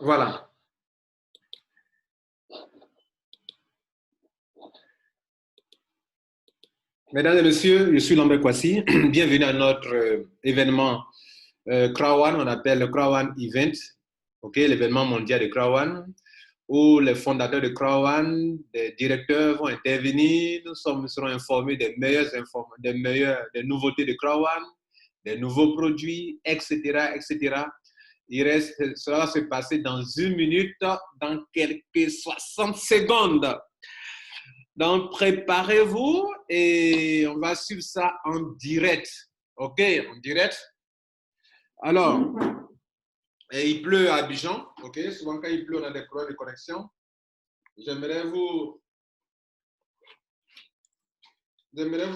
Voilà. Mesdames et messieurs, je suis Lambert Kwasi. Bienvenue à notre événement CROWD1, on appelle le CROWD1 Event, okay, l'événement mondial de CROWD1, où les fondateurs de CROWD1, des directeurs vont intervenir. Nous serons informés des nouveautés de CROWD1, des nouveaux produits, etc., etc. Cela va se passer dans 1 minute, dans quelques 60 secondes. Donc, préparez-vous et on va suivre ça en direct. OK, en direct. Alors, il pleut à Abidjan. OK, souvent quand il pleut, on a des problèmes de connexion. J'aimerais vous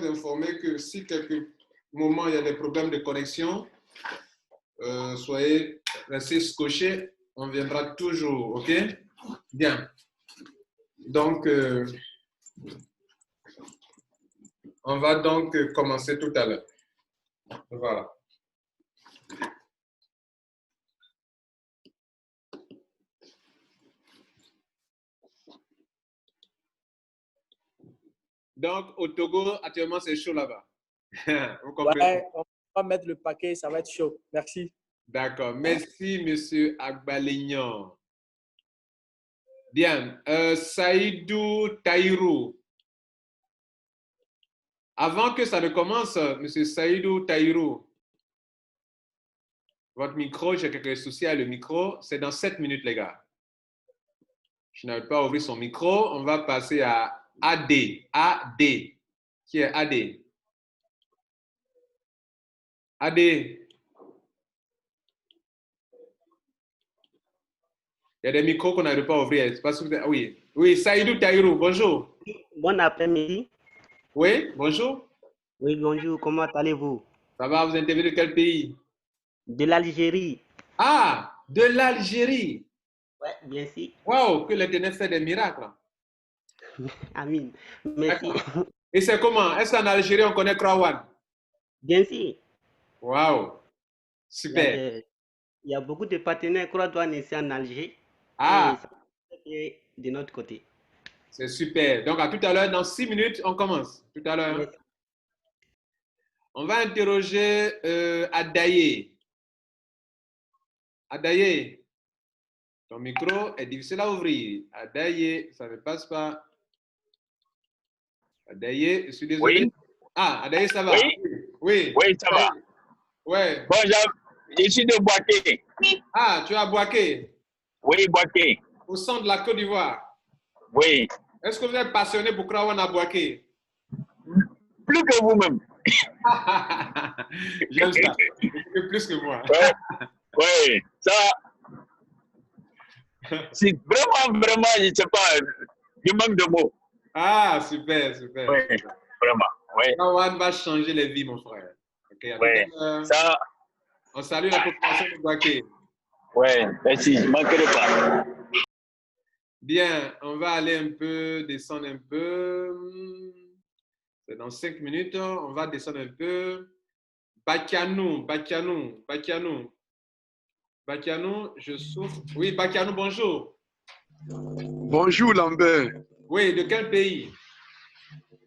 informer que si quelques moments il y a des problèmes de connexion, soyez restés scotchés. On viendra toujours. OK? Bien. Donc, on va donc commencer tout à l'heure. Voilà. Donc, au Togo, actuellement, c'est chaud là-bas. Vous comprenez? Ouais, on va mettre le paquet, ça va être chaud. Merci. D'accord. Merci, monsieur Agbalignon. Bien. Saïdou Taïrou. Avant que ça ne commence, monsieur Saïdou Taïrou, votre micro, j'ai quelques soucis avec le micro. C'est dans 7 minutes, les gars. Je n'avais pas ouvert son micro. On va passer à AD. AD. Qui est AD? AD. Il y a des micros qu'on n'arrive pas à ouvrir. Parce que, oui. Oui, Saïdou Taïrou, bonjour. Bon après-midi. Oui, bonjour. Oui, bonjour. Comment allez-vous? Ça va, vous intervenez de quel pays? De l'Algérie. Ah, de l'Algérie. Oui, bien sûr. Waouh, que l'Éternel fait des miracles. Amin. Merci. Et c'est comment? Est-ce qu'en Algérie, on connaît CROWD1? Bien sûr. Waouh, super. Il y a beaucoup de partenaires CROWD1 ici en Algérie. Ah, Et de notre côté. c'est super. Donc, à tout à l'heure, dans 6 minutes, on commence. Tout à l'heure. Merci. On va interroger Adaye. Adaye, ton micro est difficile à ouvrir. Adaye, ça ne passe pas. Adaye, je suis désolé. Oui. Ah, Adaye, ça va? Oui. Oui. Oui, ça va. Ouais. Bon, je suis de Boaké. Ah, tu es à Boaké? Oui, Boaké. Au centre de la Côte d'Ivoire. Oui. Est-ce que vous êtes passionné pour CROWD1 à Boaké? Plus que vous-même. J'aime ça. Plus que moi. Oui, ça. C'est vraiment, je ne sais pas, je manque de mots. Ah, super, super. Oui, vraiment. Oui. CROWD1 va changer les vies, mon frère. Okay, Oui, ça. On salue la population de Boaké. Oui, merci, je ne manquerai pas. Bien, on va aller un peu, descendre un peu. C'est dans 5 minutes, on va descendre un peu. Bakianou, je souffre. Oui, Bakianou, bonjour. Bonjour Lambert. Oui, de quel pays?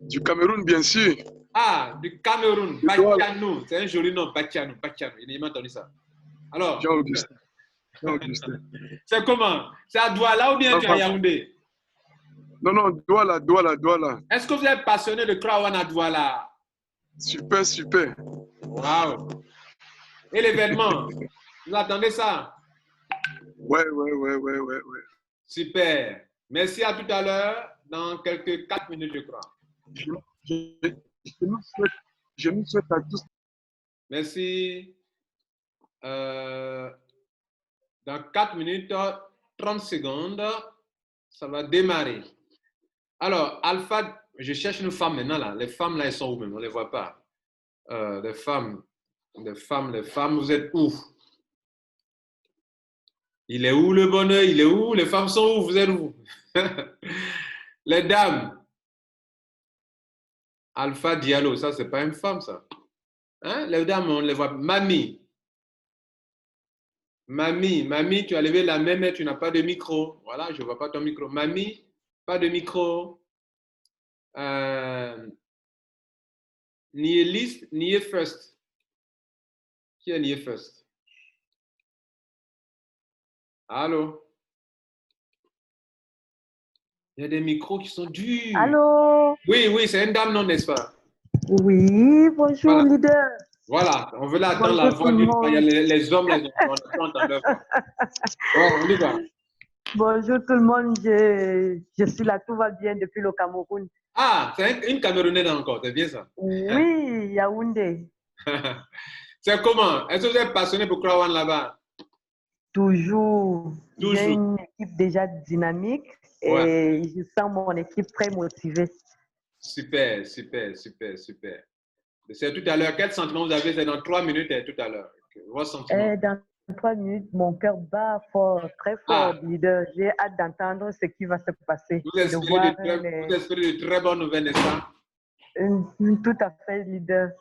Du Cameroun, bien sûr. Ah, du Cameroun, Bakianou. C'est un joli nom, Bakianou. Il m'a entendu ça. Alors, Jean-Augustin. c'est comment? C'est à Douala ou bien tu es à Yaoundé? Non, Douala. Est-ce que vous êtes passionné de CROWD1 à Douala? Super. Waouh! Et l'événement? Vous attendez ça? Ouais. Super. Merci, à tout à l'heure, dans quelques 4 minutes, je crois. Je nous souhaite à tous. Merci. Dans 4 minutes, 30 secondes, ça va démarrer. Alors, Alpha, je cherche une femme maintenant là. Les femmes là, elles sont où même? On ne les voit pas. Les femmes, vous êtes où? Il est où le bonheur? Il est où? Les femmes sont où? Vous êtes où? Les dames. Alpha Diallo, ça, c'est pas une femme, ça. Hein? Les dames, on les voit. Mamie. Mamie, tu as levé la main, mais tu n'as pas de micro. Voilà, je ne vois pas ton micro. Mamie, pas de micro. Nihiliste, nier first. Qui est nier first? Allô? Il y a des micros qui sont durs. Allô? Oui, c'est une dame, non, n'est-ce pas? Oui, bonjour, Voilà. leader. Voilà, on veut là entendre Bonjour la tout voix le d'une femme. Il y a monde. les hommes, on ne peut entendre leur voix. Ouais, on y va. Bonjour tout le monde. Je suis là, tout va bien depuis le Cameroun. Ah, c'est une Camerounaise encore, c'est bien ça. Oui, Yaoundé. C'est comment? Est-ce que vous êtes passionné pour CROWD1 là-bas? Toujours. J'ai Toujours. une équipe déjà dynamique Ouais. et je sens mon équipe très motivée. Super. C'est tout à l'heure. Quel sentiment vous avez? C'est dans 3 minutes et tout à l'heure. Votre sentiment? Dans 3 minutes, mon cœur bat fort, très fort, Ah, leader. J'ai hâte d'entendre ce qui va se passer. vous espérez de très bonnes nouvelles, n'est-ce pas? Tout à fait, leader.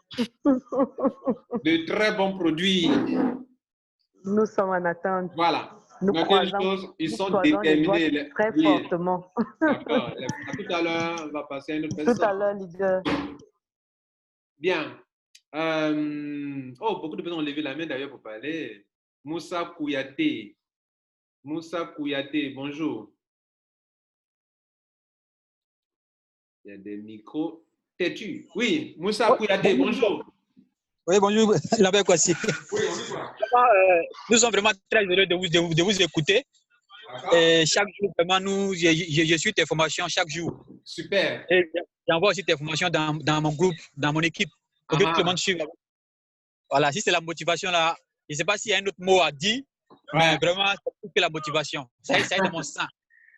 De très bons produits. Nous sommes en attente. Voilà. Nous Donc, une chose, ils sont les doigts déterminés. très Oui. fortement. D'accord. À tout à l'heure, on va passer à une autre Tout personne. à l'heure, leader. Bien. Beaucoup de personnes ont levé la main d'ailleurs pour parler. Moussa Kouyaté. Bonjour. Il y a des micros têtus. Oui, Moussa Kouyaté, bonjour. Oui, bonjour, Lambert Kwasi. Oui, on y va. Nous sommes vraiment très heureux de vous écouter. Et chaque jour, vraiment, je suis tes formations chaque jour. Super. Et j'envoie aussi tes formations dans mon groupe, dans mon équipe, pour que tout le monde suive. Voilà, si c'est la motivation là, je ne sais pas s'il y a un autre mot à dire, mais vraiment, c'est plus que la motivation. Ça est dans mon sang.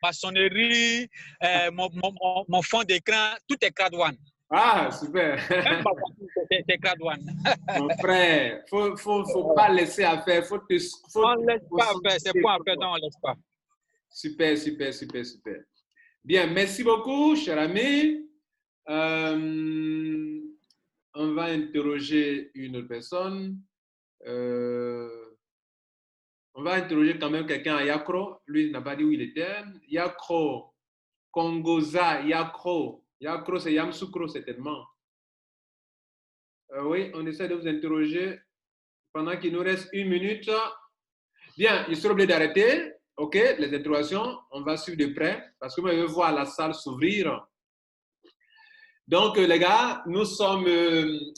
Ma sonnerie, mon fond d'écran, tout est CROWD1. Ah, super. Même ma voiture, c'est CROWD1. Mon frère, faut pas laisser à faire. On ne laisse pas faire, c'est point à faire, non, on ne laisse pas. Super. Bien, merci beaucoup, cher ami. On va interroger une autre personne. On va interroger quand même quelqu'un à Yakro. Lui, il n'a pas dit où il était. Yakro, Kongoza, Yakro. Yakro, c'est Yamsoukro, certainement. Oui, on essaie de vous interroger pendant qu'il nous reste 1 minute. Bien, il sera obligé d'arrêter. OK, les interrogations, on va suivre de près parce que moi, je veux voir la salle s'ouvrir. Donc, les gars, nous sommes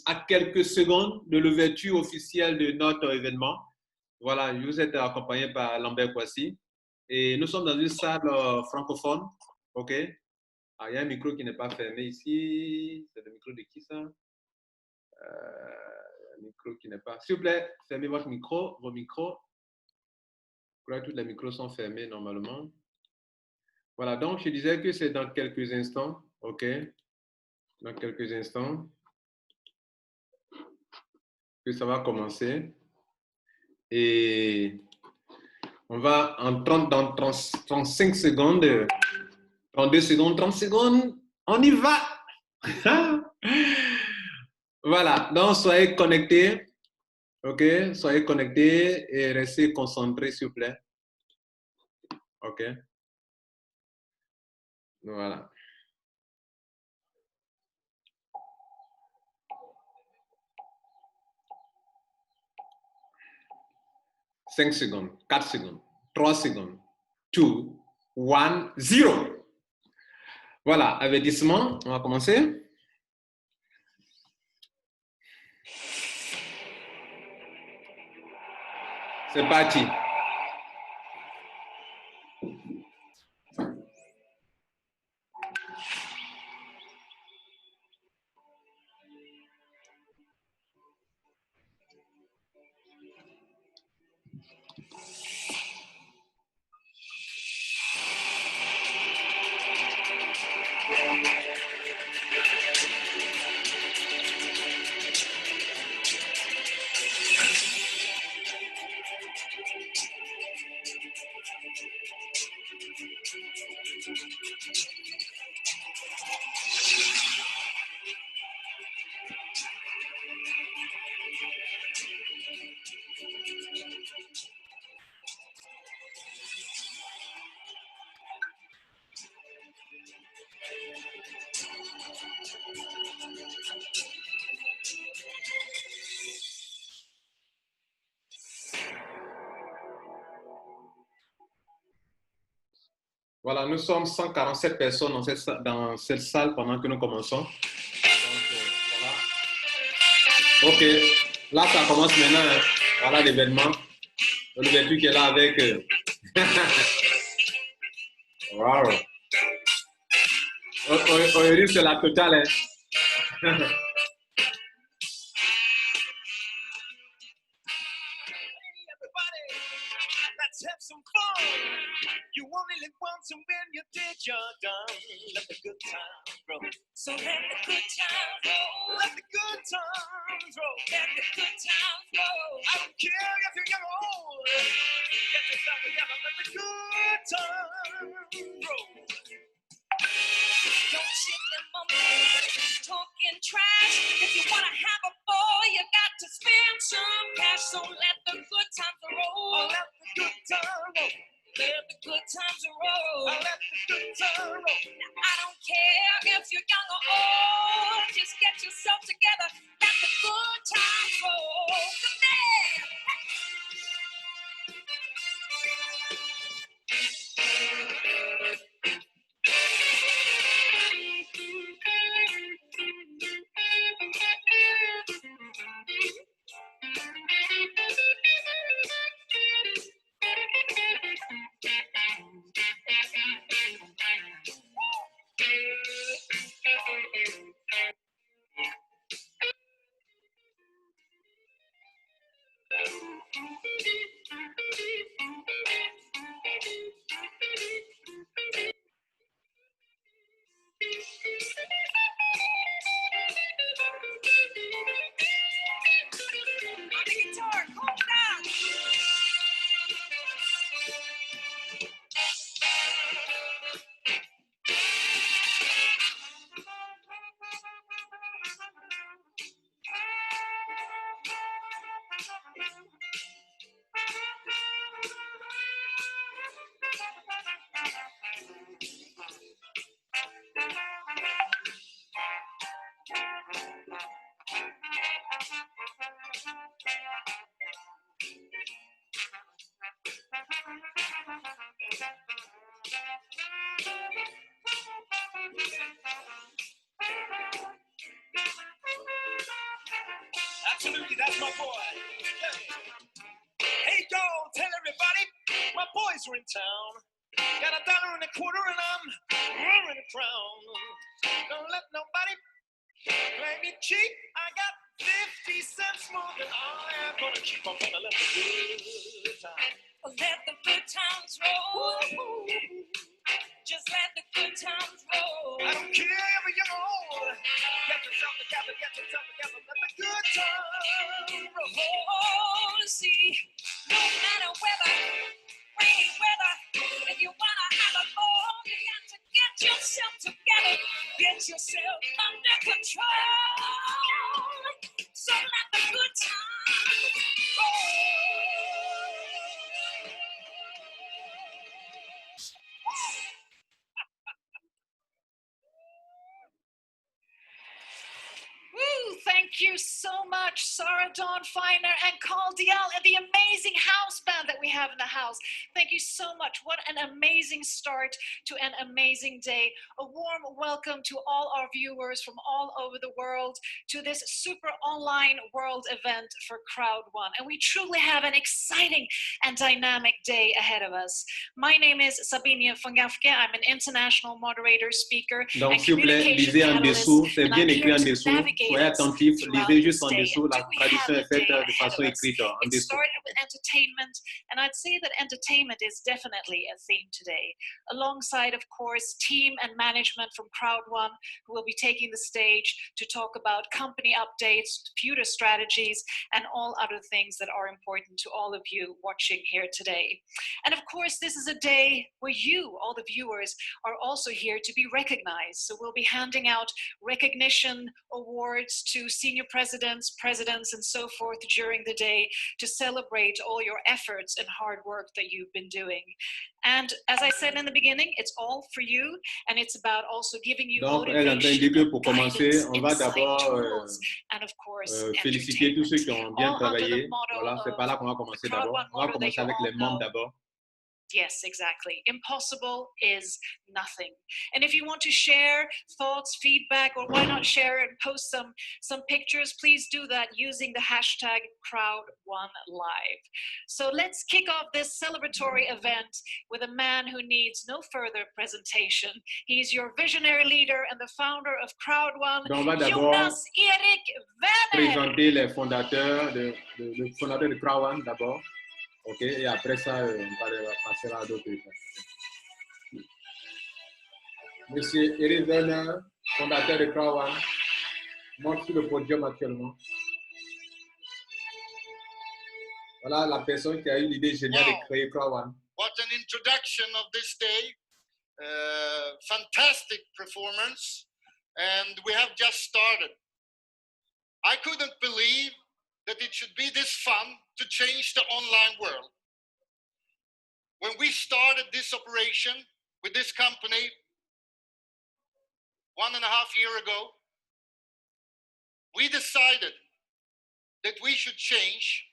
à quelques secondes de l'ouverture officielle de notre événement. Voilà, vous êtes accompagné par Lambert Kwasi. Et nous sommes dans une salle francophone. OK? Ah, il y a un micro qui n'est pas fermé ici. C'est le micro de qui ça? Un micro qui n'est pas. S'il vous plaît, fermez vos micros. Je crois que tous les micros sont fermés normalement. Voilà, donc je disais que c'est dans quelques instants. OK? Dans quelques instants que ça va commencer. Et on va dans 35 secondes, 32 secondes, 30 secondes, on y va. Voilà, donc soyez connectés. OK, soyez connectés et restez concentrés, s'il vous plaît. OK. Voilà. Cinq secondes, 4 secondes, 3 secondes, 2, 1, 0. Voilà, avertissement, on va commencer. C'est parti. Voilà, nous sommes 147 personnes dans cette salle pendant que nous commençons. Donc, voilà. OK, là, ça commence maintenant. Hein. Voilà l'événement. L'ouverture qui est là avec... Wow. Aujourd'hui, c'est la totale. Hein. Let's have some fun. You only live once, and when you did, you're done. Let the good times roll. So let the good times roll. Let the good times roll. Let the good times roll. I don't care if you're young or old. Get yourself together. Let the good times roll. Don't sit them on talking trash. If you wanna have a ball, you got to spend some cash. So let the good times roll. Oh, let the good times roll. Let the good times roll. Oh, let the good times roll. Now, I don't care if you're young or old. Just get yourself together. Let the good times roll. Come there. On the guitar, hold down. Absolutely, that's my boy. Hey, y'all, tell everybody my boys are in town. Got $1 and a quarter and I'm wearing a crown. Don't let nobody play me cheap. I got 50 cents more than I am gonna keep. I'm gonna let the good times. Let the good times roll. Just let the good times roll. I don't care if you're young or old. Get yourself together, let the good times roll. Oh, see, no matter weather, rainy weather, if you wanna have a ball, you got to get yourself together, get yourself under control. So let the good times roll. Woo, thank you so much, Sarah Dawn Feiner and Carl Dial and the amazing house band that we have in the house. Thank you so much. What an amazing start to an amazing day. A warm welcome to all our viewers from all over the world to this super online world event for CROWD1. And we truly have an exciting and dynamic day ahead of us. My name is Sabine van Gafke. I'm an international moderator, speaker, Donc, and s'il vous plaît, communication lisez en catalyst, dessous. C'est and bien I'm écrit here en to dessous. navigate Soyez us attentifs. throughout Lisez juste this en day. dessous. And La do we traduction have est a faite day de ahead façon of us? écrite en It dessous. started with entertainment, and I'd say that entertainment is definitely a theme today, alongside, of course, team and management from CROWD1, who will be taking the stage to talk about company updates, future strategies, and all other things that are important to all of you watching here today. And of course, this is a day where you, all the viewers, are also here to be recognized. So we'll be handing out recognition awards to senior presidents, and so forth during the day to celebrate all your efforts and hard work that you've been doing. And as I said in the beginning, it's all for you, and it's about also giving you Donc, elle est en train de dire que pour commencer, on va d'abord féliciter tous ceux qui ont bien travaillé. Voilà, c'est par là qu'on va commencer d'abord. On va commencer avec les membres d'abord. Yes, exactly. Impossible is nothing. And if you want to share thoughts, feedback, or why not share and post some pictures, please do that using the hashtag CROWD1Live. So let's kick off this celebratory event with a man who needs no further presentation. He's your visionary leader and the founder of CROWD1, Donc, on va d'abord Jonas Erik Werner. présenter les fondateurs, le fondateur de CROWD1 d'abord. OK, et après ça, on passera à d'autres personnes. Monsieur Erik Werner, fondateur de CROWD1, monte sur le podium actuellement. Voilà la personne qui a eu l'idée géniale de créer CROWD1. What an introduction of this day. Fantastic performance. And we have just started. I couldn't believe that it should be this fun to change the online world. When we started this operation with this company 1.5 years ago, we decided that we should change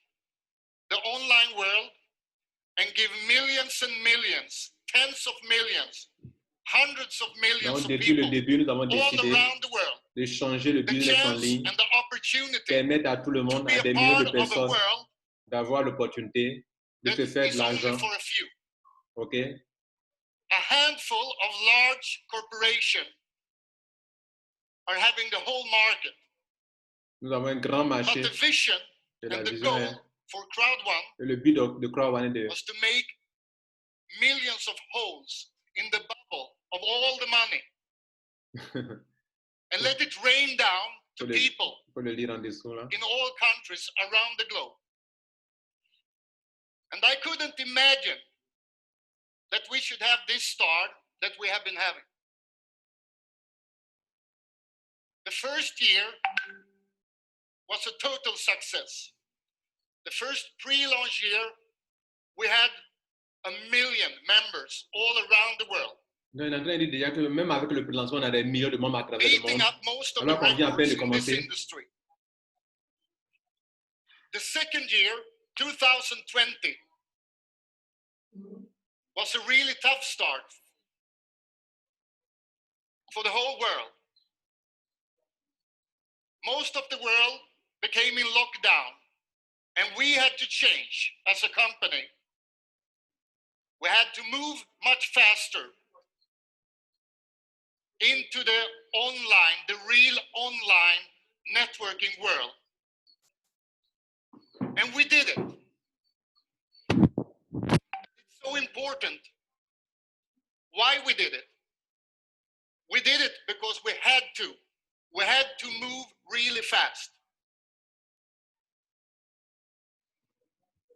the online world and give millions and millions, tens of millions, hundreds of millions Donc, of depuis le people début, nous avons all décidé around the world de changer le the business en chance ligne, and the opportunity permettre à tout le to monde, be à a des millions part de of a personnes, world d'avoir l'opportunité de that se faire de is only l'argent. for a few. OK? A handful of large corporations are having the whole market. Nous avons un grand But marché the vision et la and the vision goal est, for CROWD1 et le but de CROWD1 est de was to make millions of holes in the bubble of all the money and let it rain down to people faut le lire en dessous là. in all countries around the globe. And I couldn't imagine that we should have this start that we have been having. The first year was a total success. The first pre-launch year, we had 1 million members all around the world. Donc, il est en train de dire déjà que même avec le lancement, on a des millions de membres à travers le Beating monde. up most of the Alors qu'on vient à peine records de in this commencer. industry. The second year, 2020, was a really tough start for the whole world. Most of the world became in lockdown, and we had to change as a company. We had to move much faster into the online, the real online networking world. And we did it. It's so important why we did it. We did it because we had to. We had to move really fast.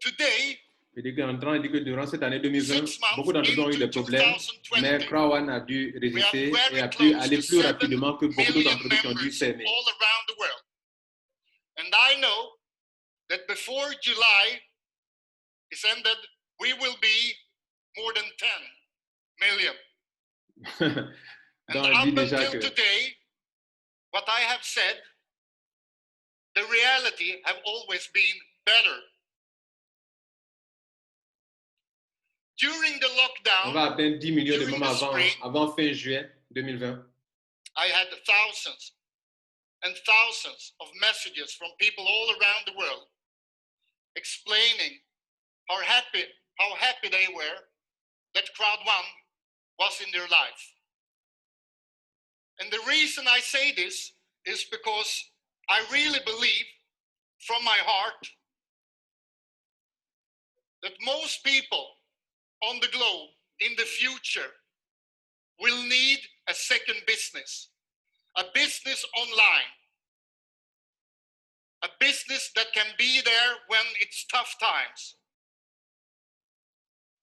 Today, Il est en train de dire que durant cette année 2020, beaucoup d'entre nous ont eu des problèmes, mais CROWD1 a dû résister et a pu aller plus rapidement que beaucoup d'autres entreprises qui ont dû fermer. all around the world. And I know that before July is ended, we will be more than 10 million. Donc, And il dit up déjà until que today, what I have said, the reality have always been better. During the on lockdown, va atteindre 10 millions de during membres the spring, avant fin juillet 2020. I had thousands and thousands of messages from people all around the world explaining how happy they were that CROWD1 was in their life. And the reason I say this is because I really believe from my heart that most people on the globe in the future will need a second business, a business online, a business that can be there when it's tough times.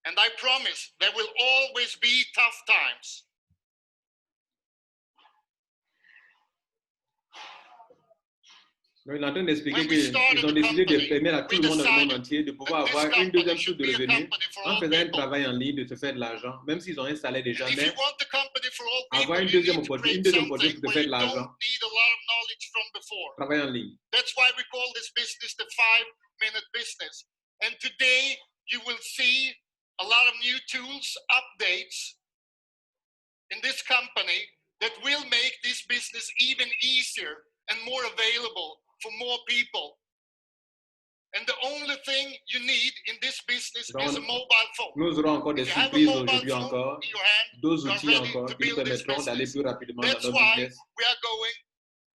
And I promise there will always be tough times. Donc, il est en train d'expliquer qu'ils ont décidé de permettre à tout le monde dans le monde entier de pouvoir avoir une deuxième source de revenus en faisant un travail en ligne, de se faire de l'argent, même s'ils ont un salaire déjà, mais avoir une deuxième opportunité pour se faire de l'argent. Travailler en ligne. That's why we call this business the 5-minute business. And today you will see a lot lot of new tools, updates in this company that will make this business even easier and more available for more people. And the only thing you need in this business is a mobile phone. Nous aurons encore des If you have a surprises mobile aujourd'hui phone encore, in your hand, d'autres you are outils ready encore to qui nous build this permettront d'aller business. plus rapidement dans That's notre why business. we are going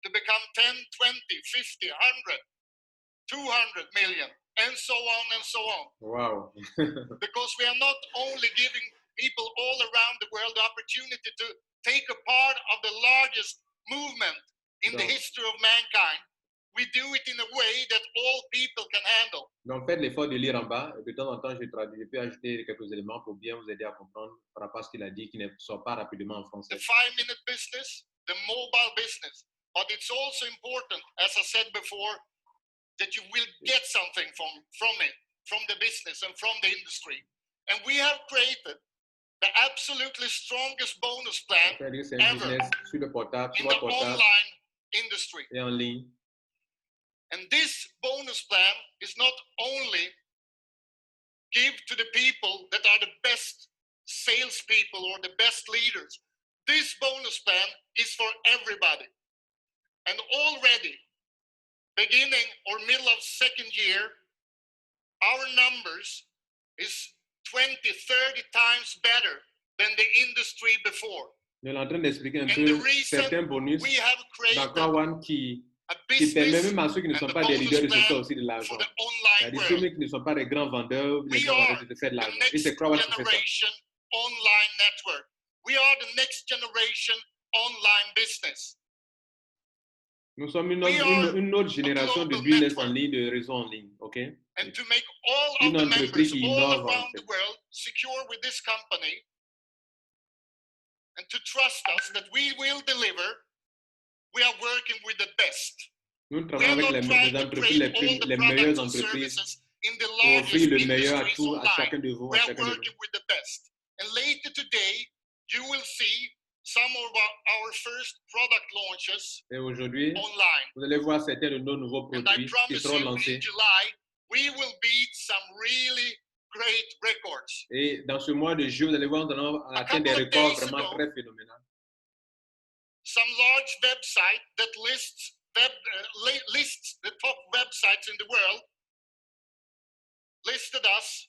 to become 10, 20, 50, 100, 200 million, and so on and so on. Wow. Because we are not only giving people all around the world the opportunity to take a part of the largest movement in the history of mankind, we do it in a way that all people can handle. Donc, faites l'effort de lire en bas. De temps en temps, je peux ajouter quelques éléments pour bien vous aider à comprendre par rapport à ce qu'il a dit, qui ne sort pas rapidement en français. The 5-minute business, the mobile business. But it's also important, as I said before, that you will get something from it, from the business and from the industry. And we have created the absolutely strongest bonus plan ever sur le portable, in the online industry. Et en ligne. And this bonus plan is not only give to the people that are the best salespeople or the best leaders. This bonus plan is for everybody. And already, beginning or middle of second year, our numbers is 20, 30 times better than the industry before. Nous sommes en train d'expliquer un peu certains bonus dans CROWD1 qui permet même à ceux qui ne sont pas des leaders de se faire aussi de l'argent. C'est-à-dire ceux qui ne sont pas des grands vendeurs, de se faire de l'argent. Et c'est CROWD1 qui fait ça. Online network. We are the next generation online business. Nous sommes une autre génération de business en ligne, de réseau en ligne, ok? And to make all of the members all around the world secure with this company and to trust us that we will deliver, we are working with the best. Nous travaillons avec les entreprises, les meilleures entreprises pour offrir le meilleur à tout, à chacun de vous, We are working with the best. And later today, you will see some of our first product launches online. Vous allez voir certains de nos nouveaux produits qui seront lancés. In July, we will beat some really great records. Et dans ce mois de juillet, vous allez voir, nous allons atteindre des records vraiment très phénoménaux. Some large website that lists the top websites in the world listed us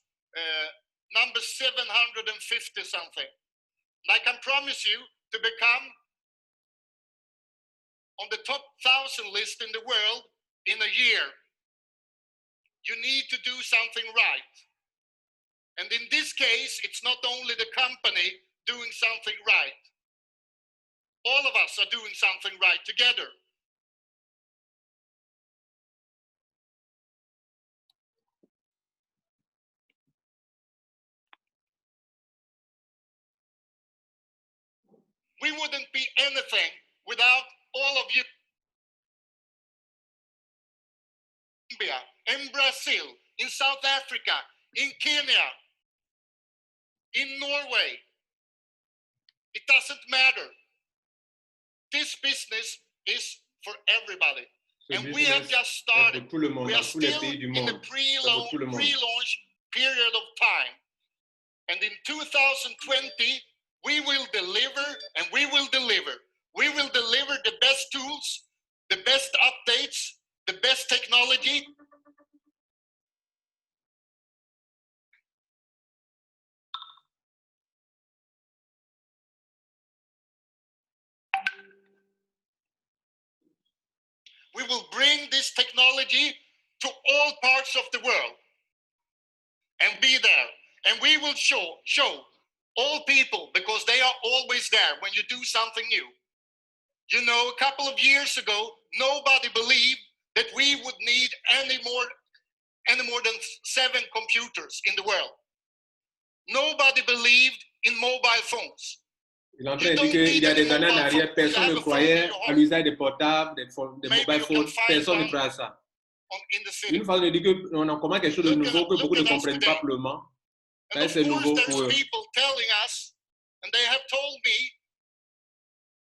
number 750 something. And I can promise you to become on the top 1,000 list in the world in a year, you need to do something right. And in this case, it's not only the company doing something right. All of us are doing something right together. We wouldn't be anything without all of you. In Brazil, in South Africa, in Kenya, in Norway. It doesn't matter. This business is for everybody. And we have just started. We are still in the pre-launch period of time. And in 2020, we will deliver and we will deliver. We will deliver the best tools, the best updates, the best technology. We will bring this technology to all parts of the world and be there. And we will show all people, because they are always there when you do something new. You know, a couple of years ago, nobody believed that we would need any more than 7 computers in the world. Nobody believed in mobile phones. Il est en train de dire qu'il y a des années en arrière, personne ne croyait à l'usage des portables, des mobile phones, personne ne croyait à ça. Une fois, on dit qu'on a comment quelque chose de nouveau que beaucoup ne comprennent pas pour le moment. C'est nouveau pour eux. People telling us, and they have told me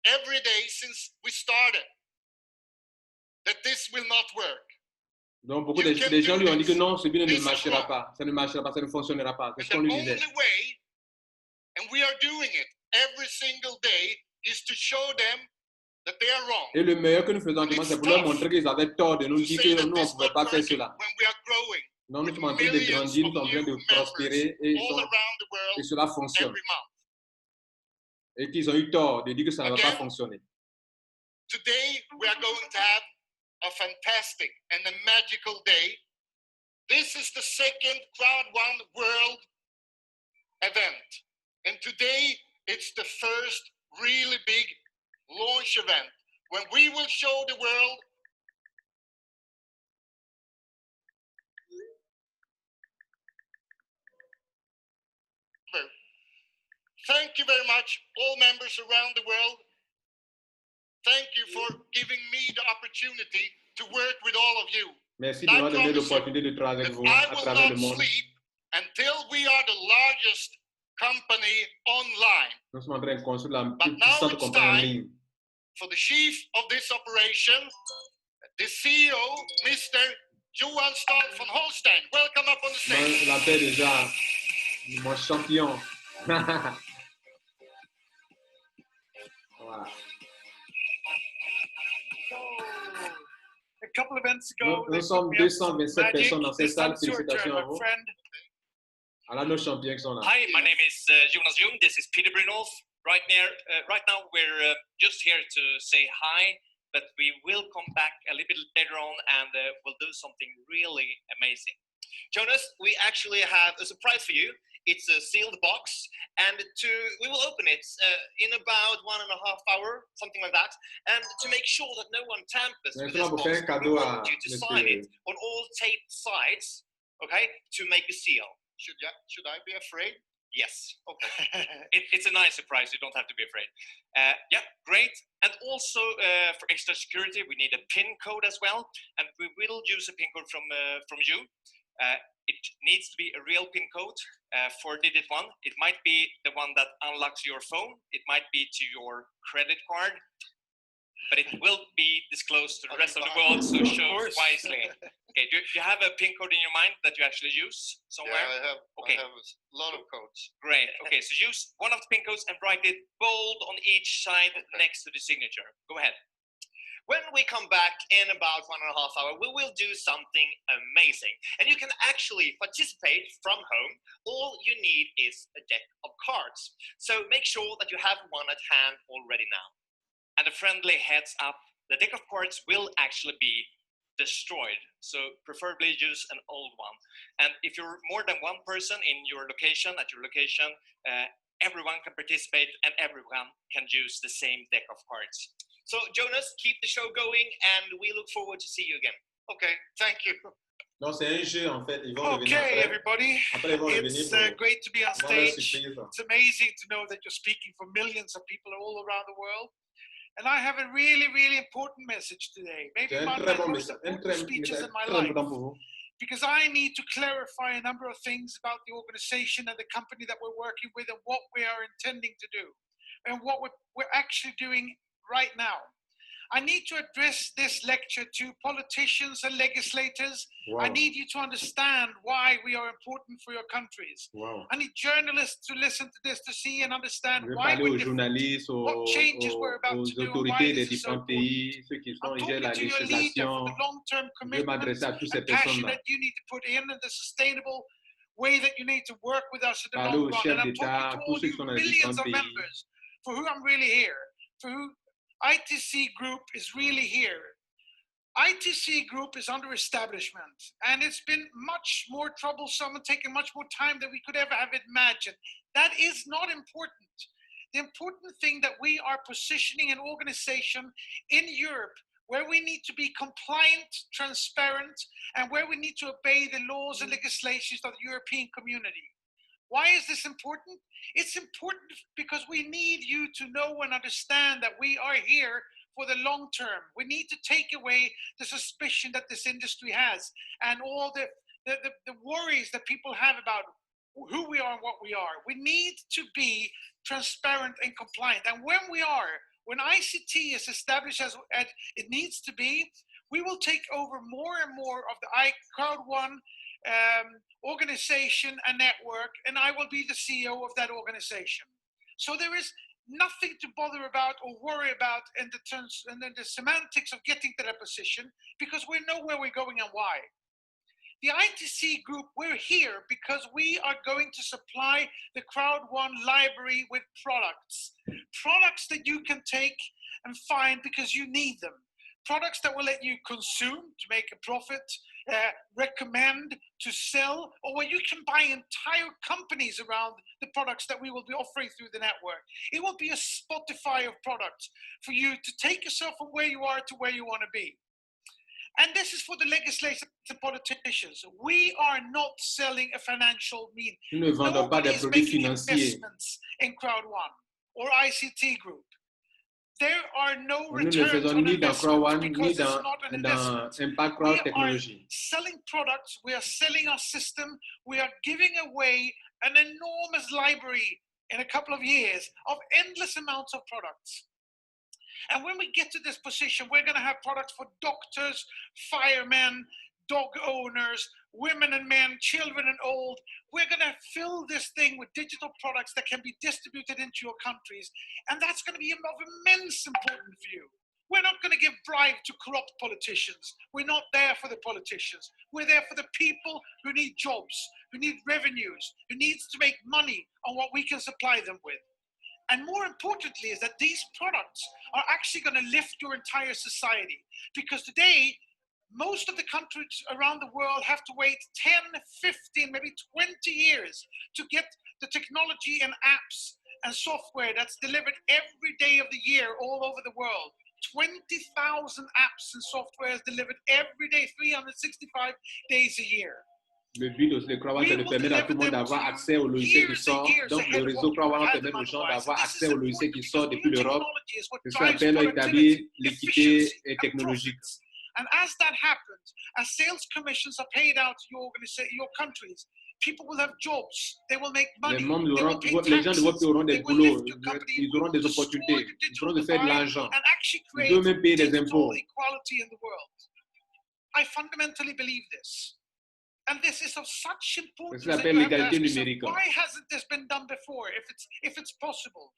every day since we started, that this will not work. Donc, beaucoup de gens lui ont dit que non, ce business ne marchera pas. Ça ne marchera pas, ça ne fonctionnera pas. C'est ce qu'on lui disait. The only way, and we are doing it every single day, is to show them that they are wrong. Et le meilleur que nous faisons actuellement, c'est pour leur montrer qu'ils avaient tort de nous dire que nous, on ne pouvait pas faire cela. Non, nous sommes en train de grandir, nous sommes en train de prospérer et cela fonctionne. Et qu'ils ont eu tort de dire que ça ne va pas fonctionner. Today, we are going to have a fantastic and a magical day. This is the second CROWD1 World event. And today, it's the first really big launch event when we will show the world Thank you very much, all members around the world. Thank you for giving me the opportunity to work with all of you. Merci de m'avoir donné l'opportunité de travailler avec vous à travers le monde. Until we are the largest company online. Nous sommes en train de construire la plus puissante compagnie en ligne. For the chief of this operation, the CEO, Mr. Johan Stahl von Holstein. Welcome up on the stage. Je l'appelle déjà mon champion. Wow. A couple of events ago, nous sommes 227 personnes dans cette salle. Félicitations à vous. Alors, nos champions qui sont là. Hi, my name is Jonas Jung. This is Peter Brynolf. Right now, we're just here to say hi, but we will come back a little bit later on and we'll do something really amazing. Jonas, we actually have a surprise for you. It's a sealed box, and we will open it in about 1.5 hours, something like that. And to make sure that no one tampers with this box, we want you to sign it on all taped sides, okay, to make a seal. Should I be afraid? Yes. Okay. It's a nice surprise. You don't have to be afraid. Yeah, great. And also for extra security, we need a PIN code as well, and we will use a PIN code from you. It needs to be a real PIN code, 4-digit one. It might be the one that unlocks your phone. It might be to your credit card, but it will be disclosed to the rest of the world, so choose wisely. Okay, do you have a PIN code in your mind that you actually use somewhere? Yeah, Okay. I have a lot of codes. Great. Okay, so use one of the PIN codes and write it bold on each side next to the signature. Go ahead. When we come back in about 1.5 hours, we will do something amazing. And you can actually participate from home. All you need is a deck of cards. So make sure that you have one at hand already now. And a friendly heads up, the deck of cards will actually be destroyed. So preferably use an old one. And if you're more than one person in your location, everyone can participate and everyone can use the same deck of cards. So Jonas, keep the show going and we look forward to see you again. Okay, thank you. Non, c'est un jeu en fait. Ils vont revenir Okay, après. everybody. Après, ils vont It's revenir pour great to be on avoir leur stage. surprise. It's amazing to know that you're speaking for millions of people all around the world. And I have a really, really important message today. Maybe C'est un one of très the bon most message, important speeches in my très life. important pour vous. Because I need to clarify a number of things about the organization and the company that we're working with and what we are intending to do and what we're actually doing right now. I need to address this lecture to politicians and legislators. Wow. I need you to understand why we are important for your countries. Wow. I need journalists to listen to this to see and understand Je vais why parler we're aux different, journalistes, what changes we're about aux to do and why autorités des this is so différents important. pays, ceux qui sont I'm gèrent la talking to your leader for législation. the long-term Je vais commitment m'adresser à toutes ces and passion personnes-là. that you need to put in and the sustainable way that you need to work with us in the Parler long aux run. chefs And I'm d'État, talking to tous all ceux qui you sont dans les millions différents of pays. members for who I'm really here, for who ITC Group is really here. ITC Group is under establishment, and it's been much more troublesome and taken much more time than we could ever have imagined. That is not important. The important thing that we are positioning an organization in Europe where we need to be compliant, transparent, and where we need to obey the laws and legislations of the European community. Why is this important? It's important because we need you to know and understand that we are here for the long term. We need to take away the suspicion that this industry has and all the worries that people have about who we are and what we are. We need to be transparent and compliant. And when ICT is established as it needs to be, we will take over more and more of the CROWD1 organization and network, and I will be the CEO of that organization. So there is nothing to bother about or worry about in the terms and then the semantics of getting to that position, because we know where we're going and why. The ITC group, we're here because we are going to supply the CROWD1 library with products. Products that you can take and find because you need them. Products that will let you consume to make a profit, recommend to sell, or where you can buy entire companies around the products that we will be offering through the network. It will be a Spotify of products for you to take yourself from where you are to where you want to be. And this is for the legislators and politicians. We are not selling a financial mean. Nous ne vendons pas des produits financiers. Investments in CROWD1 or ICT Group. There are no Nous ne le returns faisons on ni dans CROWD1 investment ni because it's dans, not an dans investment. Impact We Crowd are Technology. selling products, we are selling our system, we are giving away an enormous library in a couple of years of endless amounts of products. And when we get to this position, we're going to have products for doctors, firemen, dog owners, women and men, children and old. We're going to fill this thing with digital products that can be distributed into your countries. And that's going to be of immense importance for you. We're not going to give bribe to corrupt politicians. We're not there for the politicians. We're there for the people who need jobs, who need revenues, who needs to make money on what we can supply them with. And more importantly is that these products are actually going to lift your entire society. Because today, most of the countries around the world have to wait 10, 15, maybe 20 years to get the technology and apps and software that's delivered every day of the year all over the world. 20,000 apps and software is delivered every day, 365 days a year. Le but aussi de CROWD1, c'est de permettre à tout le monde d'avoir accès aux logiciels qui sortent. Donc, le réseau CROWD1 permet aux gens d'avoir accès aux logiciels qui sortent depuis l'Europe. C'est ce qu'on appelle établir l'équité technologique. And as that happens, as sales commissions are paid out to your countries, people will have jobs. They will make money. Les gens de votre pays auront des boulots, ils auront des opportunités, ils auront de faire de l'argent. Ils peuvent même payer des impôts. I fundamentally believe this. And this is of such importance. Ça s'appelle l'égalité numérique. Why hasn't this been done before, if it's possible?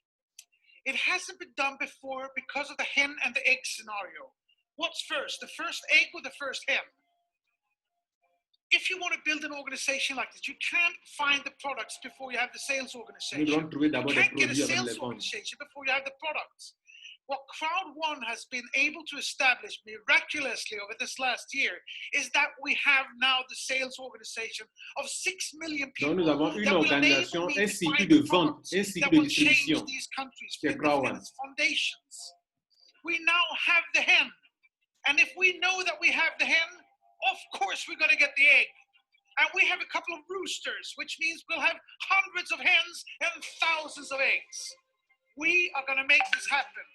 It hasn't been done before because of the hen and the egg scenario. What's first, the first egg or the first hen? If you want to build an organization like this, you can't find the products before you have the sales organization. You can't get a sales organization before you have the products. What CROWD1 has been able to establish miraculously over this last year is that we have now the sales organization of 6 million people. Donc nous avons une organisation, un cycle de vente, un cycle de distribution. C'est CROWD1. We now have the hen. And if we know that we have the hen, of course we're going to get the egg. And we have a couple of roosters, which means we'll have hundreds of hens and thousands of eggs. We are going to make this happen.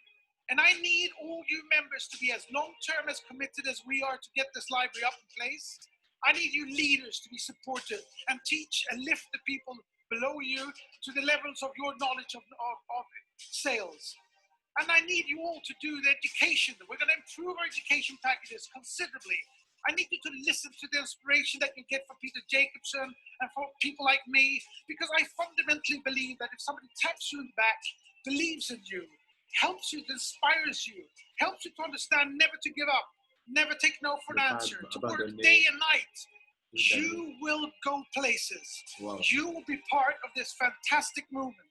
And I need all you members to be as long-term, as committed as we are to get this library up in place. I need you leaders to be supportive and teach and lift the people below you to the levels of your knowledge of sales. And I need you all to do the education. We're going to improve our education packages considerably. I need you to listen to the inspiration that you get from Peter Jacobson and from people like me, because I fundamentally believe that if somebody taps you in the back, believes in you, helps you, inspires you, helps you to understand never to give up, never take no for an answer, to work day and night, you will go places. Wow. You will be part of this fantastic movement,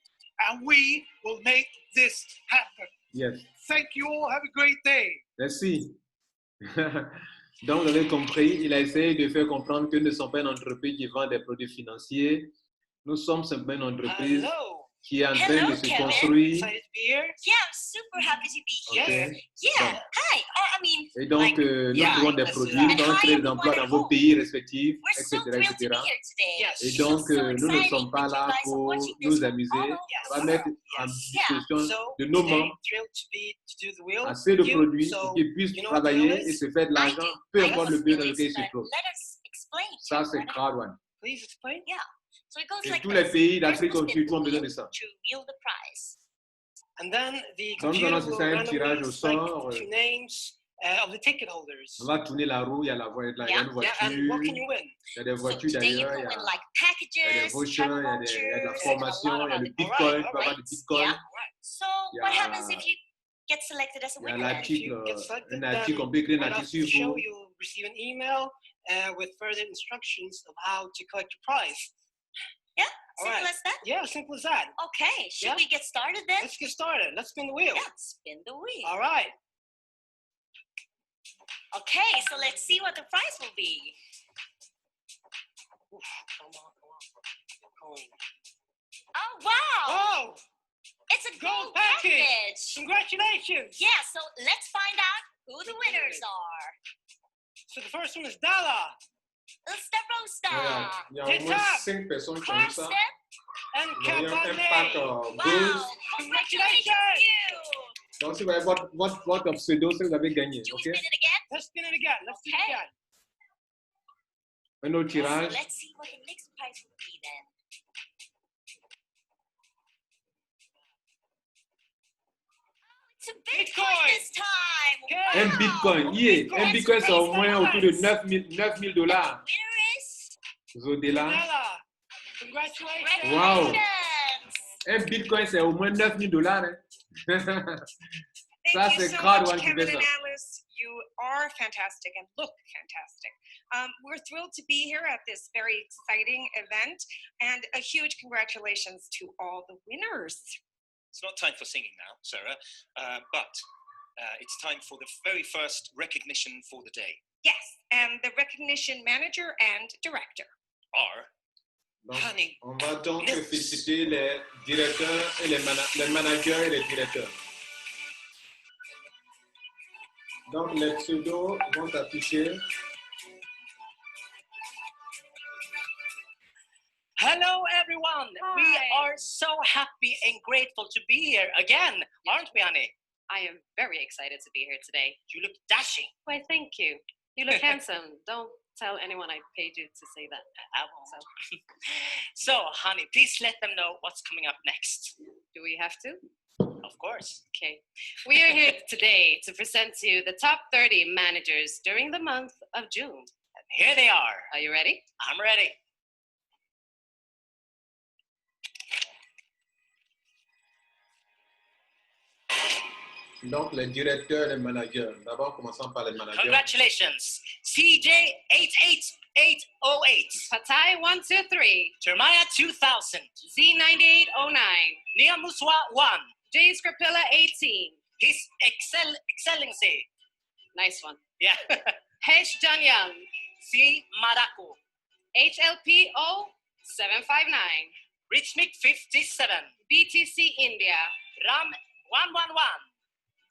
and we will make this happen. Yes. Thank you all. Have a great day. Merci. Donc, vous avez compris, il a essayé de faire comprendre que nous ne sommes pas une entreprise qui vend des produits financiers. Nous sommes simplement une entreprise qui est en train de se construire. Yeah, I'm super happy to be here. Okay. Yeah, hi. I mean, et donc, nous trouvons des produits, nous allons créer des emplois dans vos pays respectifs, etc. Et donc, nous ne sommes pas là pour nous amuser. On va mettre en disposition de nos membres assez de produits qui puissent travailler et se faire de l'argent, peu importe le pays dans lequel ils se trouvent. Ça, c'est CROWD1. Please explain. Yeah. So it goes Et like tous les this. pays d'Afrique First, surtout ont besoin de ça. to reveal the prize. And then the Donc, nous computer allons will faire un tirage randomly au select sort. 2 names, of the ticket holders. On va tourner la roue, il y a il y a une voiture, and what can you win? il y a des voitures Today you d'ailleurs, can il y win a like des packages, vouchers, il y a de la formation, il y a le bitcoin, tu peux avoir du bitcoin. So what happens if you get selected as a Il y a winner? l'article, Selected, un article, on peut écrire un right article after the sur show, vous. you'll receive an email with further instructions of how to collect your prize. Yeah, All simple right. as that. Yeah, simple as that. Okay, should Yeah. we get started then? Let's get started. Let's spin the wheel. Yeah, spin the wheel. All right. Okay, so let's see what the prize will be. Oof, come on. Oh, wow! Oh, It's a gold package. package. Congratulations. Yeah, so let's find out who the winners are. So the first one is Dala. It's the roaster. Il y a au moins 5 personnes qui ont eu ça. And Il y a eu un pack Wow, gold. congratulations to you. Donc, si vous avez votre pseudo, c'est que vous avez gagné. Do we OK? spin it again? Let's spin it again. Let's do it Okay. again. Un autre So tirage. let's see what the next prize will be then. It's a Bitcoin this time. Okay. Un Wow. bitcoin. Yeah. Un bitcoin, c'est au moins autour de 9 000 $9,000. Winner is Zodela. Dala. Congratulations. Wow. congratulations. Un bitcoin, c'est au moins $9,000. Hein? Ça, Thank you c'est so CROWD1 much, qui fait Kevin ça. and Alice. You are fantastic and look fantastic. We're thrilled to be here at this very exciting event, and a huge congratulations to all the winners. It's not time for singing now, Sarah, but it's time for the very first recognition for the day. Yes, and the recognition manager and director. Are Donc, Honey. on va donc féliciter les directeurs et les managers et les directeurs. Donc, les pseudos vont s'afficher. Hello, everyone. We Hi. are so happy and grateful to be here again, aren't we, Annie? I am very excited to be here today. You look dashing. Why, thank you. You look handsome. Don't tell anyone I paid you to say that. I won't. So, honey, please let them know what's coming up next. Do we have to? Of course. Okay. We are here today to present to you the top 30 managers during the month of June. And here they are. Are you ready? I'm ready. Donc, les directeurs et les managers. D'abord, commençons par les managers. Congratulations. CJ88808. Patai 123. Jeremiah 2000. Z9809. Niamuswa 1. J Scripilla 18. His Excellency. Nice one. Yeah. Hesh John Young. C. Maraku. HLPO 759. Richmond 57. BTC India. Ram 111.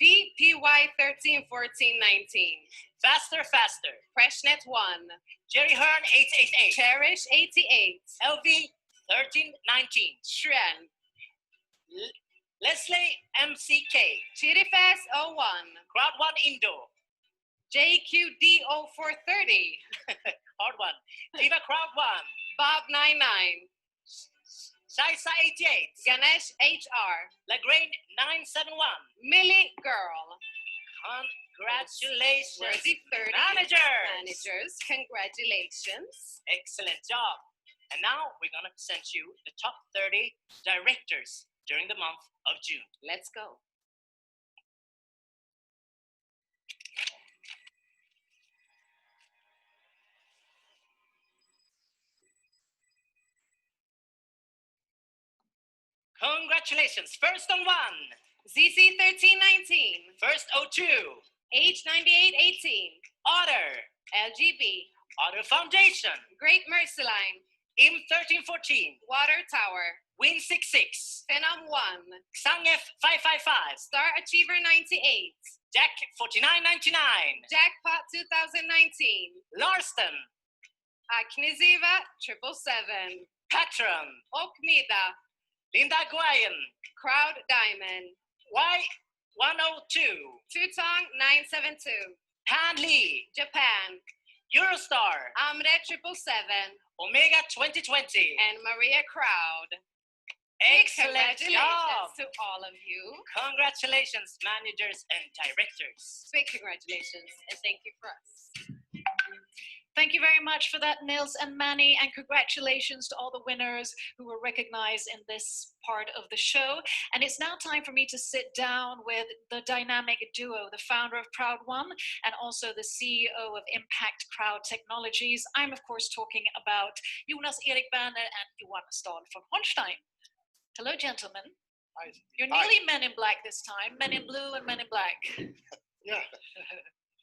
VPY 131419. Faster, faster. Freshnet 1. Jerry Hearn 888. Cherish 88. LV 1319. Shren. Leslie MCK. Chirifast 01. CROWD1 Indo. JQD 0430. Hard one. Diva CROWD1. Bob 99. Shaisa 88. Ganesh HR. Lagraine 971. Millie Girl. Congratulations. Worthy 30 managers. Congratulations. Excellent job. And now we're going to present you the top 30 directors during the month of June. Let's go. Congratulations. First on 1. ZC 1319. First 02. H9818. Otter. LGB. Otter Foundation. Great Mercy Line. IM 1314. Water Tower. Win 66. Phenom 1. Xangf 555. Star Achiever 98. Jack 4999. Jackpot 2019. Larston. Akniziva 777. Patron. Okmida. Linda Guayan. Crowd Diamond. Y102. Tutong 972. Han Lee. Japan. Eurostar. Amre 777. Omega 2020. And Maria Crowd. Excellent job. Congratulations to all of you. Congratulations, managers and directors. Big congratulations, and thank you for us. Thank you very much for that, Nils and Manny, and congratulations to all the winners who were recognized in this part of the show. And it's now time for me to sit down with the dynamic duo, the founder of CROWD1 and also the CEO of Impact Crowd Technologies. I'm, of course, talking about Jonas Erik Berner and Johan Stahl von Holstein. Hello, gentlemen. Hi. You're nearly men in black this time, men in blue and men in black. Yeah.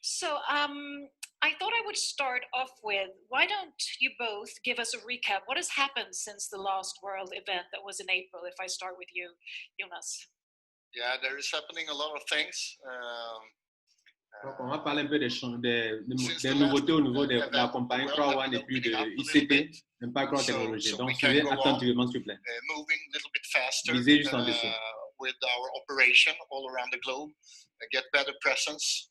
So I thought I would start off with, why don't you both give us a recap? What has happened since the last World event that was in April? If I start with you, Jonas. Yeah, there is happening a lot of things. Donc, on va parler un peu des nouveautés au niveau de la compagnie CROWD1 et puis de ICT, Impact Crowd Technology. Donc, suivez attentivement, s'il vous plaît. Moving a little bit faster Lisez juste en dessous. with our operation all around the globe, get better presence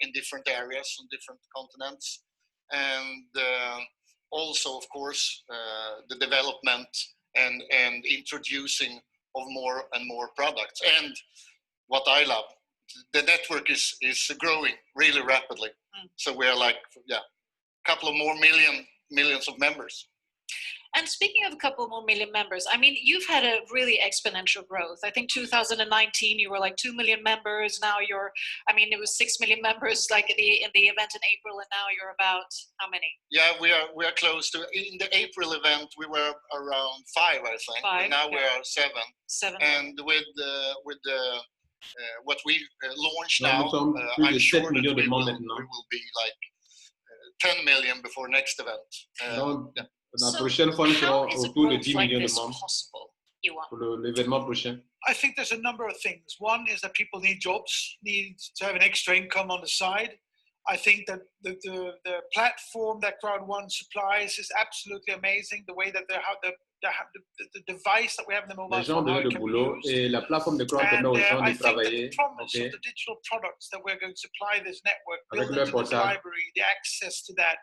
in different areas on different continents, and also, of course, the development and introducing of more and more products. And what I love, the network is growing really rapidly. So we're like, a couple of more millions of members. And speaking of a couple more million members, I mean, you've had a really exponential growth. I think 2019, you were like 2 million members. Now you're, I mean, it was 6 million members like in the event in April, and now you're about how many? Yeah, we are close to, in the April event, we were around 5, I think. 5, and now we are 7. 7. And with what we launched now, I'm sure that we will be like 10 million before next event. La prochaine fois, nous serons autour de 10 millions de membres pour l'événement prochain. I think there's a number of things. One is that people need jobs, need to have an extra income on the side. I think that the platform that CROWD1 supplies is absolutely amazing. The way that the device that we have in the mobile phone, how it can be used. Et la plateforme de CROWD permet aux gens de travailler. The promise of the digital products that we're going to supply this network, build into this library, the access to that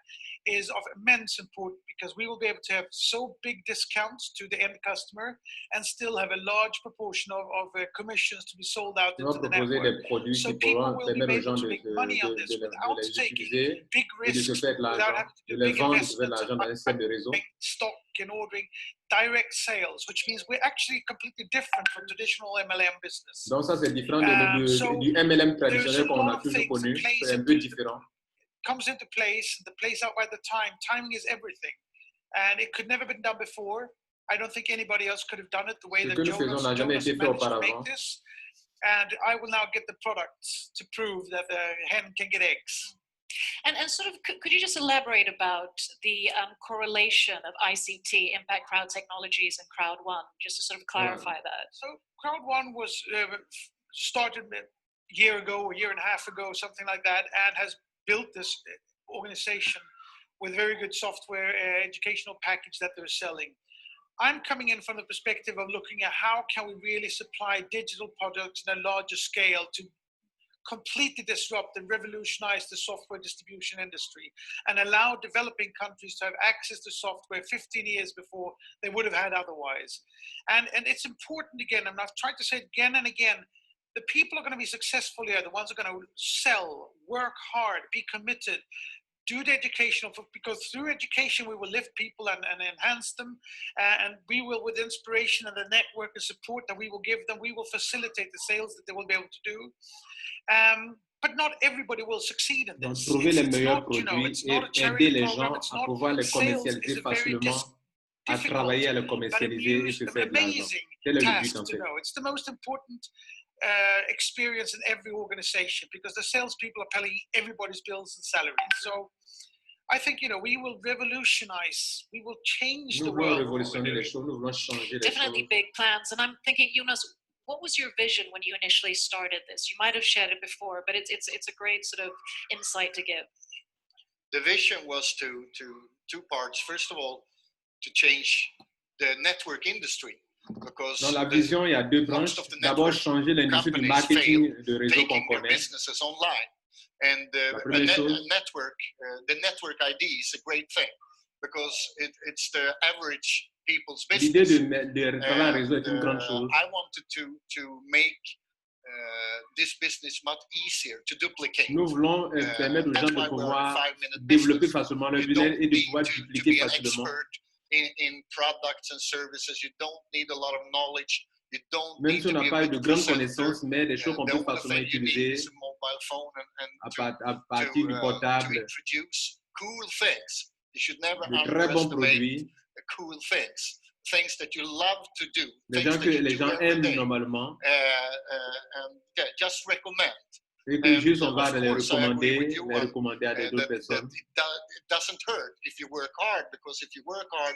is of immense importance, because we will be able to have so big discounts to the end customer and still have a large proportion of commissions to be sold out into the network. So people will be able to make money on this without taking big risks, without having to do big investments in stock and ordering direct sales, which means we're actually completely different from traditional MLM business. Donc ça c'est différent du MLM traditionnel qu'on a toujours connu, c'est un peu différent. Comes into place, the plays out by the time. Timing is everything, and it could never been done before. I don't think anybody else could have done it the way that Jonas managed to make this. And I will now get the products to prove that the hen can get eggs. And sort of, could you just elaborate about the correlation of ICT, Impact Crowd Technologies, and CROWD1, just to sort of clarify that? So CROWD1 was started a year ago, a year and a half ago, something like that, and has built this organization with very good software educational package that they're selling. I'm coming in from the perspective of looking at how can we really supply digital products on a larger scale to completely disrupt and revolutionize the software distribution industry and allow developing countries to have access to software 15 years before they would have had otherwise. And it's important, again, and I've tried to say it again and again, the people are going to be successful here, the ones who are going to sell, work hard, be committed, do the educational, because through education we will lift people and enhance them, and we will, with inspiration and the network and support that we will give them, we will facilitate the sales that they will be able to do. But not everybody will succeed in this. Donc, trouver les meilleurs produits et aider les gens à pouvoir les commercialiser facilement, à travailler à les commercialiser et se faire de l'argent. C'est le but en fait. It's the most important experience in every organization, because the salespeople are paying everybody's bills and salaries. So I think, we will revolutionize, we will change the world. Definitely big plans. And I'm thinking, Jonas, what was your vision when you initially started this? You might have shared it before, but it's a great sort of insight to give. The vision was to two parts. First of all, to change the network industry. Dans la vision, il y a deux branches. D'abord, changer l'industrie du marketing de réseau qu'on connaît. And the network ID is a great thing, because it's the average people's L'idée business. de travailler en réseau est une grande chose. I wanted to make this business much easier to duplicate. Nous voulons permettre aux gens de pouvoir développer facilement leur business et de pouvoir dupliquer facilement. In products and services, you don't need a lot of knowledge. You don't Même need si on to n'a be pas a de good grandes presenter. connaissances, mais des choses qu'on The peut only facilement thing you need utiliser is a mobile phone à partir du to portable, introduce cool things. You should never de très bons underestimate produits, cool things that you love to do. des Things gens that que you les do gens every aiment day. normalement, And just recommend. et que juste on Of va les course, I agree with recommander you à d'autres personnes. it doesn't hurt if you work hard, because if you work hard,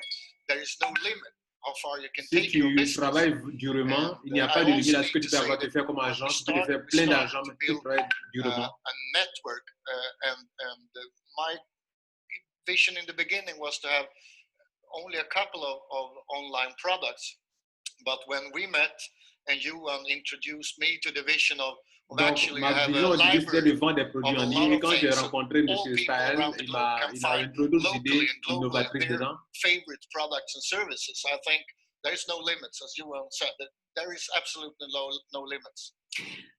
there is no limit how far you can Si take your tu business. travailles durement, il n'y a pas de limite à ce que tu peux avoir de faire comme agent. Tu peux te faire plein d'argent, mais tu peux travailler durement. A network, and my vision in the beginning was to have only a couple of online products, but when we met and you introduced me to the vision of Donc, actually ma have vision a au début, c'était de library vendre des produits of a en lot ligne. Et of quand j'ai things, so rencontré all M. people Staël, around the il globe m'a can find introduit d'autres locally idées and globally innovatrices their dedans. favorite products and services. I think there is no limits, as you said, that there is absolutely no limits.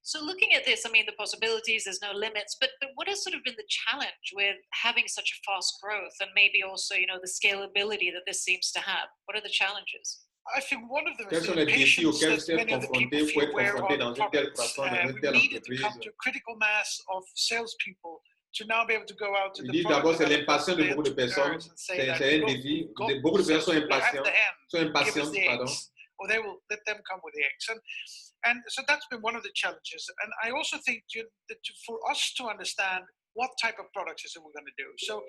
So looking at this, I mean, the possibilities, there's no limits, but what has sort of been the challenge with having such a fast growth and maybe also, you know, the scalability that this seems to have? What are the challenges? I think one of them Quels is sont the les défis impatience auxquels that vous êtes many of the people confrontés pour feel être where confronté are dans the une telle products. croissance, dans une We telle needed to entreprise? come to a critical mass of salespeople to now be able to go out to Il the dit product d'abord, c'est developers l'impatience and de the beaucoup de personnes. entrepreneurs and say C'est that, un look, défi. we've got Beaucoup de personnes sont sales, we have impatientes, the hen, sont give us impatientes, the pardon. eggs, or they will let them come with the eggs. And so that's been one of the challenges. And I also think that for us to understand what type of products is it we're going to do. So,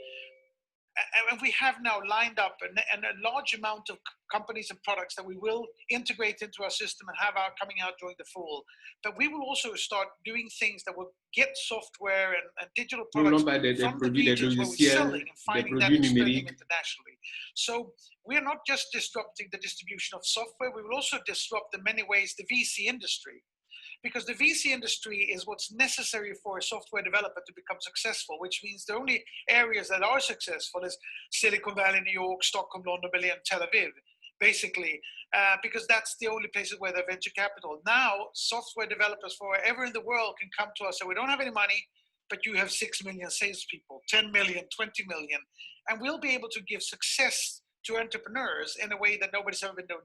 and we have now lined up a large amount of companies and products that we will integrate into our system and have coming out during the fall. But we will also start doing things that will get software and digital products from the regions where we're selling and finding that and spreading internationally. So we are not just disrupting the distribution of software, we will also disrupt in many ways the VC industry. Because the VC industry is what's necessary for a software developer to become successful, which means the only areas that are successful is Silicon Valley, New York, Stockholm, London, Berlin, Tel Aviv, basically, because that's the only places where there's venture capital. Now, software developers from wherever in the world can come to us and say, we don't have any money, but you have 6 million salespeople, 10 million, 20 million, and we'll be able to give success to entrepreneurs in a way that nobody's ever been done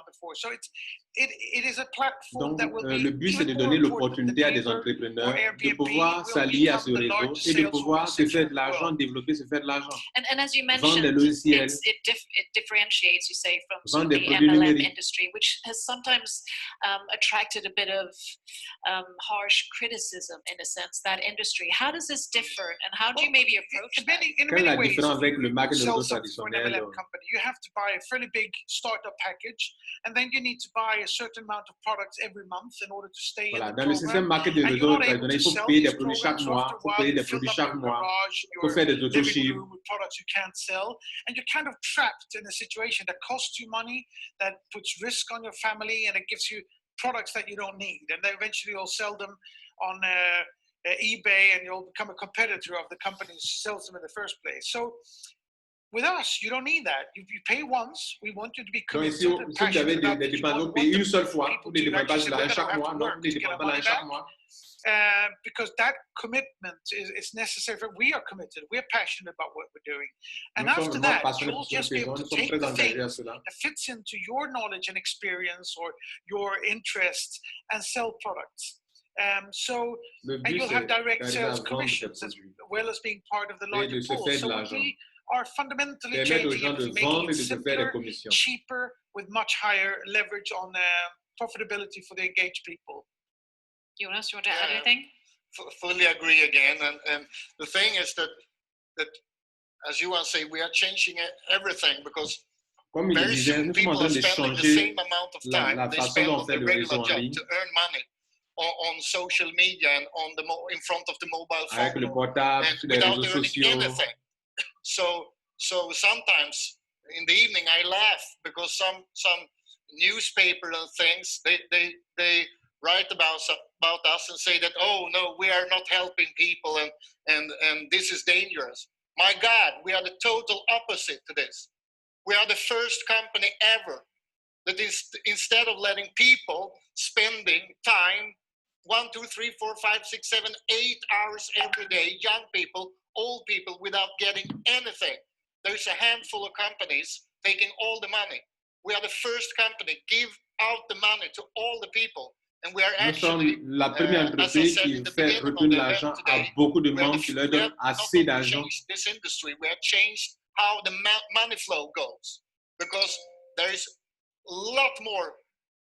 before. So it is a platform Donc, that will be le but, c'est de donner l'opportunité à des entrepreneurs de pouvoir s'allier à ce réseau et de pouvoir se faire de l'argent, développer, se faire de l'argent. And as you Vendre des mentioned, logiciels, it differentiates, you say, from sort vendre of des the produits MLM numériques. industry, which has sometimes attracted a bit of harsh criticism, in a sense, that industry. How does this differ, and how do you maybe approach that? Quelle est la différence avec le market de réseau traditionnel? You have to buy a fairly big startup package, and then you need to buy a certain amount of products every month in order to stay Voilà, in the dans le système program. market de And réseau you're not able traditionnel, to il faut sell payer des these produits chaque programs. So mois, after il a faut while, payer you des fill produits up chaque your mois, garage, il faut your faire des living autochiffres. room with products you can't sell, and you're kind of trapped in a situation that costs you money, that puts risk on your family, and it gives you products that you don't need. And then eventually you'll sell them on eBay, and you'll become a competitor of the company that sells them in the first place. So with us, you don't need that. You pay once. We want you to be committed. Donc, si vous avez des dépenses, vous payez une seule fois. Vous ne dépensez pas l'argent chaque mois. Non, vous ne dépensez pas l'argent chaque mois. Because that commitment is necessary. We are committed. We are passionate about what we're doing. And Nous sommes after vraiment that, passionnés you'll pour ce que nous just be able faisons. to Nous sommes take très the engagés à things cela. that fits into your knowledge and experience or your interests and sell products. So, and you'll have direct sales commissions as well as being part of the larger pool. So we are fundamentally changing everything, making it simpler, cheaper, with much higher leverage on profitability for the engaged people. Jonas, you want to add anything? Fully agree again. And the thing is that as you want to say, we are changing everything because Comme il le disait, nous sommes en train de changer la façon dont on fait le réseau en ligne. To earn money on social media and in front of the mobile phone. Avec le portable, sur les réseaux sociaux. So sometimes in the evening I laugh because some newspaper and things they write about us and say that, oh no, we are not helping people and this is dangerous. My God, we are the total opposite to this. We are the first company ever that is, instead of letting people spending time 1, 2, 3, 4, 5, 6, 7, 8 hours every day, young people, old people, without getting anything. There's a handful of companies taking all the money. We are the first company, give out the money to all the people. And we are Nous sommes actually, la première entreprise qui fait retourner l'argent à beaucoup de membres, qui leur donne assez d'argent. This industry, we have changed how the money flow goes, because there is a lot more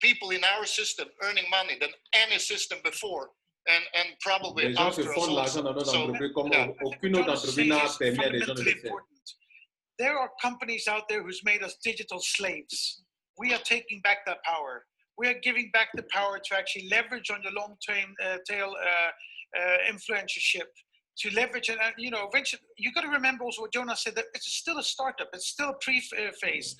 people in our system earning money than any system before, and probably Les gens se after us font de l'argent dans also. notre entreprise comme aucune autre entreprise n'a permis à des gens de le faire. There are companies out there who's made us digital slaves. We are taking back that power. We are giving back the power to actually leverage on your long-term tail influencership, to leverage, and you know, eventually, you got to remember also what Jonas said, that it's still a startup, it's still a pre-phase.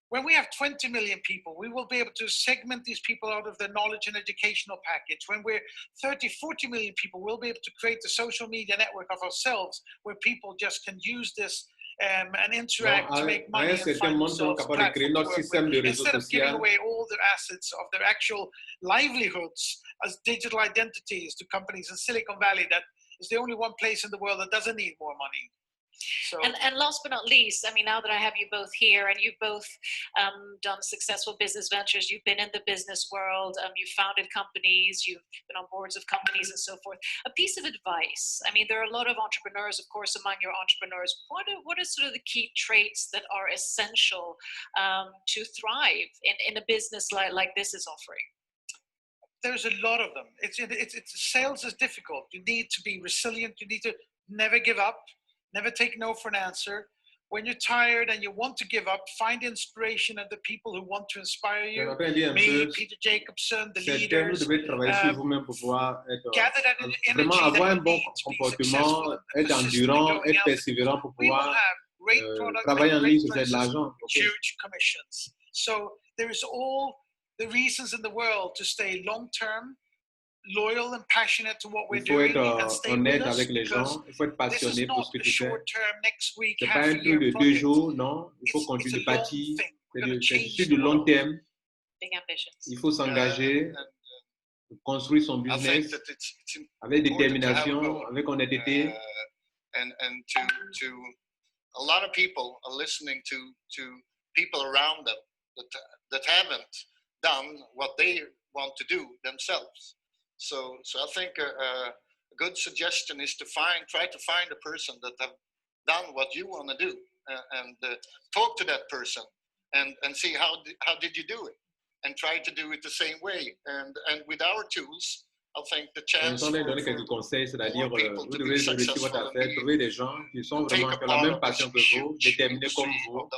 When we have 20 million people, we will be able to segment these people out of the knowledge and educational package. When we're 30, 40 million people, we'll be able to create the social media network of ourselves, where people just can use this and interact to make money and find themselves instead of giving away all their assets of their actual livelihoods as digital identities to companies in Silicon Valley. That is the only one place in the world that doesn't need more money. So, and last but not least, I mean, now that I have you both here and you've both done successful business ventures, you've been in the business world, you've founded companies, you've been on boards of companies and so forth. A piece of advice. I mean, there are a lot of entrepreneurs, of course, among your entrepreneurs. What are sort of the key traits that are essential to thrive in a business like this is offering? There's a lot of them. Sales is difficult. You need to be resilient. You need to never give up. Never take no for an answer. When you're tired and you want to give up, find inspiration of the people who want to inspire you. Me, Peter Jacobson, the leaders. Gather that energy vraiment avoir un that you bon need to be comportement, successful. être endurant, être persévérant pour pouvoir travailler en ligne sur de l'argent. Huge commissions. So there is all the reasons in the world to stay long-term, loyal and passionate to what we're doing, and stay with us, avec les gens, il faut être this is passionné pour not ce que a tu fais. short-term, next week, Ce n'est half pas a un truc year de 2 project. jours, non. Il faut continuer de bâtir. C'est sur du long terme. Il faut s'engager, construire son business avec détermination, avec honnêteté. And to a lot of people are listening to people around them that haven't done what they want to do themselves. So I think a good suggestion is to try to find a person that have done what you want to do, and talk to that person and see how did you do it, and try to do it the same way. And with our tools, I think the chance On for donner quelques conseils, c'est-à-dire people vous to devez be réussir successful votre and affaire, trouver des gens qui sont vraiment qui ont la même passion que vous, déterminés comme vous,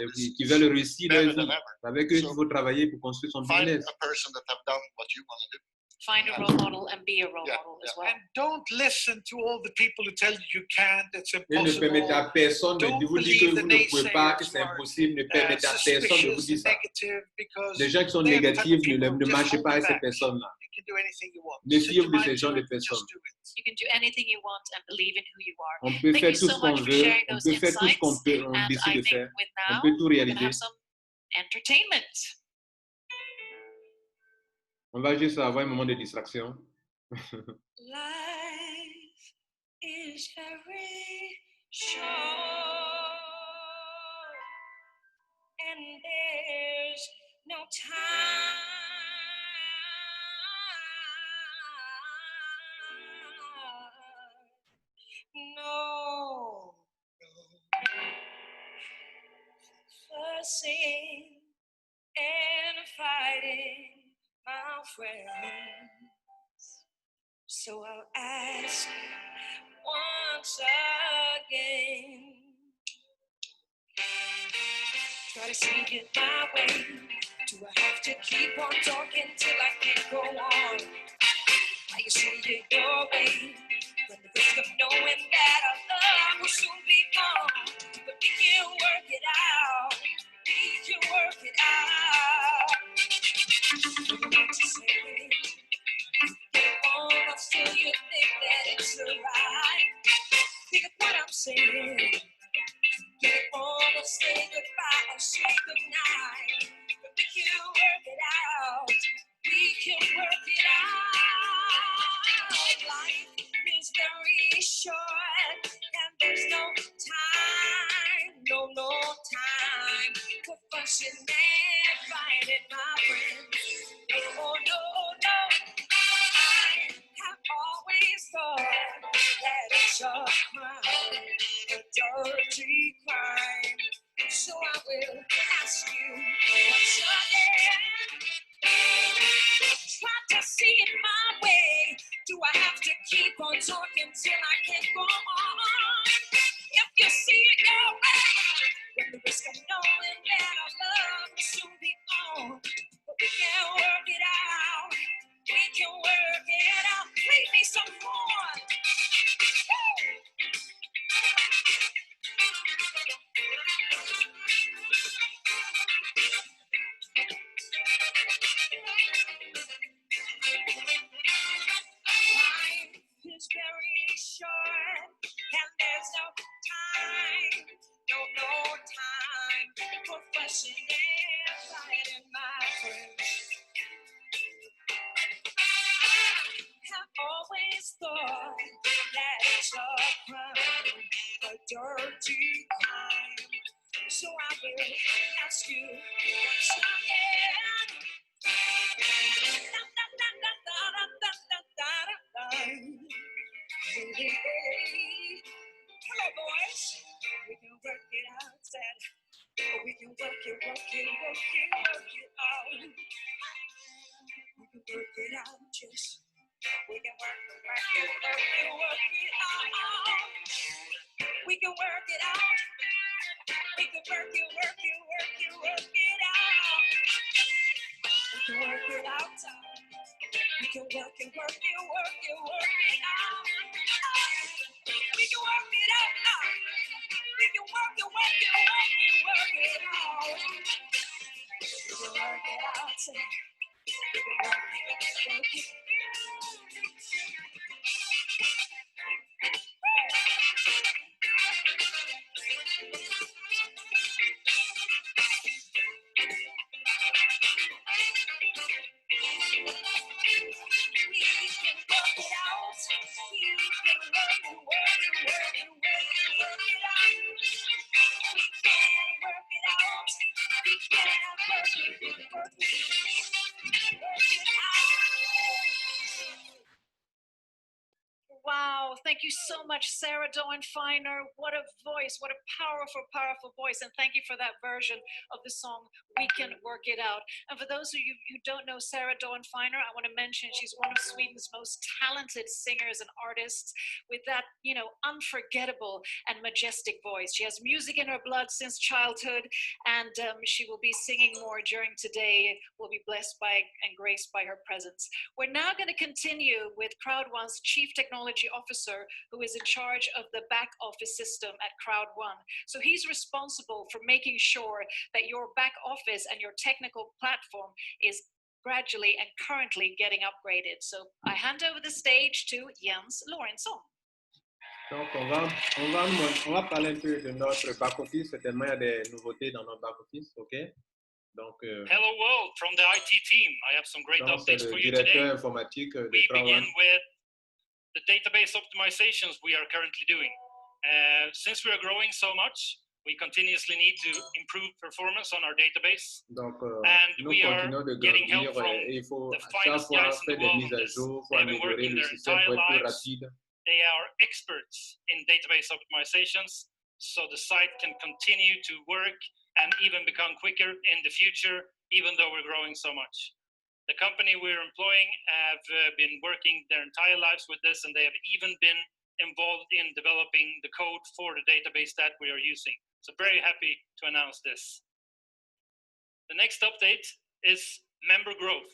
et qui veulent réussir leur vie. Avec eux, il faut travailler pour construire son find business. a person that have done what you want to do. Find a role model and be a role model as well. And don't listen to all the people who tell you can't, it's Et ne impossible. permettez à personne de vous dire que vous ne pouvez pas, que c'est naysayers impossible. Ne permettez à personne de vous dire ça. negative, because Les gens qui sont they are the type négatifs, of people who ne just marchez hold pas you avec ces back. personnes-là. You can do anything you want. Méfiez-vous de Set your ces genre mind de to it, personnes. just do it. You can do anything you want and believe in who you are. On peut Thank faire you tout so ce qu'on much for veut, sharing on those peut faire tout ce qu'on insights. peut, on And décide I de think faire. with On now, peut tout we're going to réaliser. have some entertainment. On va juste avoir un moment de distraction. Life is very short, and there's no time. No, fussing and fighting, my friends. So I'll ask once again. Try to see it my way. Do I have to keep on talking till I can't go on? How you see it your way? Run the risk of knowing that our love will soon be gone. But we can work it out. We can work it out. What do you want to say? Get on, but still you think that it's alright. Pick up what I'm saying. Get on, but stay good. Oh no, no, I have always thought that it's a crime, a dirty crime. So I will ask you once again. Try to see it my way. Do I have to keep on talking till I can't go on? If you see it your way, with the risk of knowing that our love will soon be on. But we can work it out. We can work it out. Play me some more. Life is very short, and there's no time, no time for fussing and fighting, my friends. I've always thought that it's a crime, a dirty crime. So I will ask you once again. Hello, boys. We can work it out, said. We can work it out. We can work it out, just. We can work it out. We can work it out. We can work it out. We can work it out. We can work it out. We can work it out. We can work it out. We can work it out. We can work it. Wow, thank you so much, Sarah Doan-Finer. What a voice, what a powerful, powerful voice. And thank you for that version of the song, We Can Work It Out. And for those of you who don't know Sarah Doan-Finer, I want to mention she's one of Sweden's most talented singers and artists with that, unforgettable and majestic voice. She has music in her blood since childhood, and she will be singing more during today. We'll be blessed by and graced by her presence. We're now going to continue with CROWD1's Chief Technology Officer, who is in charge of the back office system at CROWD1. So he's responsible for making sure that your back office and your technical platform is gradually and currently getting upgraded. So I hand over the stage to Jens Lorentzon. Donc, on va parler un peu de notre back office. Certainement, il y a des nouveautés dans notre back office, ok? Donc, hello world, from the IT team. I have some great updates for you today. Informatique de we begin CROWD1. with the database optimizations we are currently doing. Since we are growing so much, we continuously need to improve performance on our database. Donc, and nous we are continuons de getting grandir help from et il faut the à chaque finest fois guys in faire the des world mises on à this. jour, il faut They've been améliorer working le their système entire pour être plus lives. rapide. They are experts in database optimizations, so the site can continue to work and even become quicker in the future, even though we're growing so much. The company we're employing have been working their entire lives with this, and they have even been involved in developing the code for the database that we are using. So very happy to announce this. The next update is member growth.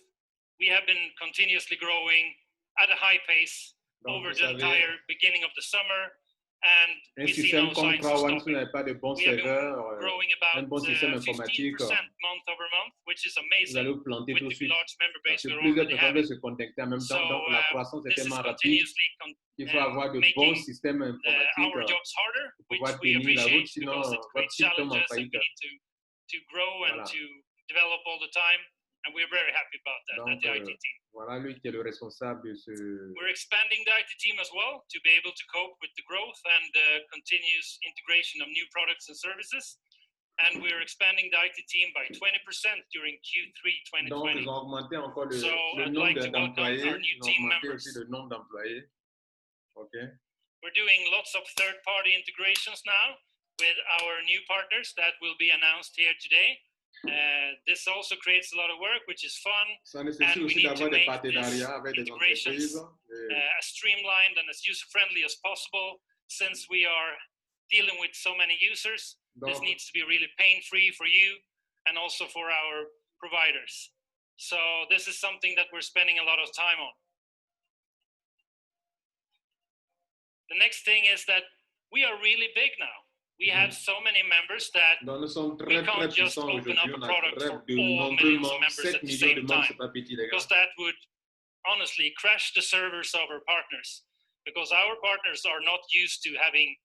We have been continuously growing at a high pace over the entire beginning of the summer, and Un we see no système comme signs of CROWD1 stopping. n'a pas de bons We have been serveurs, growing about un bon système 15% informatique, month over month, which is vous amazing allez vous planter with tout de the suite. large member Parce base que we're plusieurs already personnes having. veulent se connecter en même So temps, donc la croissance est this is tellement rapide continuously qu'il faut avoir de making bons systèmes informatiques our jobs harder, pour which pouvoir we tenir la route, appreciate sinon because it's votre great site tombe en challenges and we faillite. need to grow and Voilà. to develop all the time, and we're very happy about that at Donc, the IT team. voilà lui qui est le responsable de ce... We're expanding the IT team as well to be able to cope with the growth and the continuous integration of new products and services. and we're expanding the IT team by 20% during Q3 Donc, 2020. ils ont augmenté encore le So I'd nombre like to welcome d'employés. our new Ils ont team augmenté members. aussi le nombre d'employés. OK. We're doing lots of third-party integrations now with our new partners that will be announced here today. This also creates a lot of work, which is fun. Ça nécessite And we aussi need to d'avoir des make partenariats avec des integrations entreprises. as streamlined and as user-friendly as possible. Since we are dealing with so many users, this Donc, needs to be really pain-free for you and also for our providers. So this is something that we're spending a lot of time on. The next thing is that we are really big now. We have so many members that donc nous sommes we très, très can't just puissants open aujourd'hui. up On a a product for très de all nombreux millions of membres. members 7 at the millions same de membres, time, c'est pas petit, les gars. because that would honestly crash the servers of our partners, because our partners are not used to having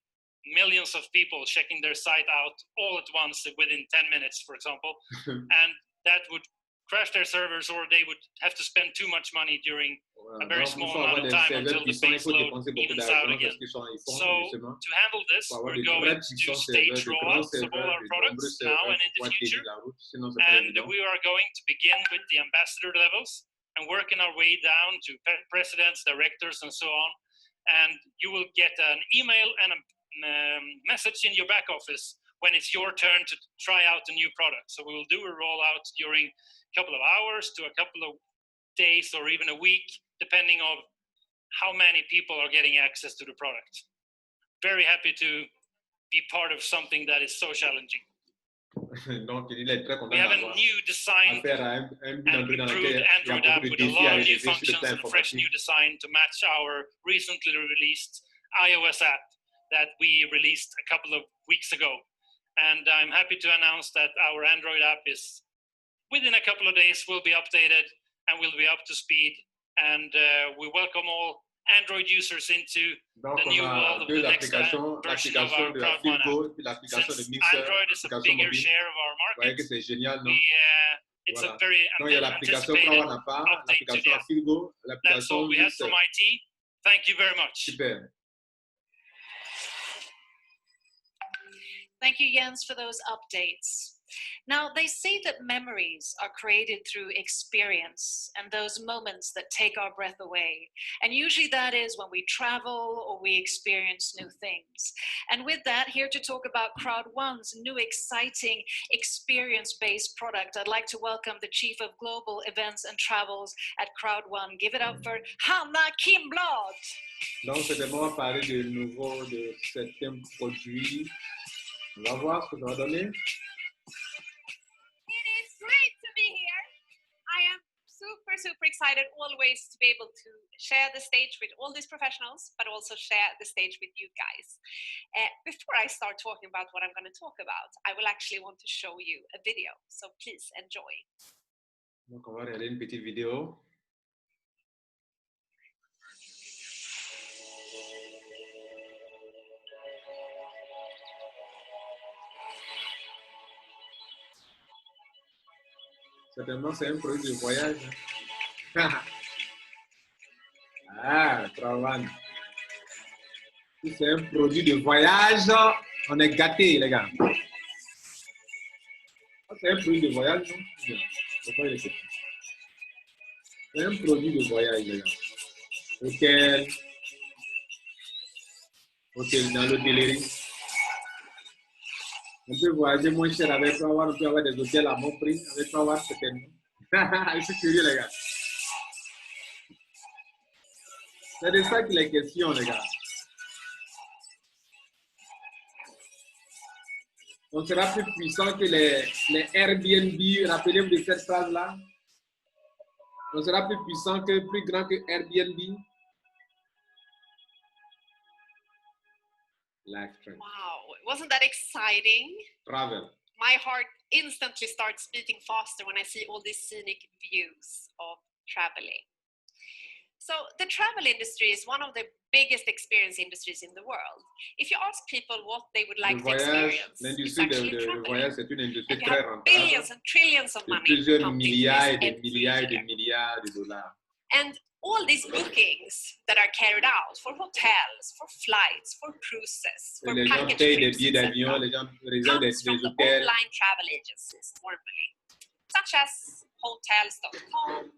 millions of people checking their site out all at once within 10 minutes, for example, and that would crash their servers, or they would have to spend too much money during a very Donc, small il faut avoir amount of des time serveurs until the puissants, il base faut load dépenser beaucoup evens out d'argent again. parce qu'ils font So justement. to handle this, Il faut avoir we're des going très to do puissants stage serveurs, de grands rollouts of all serveurs, our de nombreux products now serveurs and in pour the pouvoir tenir future. la route. Sinon, c'est pas And évident. we are going to begin with the ambassador levels and working our way down to presidents, directors, and so on. And you will get an email and a message in your back office when it's your turn to try out a new product. So we will do a rollout during a couple of hours to a couple of days or even a week, depending on how many people are getting access to the product. Very happy to be part of something that is so challenging. Donc, il est très content We have a d'avoir new design affaire à un and Android dans improved lequel il y a Android app beaucoup de with a défis lot à of new relever sur le functions plan and a fresh informatique. new design to match our recently released iOS app that we released a couple of weeks ago. And I'm happy to announce that our Android app is within a couple of days will be updated and will be up to speed. And we welcome all Android users into Donc, the new on world a of the deux next applications, version of l'application our de CROWD1 app. Affiligo et l'application de Since Mixer, Android is a l'application bigger mobile. share of our Vous voyez que market, c'est génial, non? it's Voilà. a very Donc, il y a l'application anticipated CROWD1 à part, update to l'application the app. Affiligo, That's l'application all we have Mixer. from IT. Thank you very much. Super. Thank you, Jens, for those updates. Now, they say that memories are created through experience and those moments that take our breath away. And usually that is when we travel or we experience new things. And with that, here to talk about CROWD1's new exciting experience-based product, I'd like to welcome the Chief of Global Events and Travels at CROWD1. Give it up for Hanna Kimblad. Donc, c'est vraiment parler de nouveau de certains produits. On va voir ce que ça va donner. It is great to be here. I am super excited always to be able to share the stage with all these professionals, but also share the stage with you guys. Before I start talking about what I'm going to talk about, I will actually want to show you a video. So please enjoy. Donc, on va regarder une petite vidéo. Certainement, c'est un produit de voyage. Ah, CROWD1. Si c'est un produit de voyage, on est gâtés, les gars. C'est un produit de voyage, non? C'est un produit de voyage, les gars. Hôtel dans l'hôtellerie. On peut voyager moins cher avec CROWD1, on peut avoir des hôtels à bon prix avec CROWD1, certainement. Je suis curieux, les gars. C'est de ça qu'il est question, les gars. On sera plus puissant que les Airbnb. Rappelez-vous de cette phrase-là. On sera plus puissant plus grand que Airbnb. Life trend. Wow, wasn't that exciting? Travel. My heart instantly starts beating faster when I see all these scenic views of traveling. So the travel industry is one of the biggest experience industries in the world. If you ask people what they would like to experience, it's actually traveling. Voyage, c'est une industrie And you très have rentable. billions and trillions of money Plusieurs pumped milliards et into des this milliards et every des milliards de dollars. And all these bookings that are carried out for hotels, for flights, for cruises, for Les gens package payent des trips, billets d'avion, etc., les gens réservent des comes from the hôtels. online travel agencies normally, such as hotels.com,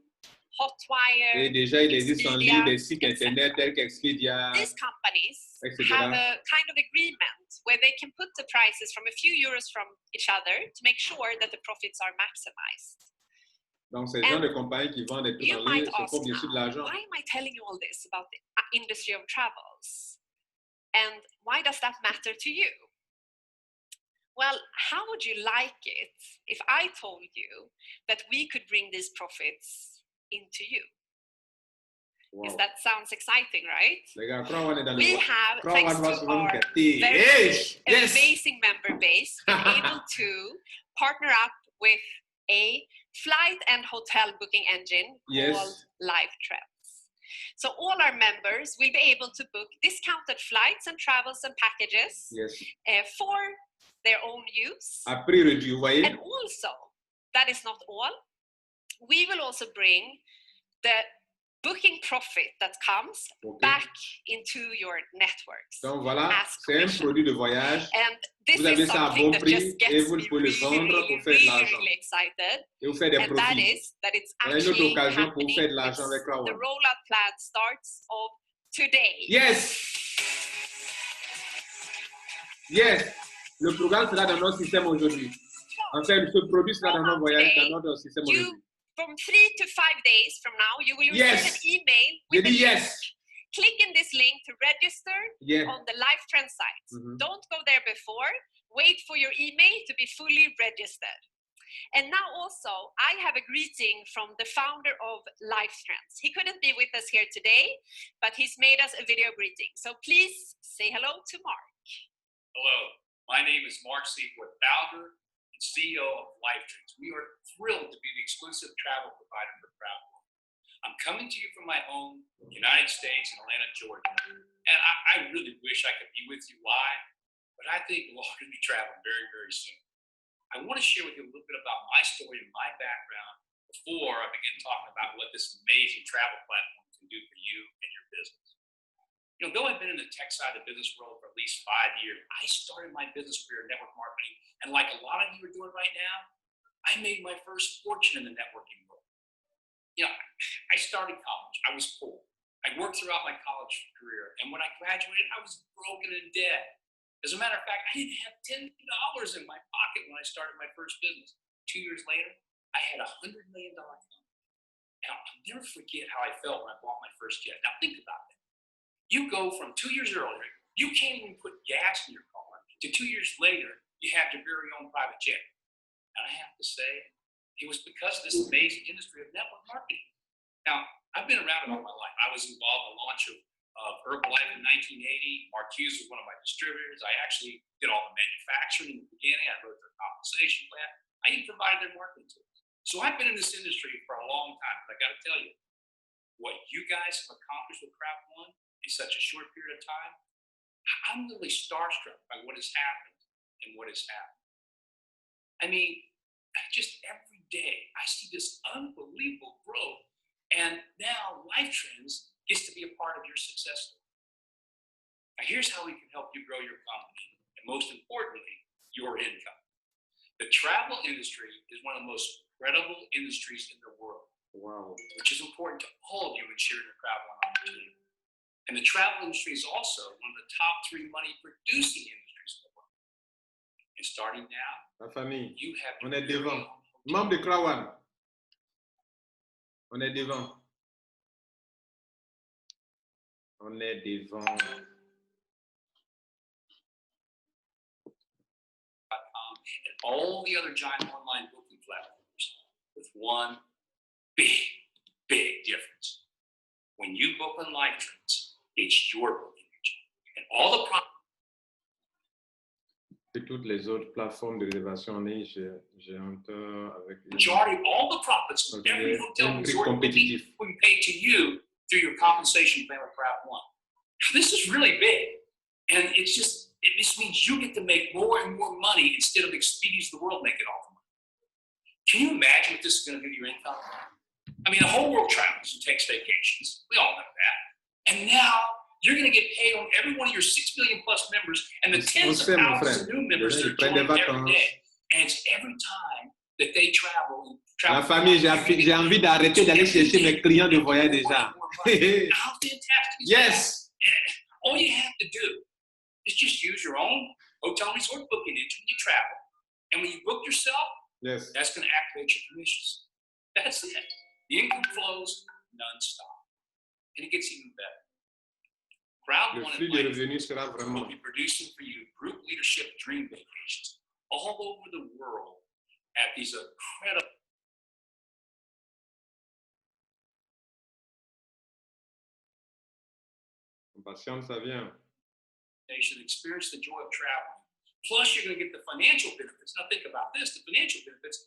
Hotwire, Et déjà, il existe en ligne des Expedia, sites etc. internet tels qu'Expedia, These companies etc. have a kind of agreement where they can put the prices from a few euros from each other to make sure that the profits are maximized. Donc, ces gens de compagnies qui vendent des trucs You en might ligne se ask font bien sûr de l'argent. why am I telling you all this about the industry of travels? And why does that matter to you? Well, how would you like it if I told you that we could bring these profits into you? Wow. Yes, that sounds exciting, right? Les gars, CROWD1 est dans We le have, CROWD1 thanks doit to souvent nous our capter. very Yes! Yes! amazing member base, been able to partner up with a flight and hotel booking engine Yes. called LiveTrends. So all our members will be able to book discounted flights and travels and packages Yes. for their own use. À prix réduit, vous voyez? And also, that is not all. We will also bring the booking profit that comes back into your networks. Donc voilà, as c'est un commission. produit de voyage. And this Vous avez is ça à something bon that prix just et gets vous me pouvez le vendre pour faire de l'argent. really excited. Et vous faites des And that profits. is that it's Voilà une autre actually occasion pour vous happening. faire de l'argent avec The CROWD1. rollout plan starts of today. Yes! Yes! Le programme sera dans notre système aujourd'hui. En fait, ce produit sera dans notre voyage, dans notre système aujourd'hui. From 3 to 5 days from now, you will receive Yes. an email J'ai with a dit link. yes! Click in this link to register Yeah. on the LiveTrends site. Mhm. Don't go there before. Wait for your email to be fully registered. And now also, I have a greeting from the founder of LiveTrends. He couldn't be with us here today, but he's made us a video greeting. So please say hello to Mark. Hello, my name is Mark Seaforth, founder and CEO of LiveTrends. We are thrilled to be the exclusive travel provider for CROWD1. I'm coming to you from my home, United States, in Atlanta, Georgia. And I really wish I could be with you live, but I think we'll all be traveling very, very soon. I want to share with you a little bit about my story and my background before I begin talking about what this amazing travel platform can do for you and your business. You know, though I've been in the tech side of the business world for at least 5 years, I started my business career in network marketing. And like a lot of you are doing right now, I made my first fortune in the networking world. You know, I started college. I was poor. I worked throughout my college career. And when I graduated, I was broken in debt. As a matter of fact, I didn't have $10 in my pocket when I started my first business. 2 years later, I had $100 million company. Now, I'll never forget how I felt when I bought my first jet. Now, think about that. You go from 2 years earlier, you can't even put gas in your car, to 2 years later, you have your very own private jet. And I have to say, it was because of this amazing industry of network marketing. Now, I've been around it all my life. I was involved in the launch of Herbalife in 1980. Marcuse was one of my distributors. I actually did all the manufacturing in the beginning. I wrote their compensation plan. I even provided their marketing tools. So I've been in this industry for a long time, but I got to tell you, what you guys have accomplished with CROWD1 in such a short period of time, I'm really starstruck by what has happened and what has happened. I mean, just every day I see this unbelievable growth, and now LiveTrends gets to be a part of your success story. Now, here's how we can help you grow your company, and most importantly, your income. The travel industry is one of the most credible industries in the world. Wow. Which is important to all of you in sharing your CROWD1 opportunity. And the travel industry is also one of the top 3 money producing industries in the world. And starting now, La famille, you have on est devant. Membre de CROWD1, on est devant. On est devant. And all the other giant online booking platforms with one big difference. When you book on LiveTrends, it's your booking engine. And all the Et toutes les autres plateformes de réservation en ligne, j'ai un temps avec majority of all the profits of every hotel resort booking will be paid to you through your compensation plan with CROWD1. This is really big. And it just means you get to make more and more money instead of Expedia's of the world making all the money. Can you imagine what this is going to do to your income? I mean, the whole world travels and takes vacations. We all know that. And now you're going to get paid on every one of your 6 million plus members and the tens of thousands of new members that are joining every day. And it's every time that they travel. La famille, j'ai envie d'arrêter d'aller chercher mes clients de voyage déjà. How fantastic is Yes. that? All you have to do is just use your own hotel resort booking engine when you travel. And when you book yourself, yes, that's going to activate your commissions. That's it. The income flows non-stop. And it gets even better. CROWD1 will be producing for you group leadership dream vacations all over the world at these incredible. Patience, ça vient. They should experience the joy of traveling. Plus, you're going to get the financial benefits. Now, think about this: the financial benefits.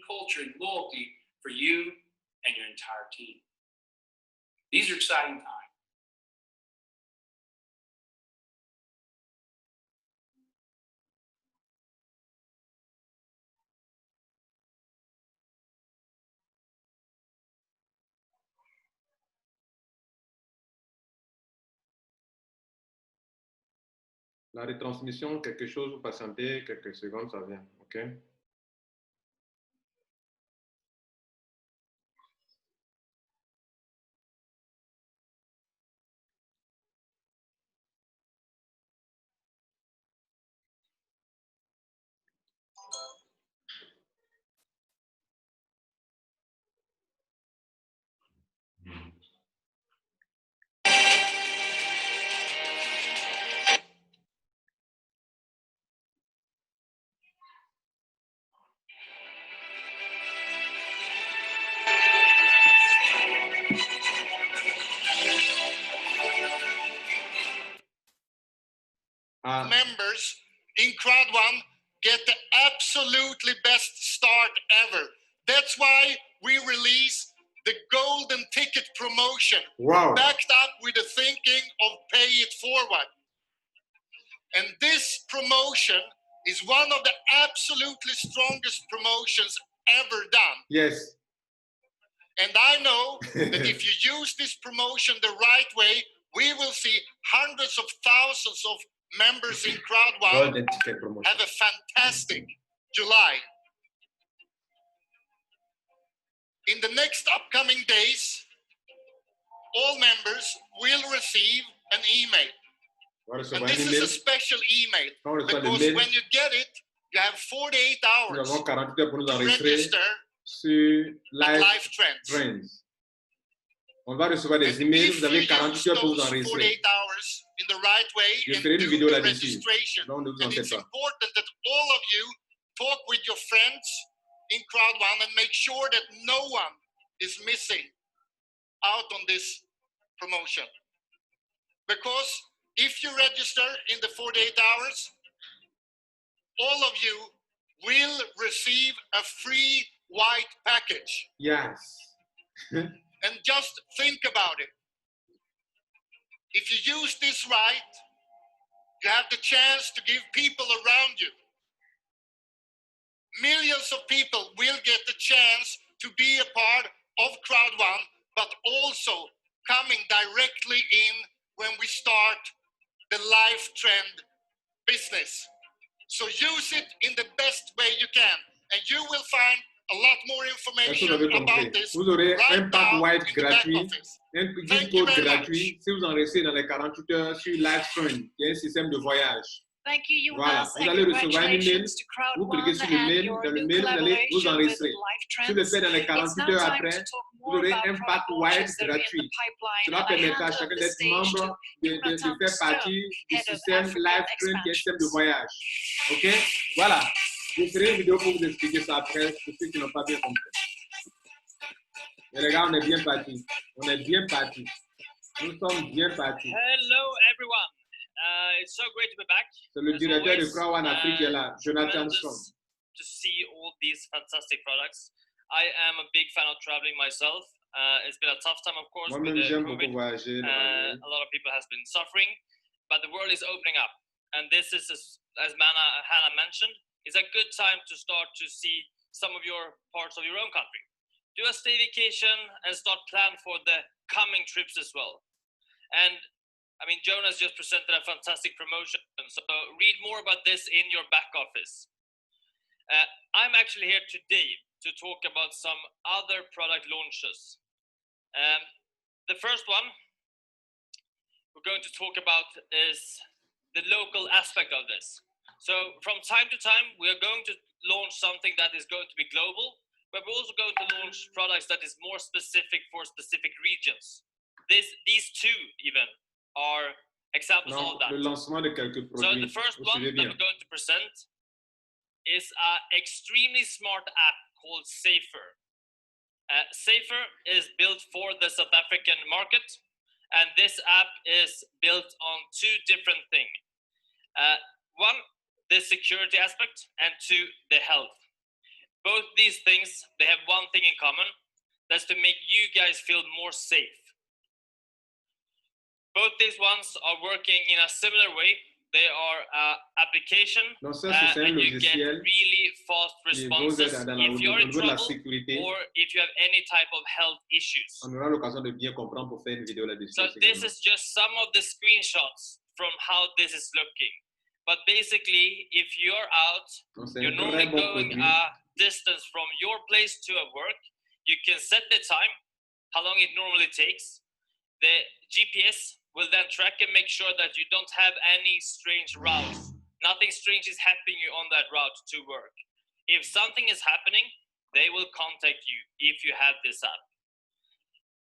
Culture and loyalty for you and your entire team. These are exciting times. La retransmission, quelque chose, vous patientez quelques secondes, ça vient. OK? Members in CROWD1 get the absolutely best start ever. That's why we release the golden ticket promotion, backed up with the thinking of pay it forward. And this promotion is one of the absolutely strongest promotions ever done. Yes. And I know that if you use this promotion the right way, we will see hundreds of thousands of members in CROWD1 have a fantastic July. In the next upcoming days, all members will receive an email. And this is a special email because when you get it, you have 48 hours to register sur Live Trends. On va recevoir des emails, vous avez 48 heures pour vous enregistrer. Je ferai une vidéo là-dessus, donc ne vous en faites pas. It's important that all of you talk with your friends in CROWD1 and make sure that no one is missing out on this promotion. Because if you register in the 48 hours, all of you will receive a free white package. Yes. And just think about it. If you use this right, you have the chance to give people around you. Millions of people will get the chance to be a part of CROWD1, but also coming directly in when we start the live trend business. So use it in the best way you can, and you will find a lot more information about this. Vous aurez right un pack white in the back gratuit, office. un petit code gratuit si vous enregistrez dans les 48 heures sur LiveStream, qui est un système de voyage. Thank you, Voilà, vous allez recevoir un email, vous cliquez sur le mail, dans le mail, vous allez vous enregistrer. Si vous le faites dans les 48 heures après, vous aurez un pack white gratuit. Cela permettra à chacun d'être membre, de faire partie du système LiveStream, qui est un système de voyage. OK? Voilà. Je ferai une vidéo pour vous expliquer ça après, pour ceux qui n'ont pas bien compris. Mais les gars, on est bien partis. On est bien partis. Nous sommes bien partis. Hello, everyone. It's so great to be back. C'est le As directeur de always, CROWD1 Afrique qui est là, Jonathan tremendous Strong. to see all these fantastic products. I am a big fan of traveling myself. It's been a tough time, of course, with Moi-même, j'aime beaucoup COVID. voyager dans ma vie. A lot of people has been suffering, but the world is opening up. And this is, as Hannah mentioned, is a good time to start to see some of your parts of your own country. Do a stay vacation and start plan for the coming trips as well. And I mean, Jonas just presented a fantastic promotion, so read more about this in your back office. I'm actually here today to talk about some other product launches. The first one we're going to talk about is the local aspect of this. So from time to time, we are going to launch something that is going to be global, but we're also going to launch products that is more specific for specific regions. These two even are examples of that. Le lancement de quelques produits. So the first one that we're going to present is an extremely smart app called Safer. Safer is built for the South African market, and this app is built on two different things. One, the security aspect, and two, the health. Both these things, they have one thing in common, that's to make you guys feel more safe. Both these ones are working in a similar way. They are application, and you get really fast responses if you're in trouble or if you have any type of health issues. On aura l'occasion de bien comprendre pour faire une vidéo là-dessus. So this is just some of the screenshots from how this is looking. But basically, if you're out, you're normally going a distance from your place to a work, you can set the time, how long it normally takes. The GPS will then track and make sure that you don't have any strange routes. Nothing strange is happening on that route to work. If something is happening, they will contact you if you have this app.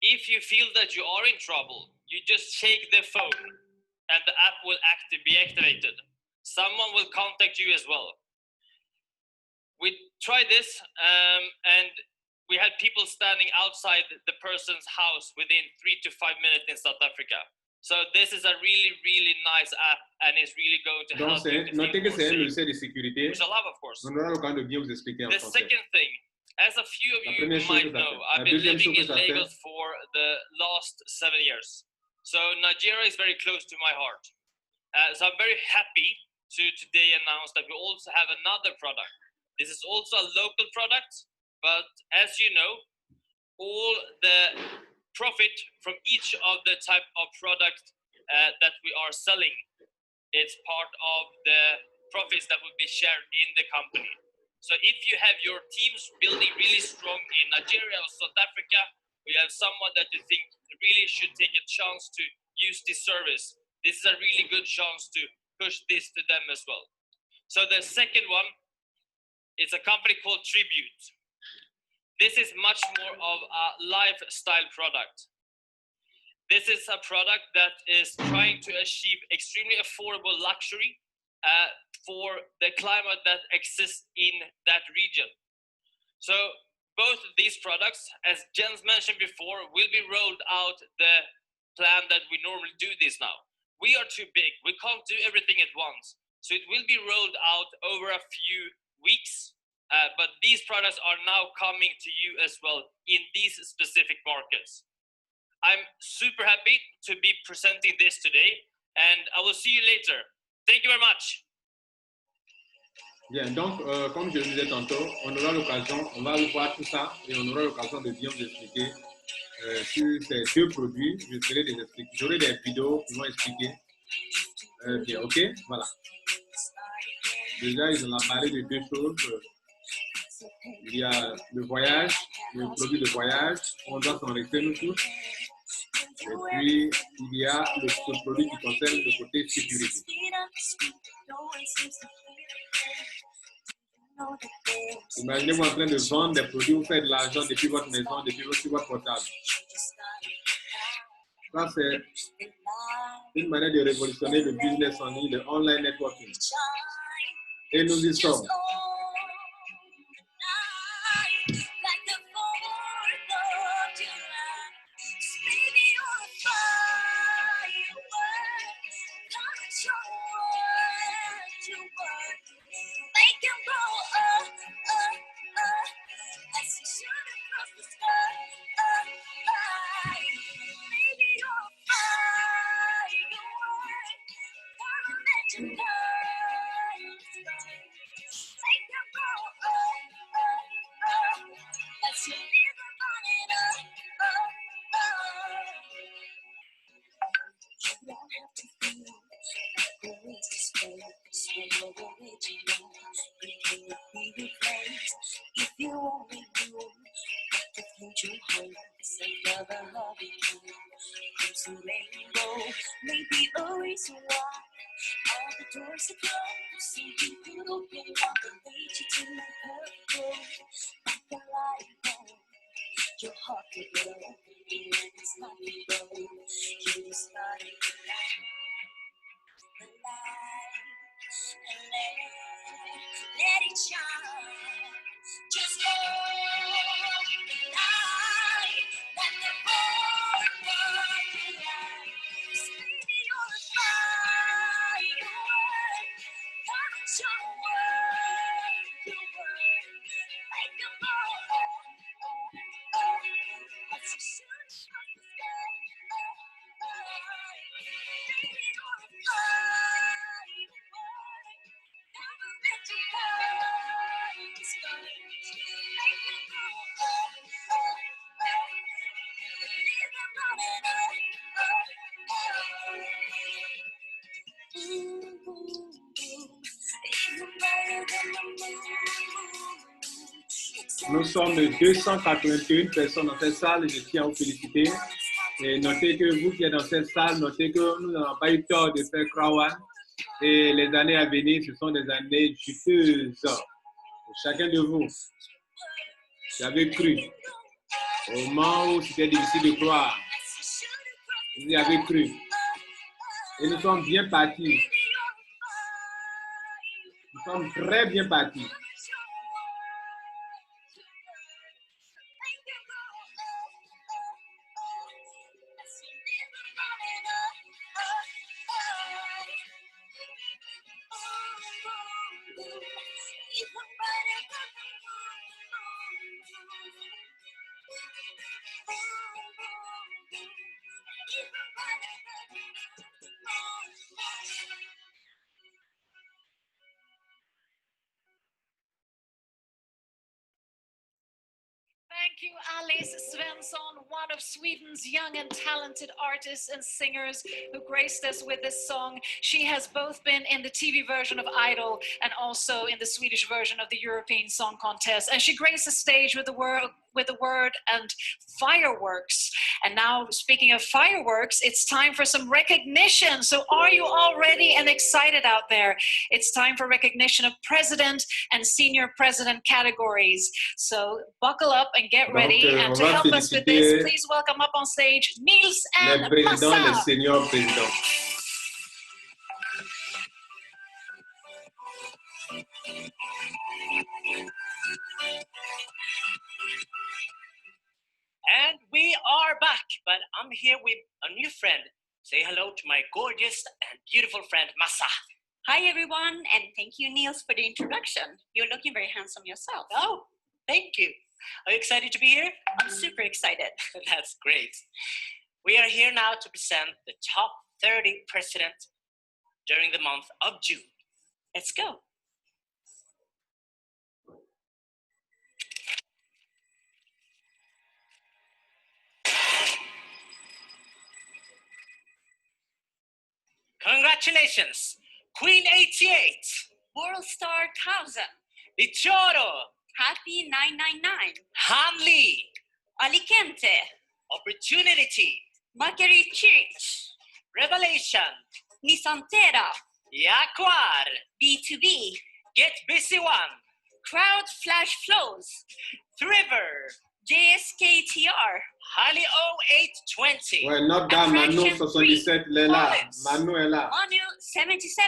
If you feel that you are in trouble, you just shake the phone and the app will be activated. Someone will contact you as well. We tried this and we had people standing outside the person's house within 3 to 5 minutes in South Africa. So this is a really, really nice app and it's really going to help you. Notez que c'est un logiciel de sécurité. Which I love, of course. On aura l'occasion de bien vous expliquer en The français. second thing, as a few of you might know, I've been living in Lagos for the last 7 years. So Nigeria is very close to my heart. So I'm very happy to today announce that we also have another product. This is also a local product, but as you know, all the profit from each of the type of product that we are selling, it's part of the profits that will be shared in the company. So if you have your teams building really strong in Nigeria or South Africa, we have someone that you think really should take a chance to use this service. This is a really good chance to push this to them as well. So the second one is a company called Tribute. This is much more of a lifestyle product. This is a product that is trying to achieve extremely affordable luxury for the climate that exists in that region. So both of these products, as Jens mentioned before, will be rolled out the plan that we normally do this now. We are too big. We can't do everything at once. So it will be rolled out over a few weeks. But these products are now coming to you as well in these specific markets. I'm super happy to be presenting this today, and I will see you later. Thank you very much. Bien, donc, comme je le disais tantôt, on aura l'occasion, on va voir tout ça et on aura l'occasion de bien vous expliquer sur ces deux produits. J'aurai des vidéos qui vont expliquer. Bien, ok, voilà. Déjà, ils ont parlé de deux choses. Il y a le voyage, le produit de voyage, on doit s'en rester nous tous. Et puis, il y a ce produit qui concerne le côté sécurité. Imaginez-vous en train de vendre des produits, vous faites de l'argent depuis votre maison, depuis votre portable. Ça, c'est une manière de révolutionner le business en ligne, le online networking. Et nous y sommes. Show If you only knew what the future holds, another hurricane comes to rainbow, maybe a reason why all the doors are closed. So you could open up and lead you to the perfect road. Like a light bulb, your heart could blow, and it's not below. You just started to light the light and let it shine. Just hold the light that the whole world can light. Baby, you're a firework. Come and show the world your work. Make them all as you shoot from the sky. Baby, you're a firework. Never let your light start. Make them go leave them running even brighter than the moon. Nous sommes 281 personnes dans cette salle et je tiens à vous féliciter. Et notez que vous qui êtes dans cette salle, notez que nous n'avons pas eu tort de faire CROWD1. Et les années à venir, ce sont des années juteuses. Pour chacun de vous, vous avez cru. Au moment où c'était difficile de croire, vous y avez cru. Et nous sommes bien partis. Nous sommes très bien partis. Thank you, Alice Svensson, one of Sweden's young and talented artists and singers who graced us with this song. She has both been in the TV version of Idol and also in the Swedish version of the European Song Contest. And she graced the stage with the word and fireworks. And now, speaking of fireworks, it's time for some recognition. So are you all ready and excited out there? It's time for recognition of president and senior president categories. So buckle up and get ready. And to help us with this, please welcome up on stage Nils and Massa. Les seniors présidents. And we are back, but I'm here with a new friend. Say hello to my gorgeous and beautiful friend, Massa. Hi, everyone, and thank you, Niels, for the introduction. You're looking very handsome yourself. Oh, thank you. Are you excited to be here? I'm super excited. That's great. We are here now to present the top 30 presidents during the month of June. Let's go. Congratulations, Queen 88, World Star 1000, Lichoro, Happy 999, Hanli, Alicante, Opportunity, Macquarie Church, Revelation, Nisantera, Jaguar, B2B, Get Busy One, Crowd Flash Flows, Thriver, JSKTR, Harley 0820. Ouais, note down Manu 77, elle est là. Manu est là. Manu 77,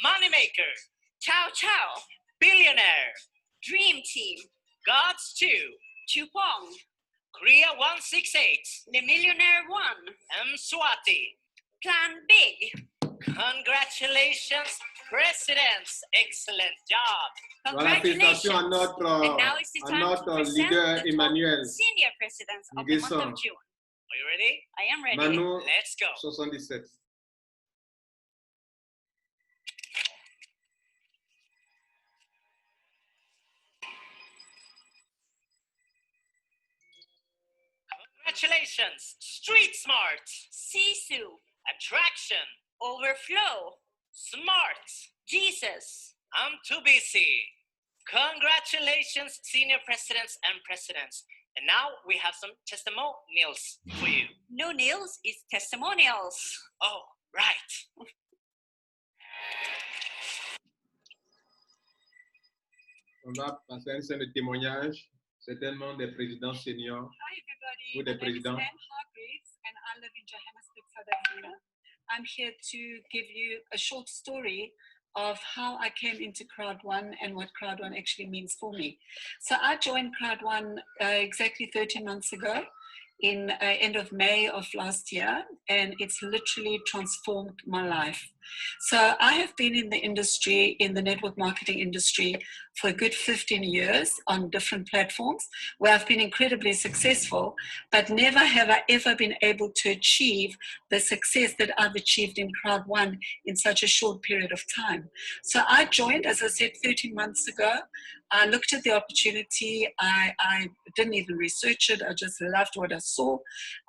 Moneymaker, Chow Chow, Billionaire, Dream Team, Gods 2, Chupong, Korea 168, The Millionaire 1, Swati. Plan Big. Congratulations, presidents. Excellent job. Voilà, félicitations à notre leader Emmanuel. Senior presidents of the month of June. Are you ready? I am ready. Manu, let's go. 77. Congratulations. Street smart. Sisu. Attraction. Overflow. Smart. Jesus. I'm too busy. Congratulations, senior presidents and presidents. And now we have some testimonials for you. No nails is testimonials. Oh, right. On va passer à une scène de témoignage, certainement des présidents seniors Hi ou everybody, des my name is présidents. Anne Hargreaves and I live in Johannesburg, South Africa. I'm here to give you a short story of how I came into CROWD1 and what CROWD1 actually means for me. So I joined CROWD1 exactly 13 months ago in end of May of last year, and it's literally transformed my life. So I have been in the industry, in the network marketing industry, for a good 15 years on different platforms where I've been incredibly successful, but never have I ever been able to achieve the success that I've achieved in CROWD1 in such a short period of time. So I joined, as I said, 13 months ago. I looked at the opportunity. I didn't even research it. I just loved what I saw.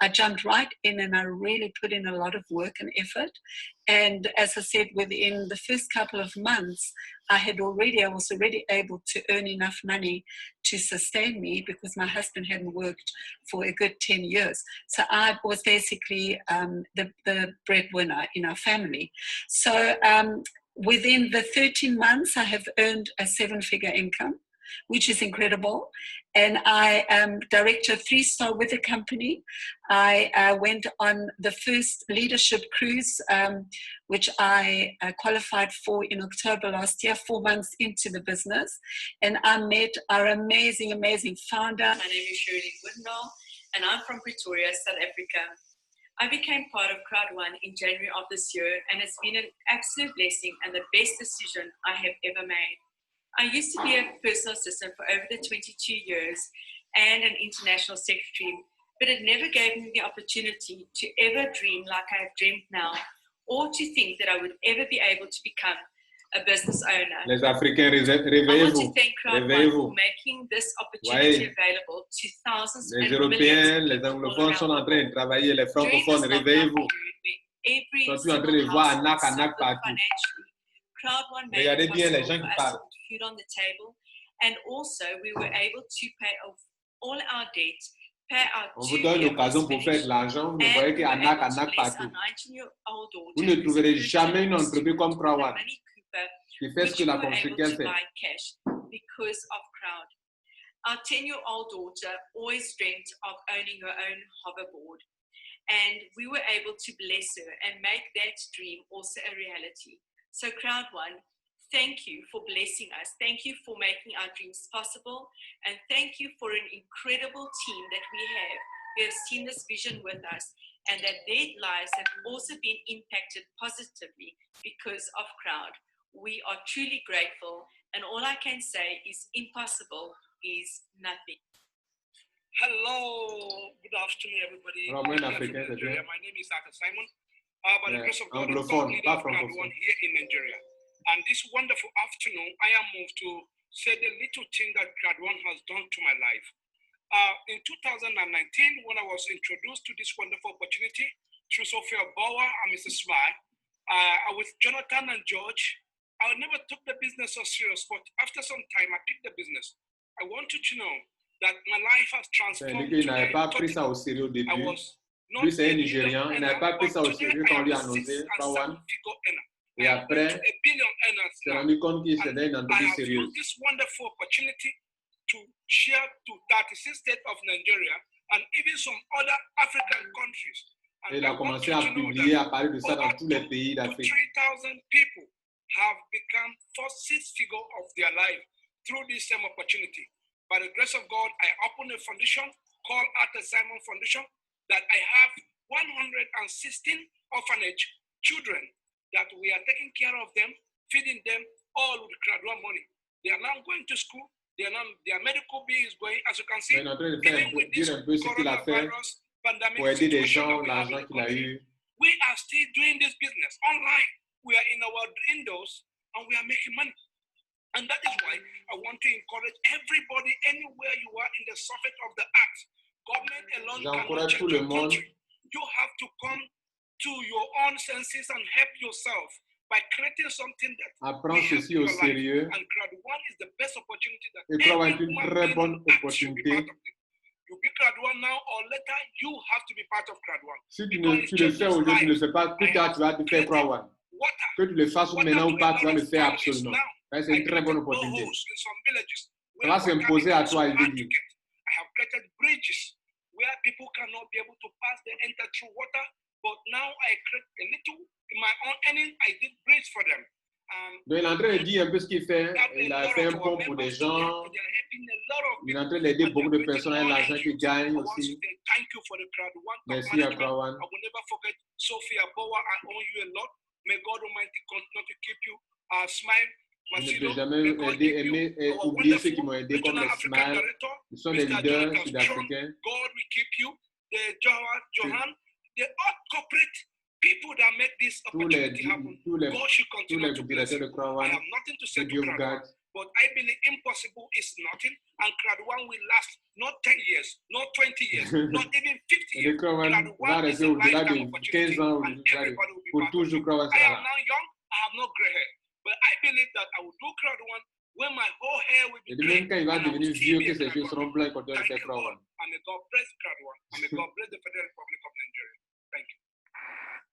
I jumped right in and I really put in a lot of work and effort. And as I said, within the first couple of months, I was already able to earn enough money to sustain me because my husband hadn't worked for a good 10 years. So I was basically the breadwinner in our family. So within the 13 months, I have earned a 7-figure income, which is incredible. And I am director 3-star with the company. I went on the first leadership cruise, which I qualified for in October last year, 4 months into the business. And I met our amazing, amazing founder. My name is Shirley Woodnall, and I'm from Pretoria, South Africa. I became part of CROWD1 in January of this year, and it's been an absolute blessing and the best decision I have ever made. I used to be a personal assistant for over the 22 years and an international secretary, but it never gave me the opportunity to ever dream like I have dreamed now, or to think that I would ever be able to become a business owner. Les Africains, I want réveillez-vous. to thank CROWD1 for making this opportunity available to thousands Les and Européens, millions les of people all anglophones sont around en train de travailler, les During this francophones, lockdown réveillez-vous. period, where Ils every sont plus en train single de voir household Anak suffered partout. financially, CROWD1 made Regardez it bien les possible gens qui for us to parlent. put food on the table, and also we were able to pay off all our debt, pay our On vous donne 2-year l'occasion pour faire de l'argent. Vous ne voyez que Anak partout. Vous ne trouverez jamais une entreprise comme CROWD1 qui fait ce que la construit qu'elle fait. Because of Crowd. Our 10-year-old daughter always dreamt of owning her own hoverboard, and we were able to bless her and make that dream also a reality. So CROWD1, thank you for blessing us. Thank you for making our dreams possible, and thank you for an incredible team that we have who have seen this vision with us, and that their lives have also been impacted positively because of Crowd. We are truly grateful, and all I can say is impossible is nothing. Hello, good afternoon, everybody. Alors, moi, un Africain, c'est bien. My name is Arthur Simon. By the grace of God, I'm Anglophone, leader pas of CROWD1 francophone. here in Nigeria. And this wonderful afternoon, I am moved to say the little thing that CROWD1 has done to my life. In 2019, when I was introduced to this wonderful opportunity through Sophia Bauer and Mr. Smile, with Jonathan and George, I never took the business so serious, but after some time, I picked the business. I want you to know that my life has transformed. Il n'avait pas pris ça au sérieux au début. Lui, c'est un Nigérian. Il n'avait pas pris ça au sérieux quand on lui a annoncé CROWD1. Et après, il s'est rendu compte qu'il c'était une entreprise sérieuse. This wonderful opportunity to share to 36 states of Nigeria and even some other African countries. Et il a commencé à publier, à parler de ça dans tous les pays d'Afrique. 3,000 people have become first 6 figures of their life through this same opportunity. By the grace of God, I opened a foundation called Arthur Simon Foundation that I have 116 orphanage children that we are taking care of them, feeding them all with CROWD1 money. They are now going to school. Their medical bill is going, as you can see, even with this coronavirus pandemic pour aider les situation gens, that we have in l'argent the qu'il a country, eu. we are still doing this business online. We are in our indoors and we are making money. And that is why I want to encourage everybody, anywhere you are in the surface of the earth, Government alone cannot J'encourage change tout le your monde country. You have to come to your own senses and help yourself by creating something that à prendre ceci au sérieux. and CROWD1 is the best opportunity that Et CROWD1 est every une human très being bonne on earth should be opportunité. part of it. You be CROWD1 now or later, you have to be part of CROWD1. Si tu le fais aujourd'hui, tu ne le fais pas, plus tard tu vas te faire CROWD1. Que tu le fasses maintenant ou pas, tu vas le faire absolument. C'est une très bonne opportunité. Ça va s'imposer à toi, il dit. I have created bridges where people cannot be able to pass, they enter through water, but now I create a little, in my own earning, I did bridge for them. Donc, il est en train de dire un peu ce qu'il fait. Il a fait un pont pour des gens. Il est en train d'aider beaucoup de personnes avec l'argent qu'ils gagnent aussi. Merci à CROWD1. I will never forget Sophia Bower. I owe you a lot. May God Almighty continue to keep you smile. Je ne peux jamais aimer et oublier ceux qui m'ont aidé comme les Smile. Ils sont des leaders sud-africains. God will keep you. The Johan, the all corporate people that make this opportunity happen. God should continue to bless you. I have nothing to say to CROWD1, but I believe impossible is nothing, and CROWD1 will last not 10 years, not 20 years, not even 50 years. CROWD1 va rester au-delà de 15 ans, pour toujours CROWD1 I sera am là. now young, I have no gray hair, but I believe that I will do CROWD1 when my whole hair will be Et même quand il va and I will devenir still vieux, be que ses a cheveux seront blancs, il continue de faire Thank you, CROWD1. and may God bless CROWD1, and may God bless the Federal Republic of Nigeria. Thank you.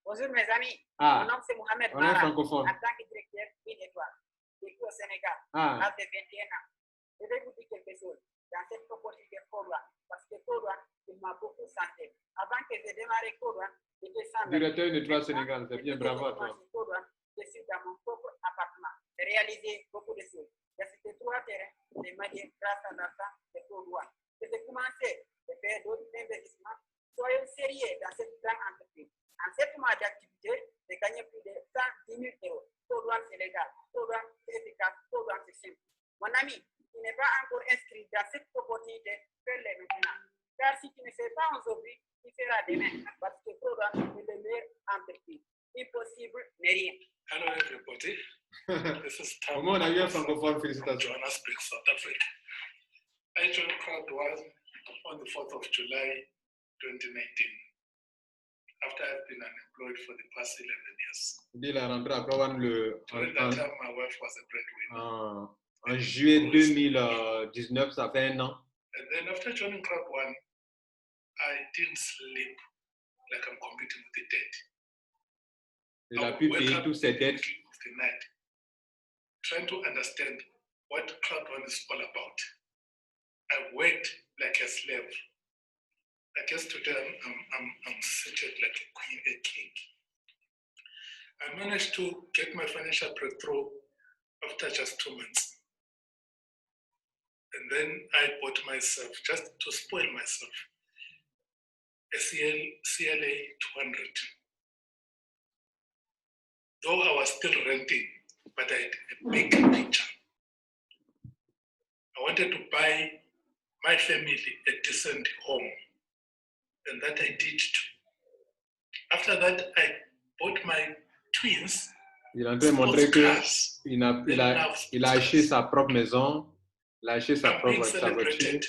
Bonjour mes amis, Ah, mon nom c'est Mohamed on est Mara, francophone. en tant que directeur une étoile, vécu au Sénégal, Ah. à 21 ans. Je vais vous dire quelque chose dans cette opportunité CROWD1, parce que CROWD1, il m'a beaucoup santé. Avant que je démarre CROWD1, j'étais sans Directeur une étoile Sénégal, c'est bien, bravo à toi. CROWD1, je suis dans mon propre appartement, j'ai réalisé beaucoup de choses. J'ai acheté 3 terrains, j'ai marié grâce à l'argent de CROWD1. J'ai commencé à faire d'autres investissements. Soyons sérieux dans cette grande entreprise. En 7 mois d'activité, j'ai gagné plus de 110 000 euros. CROWD1, c'est légal. CROWD1, c'est efficace. CROWD1, c'est simple. Mon ami, tu n'es pas encore inscrit dans cette opportunité, fais-le maintenant. Car si tu ne fais pas aujourd'hui, tu feras demain. Parce que CROWD1 est le meilleur entreprise. Impossible n'est rien. Hello everybody. This is Tom. Comment on a eu un francophone, félicitations. Johannesburg, South Africa. I joined CROWD1 on the 4th of July 2019. After I've been unemployed for the past 11 years. Il est rentré à CROWD1 During that time, my wife was a breadwinner. en juillet 2019, ça fait 1 an. And then after joining CROWD1, I didn't sleep like I'm competing with the dead. Il a pu payer toutes ses dettes. Of the night, trying to understand what CROWD1 is all about. I worked like a slave. I guess today I'm seated like a queen, a king. I managed to get my financial breakthrough after just 2 months. And then I bought myself, just to spoil myself, a CLA 200. Though I was still renting, but I had a big picture. I wanted to buy my family a decent home. And that I did too. After that, I bought my twins. Il est en train de montrer qu'il a acheté sa propre maison, il a acheté sa propre voiture.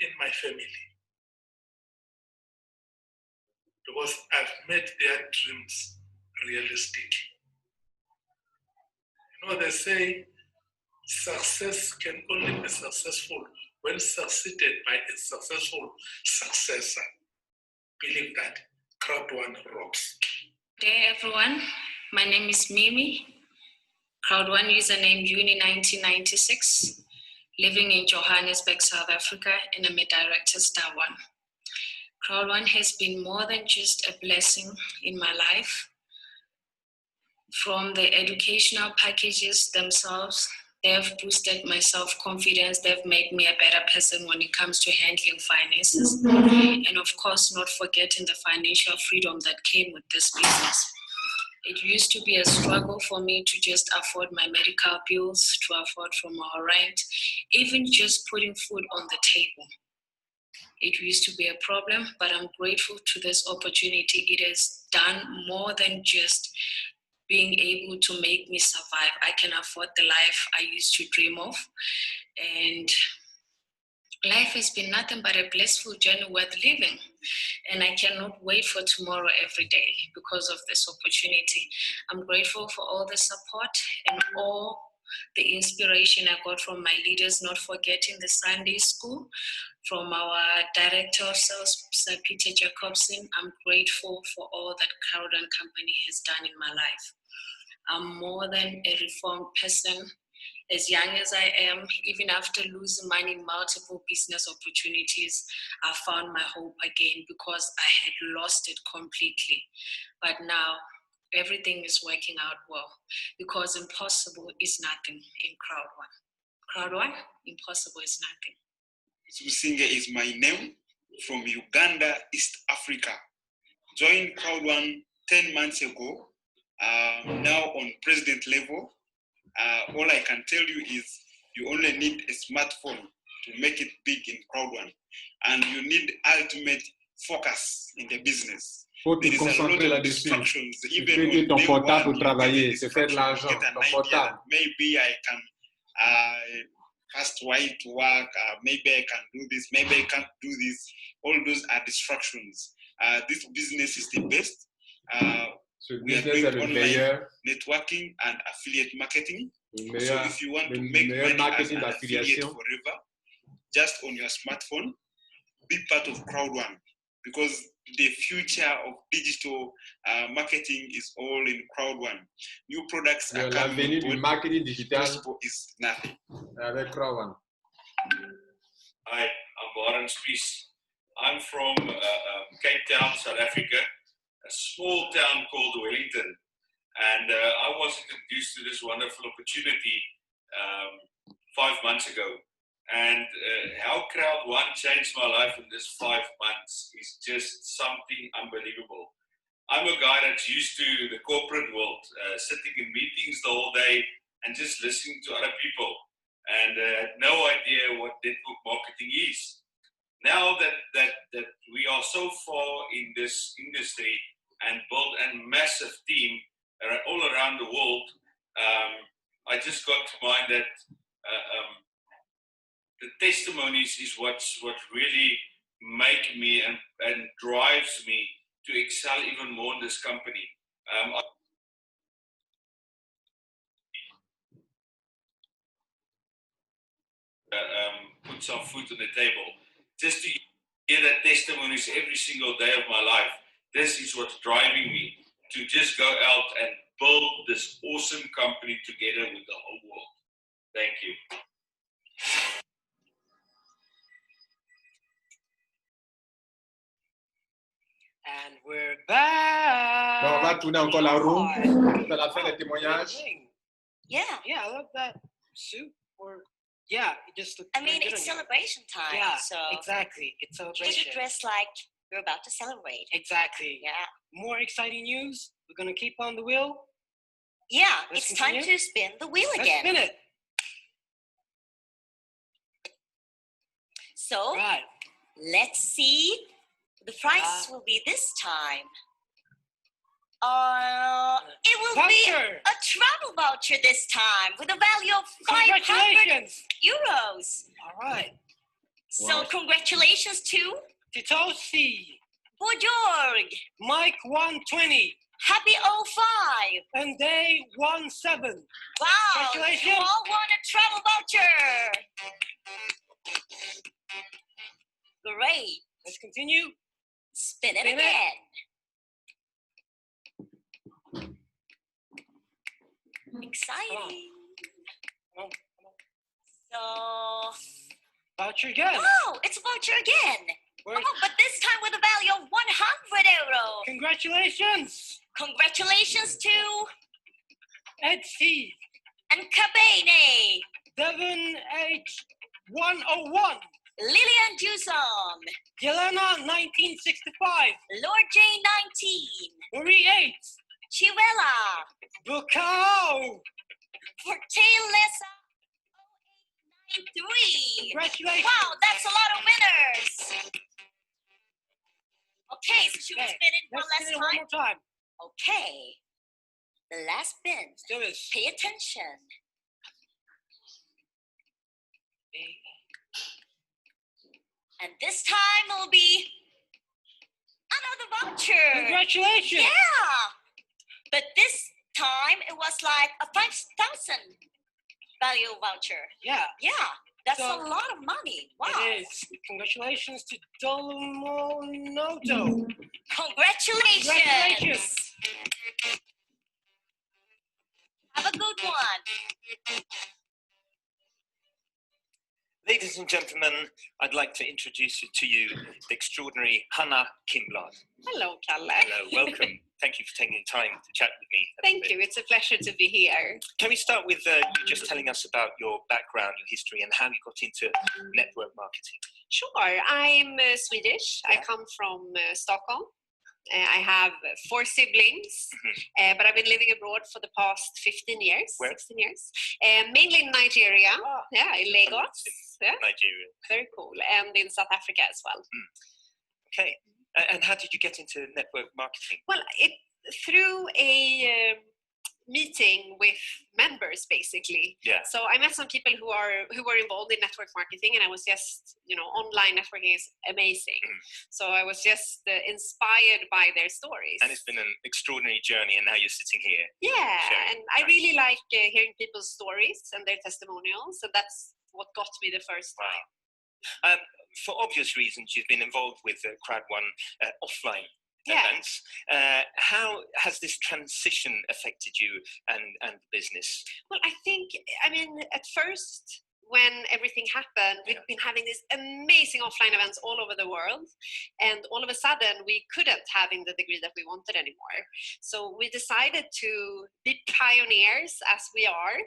In my family. Because I've made their dreams realistic. You know, they say success can only be successful when succeeded by a successful successor. Believe that CROWD1 rocks. Good day, everyone. My name is Mimi. CROWD1 username Juni 1996. Living in Johannesburg, South Africa, and I'm a director star 1. CROWD1 has been more than just a blessing in my life. From the educational packages themselves, they have boosted my self-confidence. They've made me a better person when it comes to handling finances. And of course, not forgetting the financial freedom that came with this business. It used to be a struggle for me to just afford my medical bills, to afford from our rent, even just putting food on the table. It used to be a problem, but I'm grateful to this opportunity. It has done more than just being able to make me survive. I can afford the life I used to dream of. And Life has been nothing but a blissful journey worth living, and I cannot wait for tomorrow every day because of this opportunity. I'm grateful for all the support and all the inspiration I got from my leaders, not forgetting the Sunday school, from our director of sales, Sir Peter Jacobson. I'm grateful for all that CROWD1 company has done in my life. I'm more than a reformed person. As young as I am, even after losing money in multiple business opportunities, I found my hope again because I had lost it completely. But now, everything is working out well because impossible is nothing in CROWD1. CROWD1, impossible is nothing. Susinge is my name, from Uganda, East Africa. Joined CROWD1 10 months ago, now on president level. All I can tell you is you only need a smartphone to make it big in CROWD1, and you need ultimate focus in the business. Faut te concentrer là-dessus. Tu peux ton portable pour travailler, c'est faire de l'argent, ton portable. Maybe I can fast while to work, maybe I can do this, maybe I can't do this. All those are distractions. This business is the best. We are doing online networking and affiliate marketing. So if you want to make money as an affiliate forever, just on your smartphone, be part of CROWD1, because the future of digital marketing is all in CROWD1. New products are coming. L'avenir du marketing digital is nothing. Avec CROWD1. Hi, I'm Warren Spies. I'm from Cape Town, South Africa, a small town called Wellington. And I was introduced to this wonderful opportunity 5 months ago. And how CROWD1 changed my life in this 5 months is just something unbelievable. I'm a guy that's used to the corporate world, sitting in meetings the whole day and just listening to other people, and had no idea what network marketing is. Now that we are so far in this industry and built a massive team all around the world, I just got to mind that the testimonies is what really make me and drives me to excel even more in this company. Put some food on the table. Just to hear that testimonies every single day of my life, this is what's driving me to just go out and build this awesome company together with the whole world. Thank you. And we're back. Non, on va tourner encore la roue. C'est la fin des témoignages. Yeah. Yeah, I love that suit. Or yeah, it just looks. I mean, it's celebration time. Yeah, so exactly. It's celebration. You should dress like you're about to celebrate. Exactly. Yeah. More exciting news. We're gonna keep on the wheel. Yeah, Let's it's continue. time to spin the wheel Let's again. spin it. So right. Let's see. The prize will be this time. It will be a travel voucher this time with a value of 500 euros. All right. So congratulations to Titosi, Bojorg, Mike 120, Happy 05, and Day 17. Wow! Congratulations. You all won a travel voucher. Great. Let's continue. Spin it again. Exciting. Come on. So. Voucher again. Oh, it's a voucher again. Oh, but this time with a value of 100 euros. Congratulations. Congratulations to Ed C. and Cabene. Devon H. 101. Lillian Dusom. Yelena 1965. Lord J 19. Marie 8. Chivella. Bukau. Fortaleza 0893. Congratulations. Wow, that's a lot of winners. Okay, so should we spin it one last time? One more time. Okay. The last spin. Let's do this. Pay attention. And this time will be another voucher. Congratulations. Yeah. But this time it was like a 5,000 value voucher. Yeah. Yeah. That's So, a lot of money. Wow. It is. Congratulations to Dolomonoto. Congratulations. Congratulations. Have a good one. Ladies and gentlemen, I'd like to introduce to you the extraordinary Hannah Kimblad. Hello, Kalle. Hello, welcome. Thank you for taking the time to chat with me. Thank you. It's a pleasure to be here. Can we start with you just telling us about your background, your history, and how you got into network marketing? Sure. I'm Swedish. Yeah. I come from Stockholm. I have 4 siblings, but I've been living abroad for the past 15 years, Where? 16 years. Mainly in Nigeria, in Lagos. Yeah. Nigeria. Very cool. And in South Africa as well. Okay. And how did you get into network marketing? Well, through a meeting with members, basically. Yeah. So I met some people who were involved in network marketing, and I was just, online networking is amazing. So I was just inspired by their stories. And it's been an extraordinary journey, and now you're sitting here. Yeah, sharing. and I really like hearing people's stories and their testimonials, and that's what got me the first time. For obvious reasons, you've been involved with CROWD1 offline events. How has this transition affected you and the business? Well, at first, when everything happened, we've been having these amazing offline events all over the world, and all of a sudden we couldn't have in the degree that we wanted anymore. So we decided to be pioneers, as we are,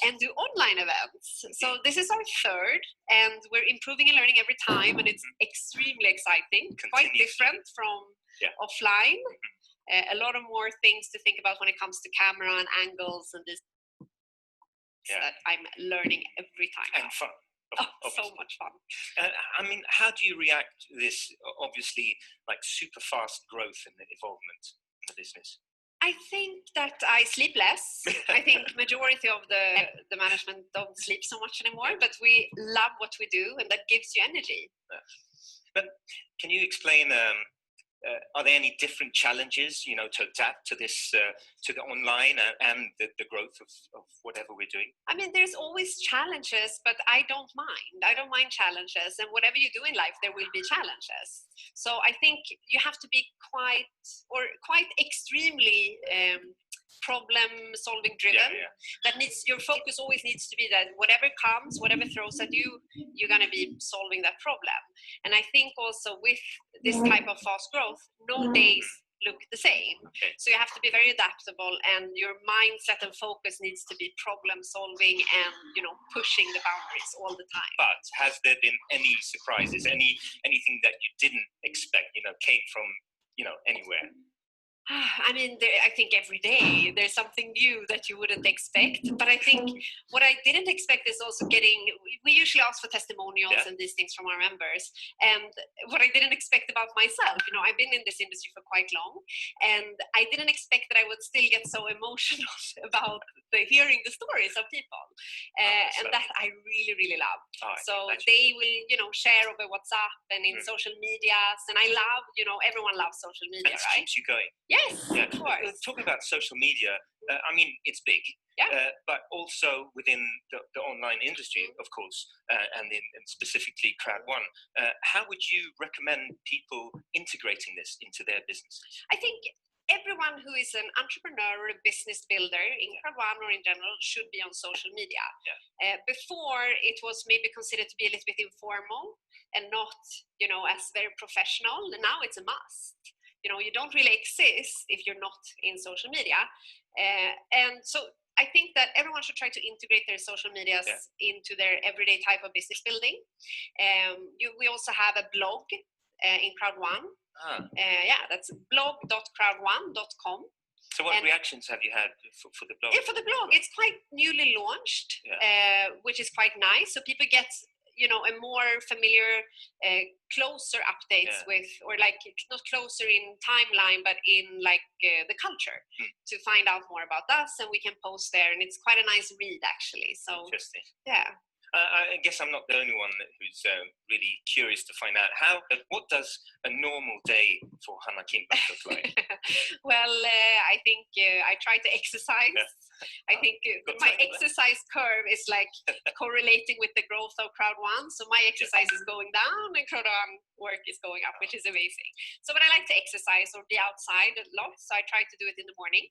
and do online events. So this is our third, and we're improving and learning every time, and it's extremely exciting, quite different from offline. A lot of more things to think about when it comes to camera and angles and this. That I'm learning every time. And fun. So much fun. How do you react to this, obviously, like super fast growth and involvement in the business? I think that I sleep less. I think majority of the management don't sleep so much anymore, but we love what we do, and that gives you energy. But can you explain, are there any different challenges, to adapt to this, to the online and the growth of whatever we're doing? There's always challenges, but I don't mind. I don't mind challenges, and whatever you do in life, there will be challenges. So I think you have to be quite extremely problem-solving driven. Your focus always needs to be that whatever comes, whatever throws at you, you're going to be solving that problem. And I think also with this type of fast growth, no days look the same. So you have to be very adaptable, and your mindset and focus needs to be problem-solving and pushing the boundaries all the time. But has there been any surprises, anything that you didn't expect, came from anywhere? I think every day there's something new that you wouldn't expect. But I think what I didn't expect is also we usually ask for testimonials and these things from our members. And what I didn't expect about myself, I've been in this industry for quite long, and I didn't expect that I would still get so emotional about hearing the stories of people. And that I really, really love. So they will, share over WhatsApp and in social medias. And I love, everyone loves social media, and it right? keeps you going. Yes, of course. Talking about social media, it's big, but also within the online industry, of course, and specifically CROWD1. How would you recommend people integrating this into their businesses? I think everyone who is an entrepreneur or a business builder in CROWD1 or in general should be on social media. Before, it was maybe considered to be a little bit informal and not, as very professional. And now it's a must. You don't really exist if you're not in social media. And so I think that everyone should try to integrate their social medias into their everyday type of business building. We also have a blog in CROWD1. That's blog.crowd1.com. So what reactions have you had for the blog? For the blog, it's quite newly launched, which is quite nice. So people get a more familiar, closer updates with, or not closer in timeline, but in the culture to find out more about us, and we can post there, and it's quite a nice read actually. So interesting. Yeah. I guess I'm not the only one who's really curious to find out what does a normal day for Hanna Kimberg look like? Well, I think I try to exercise. I think my exercise curve is like correlating with the growth of CROWD1. So my exercise is going down and CROWD1 work is going up, which is amazing. So, but I like to exercise or be outside a lot. So I try to do it in the morning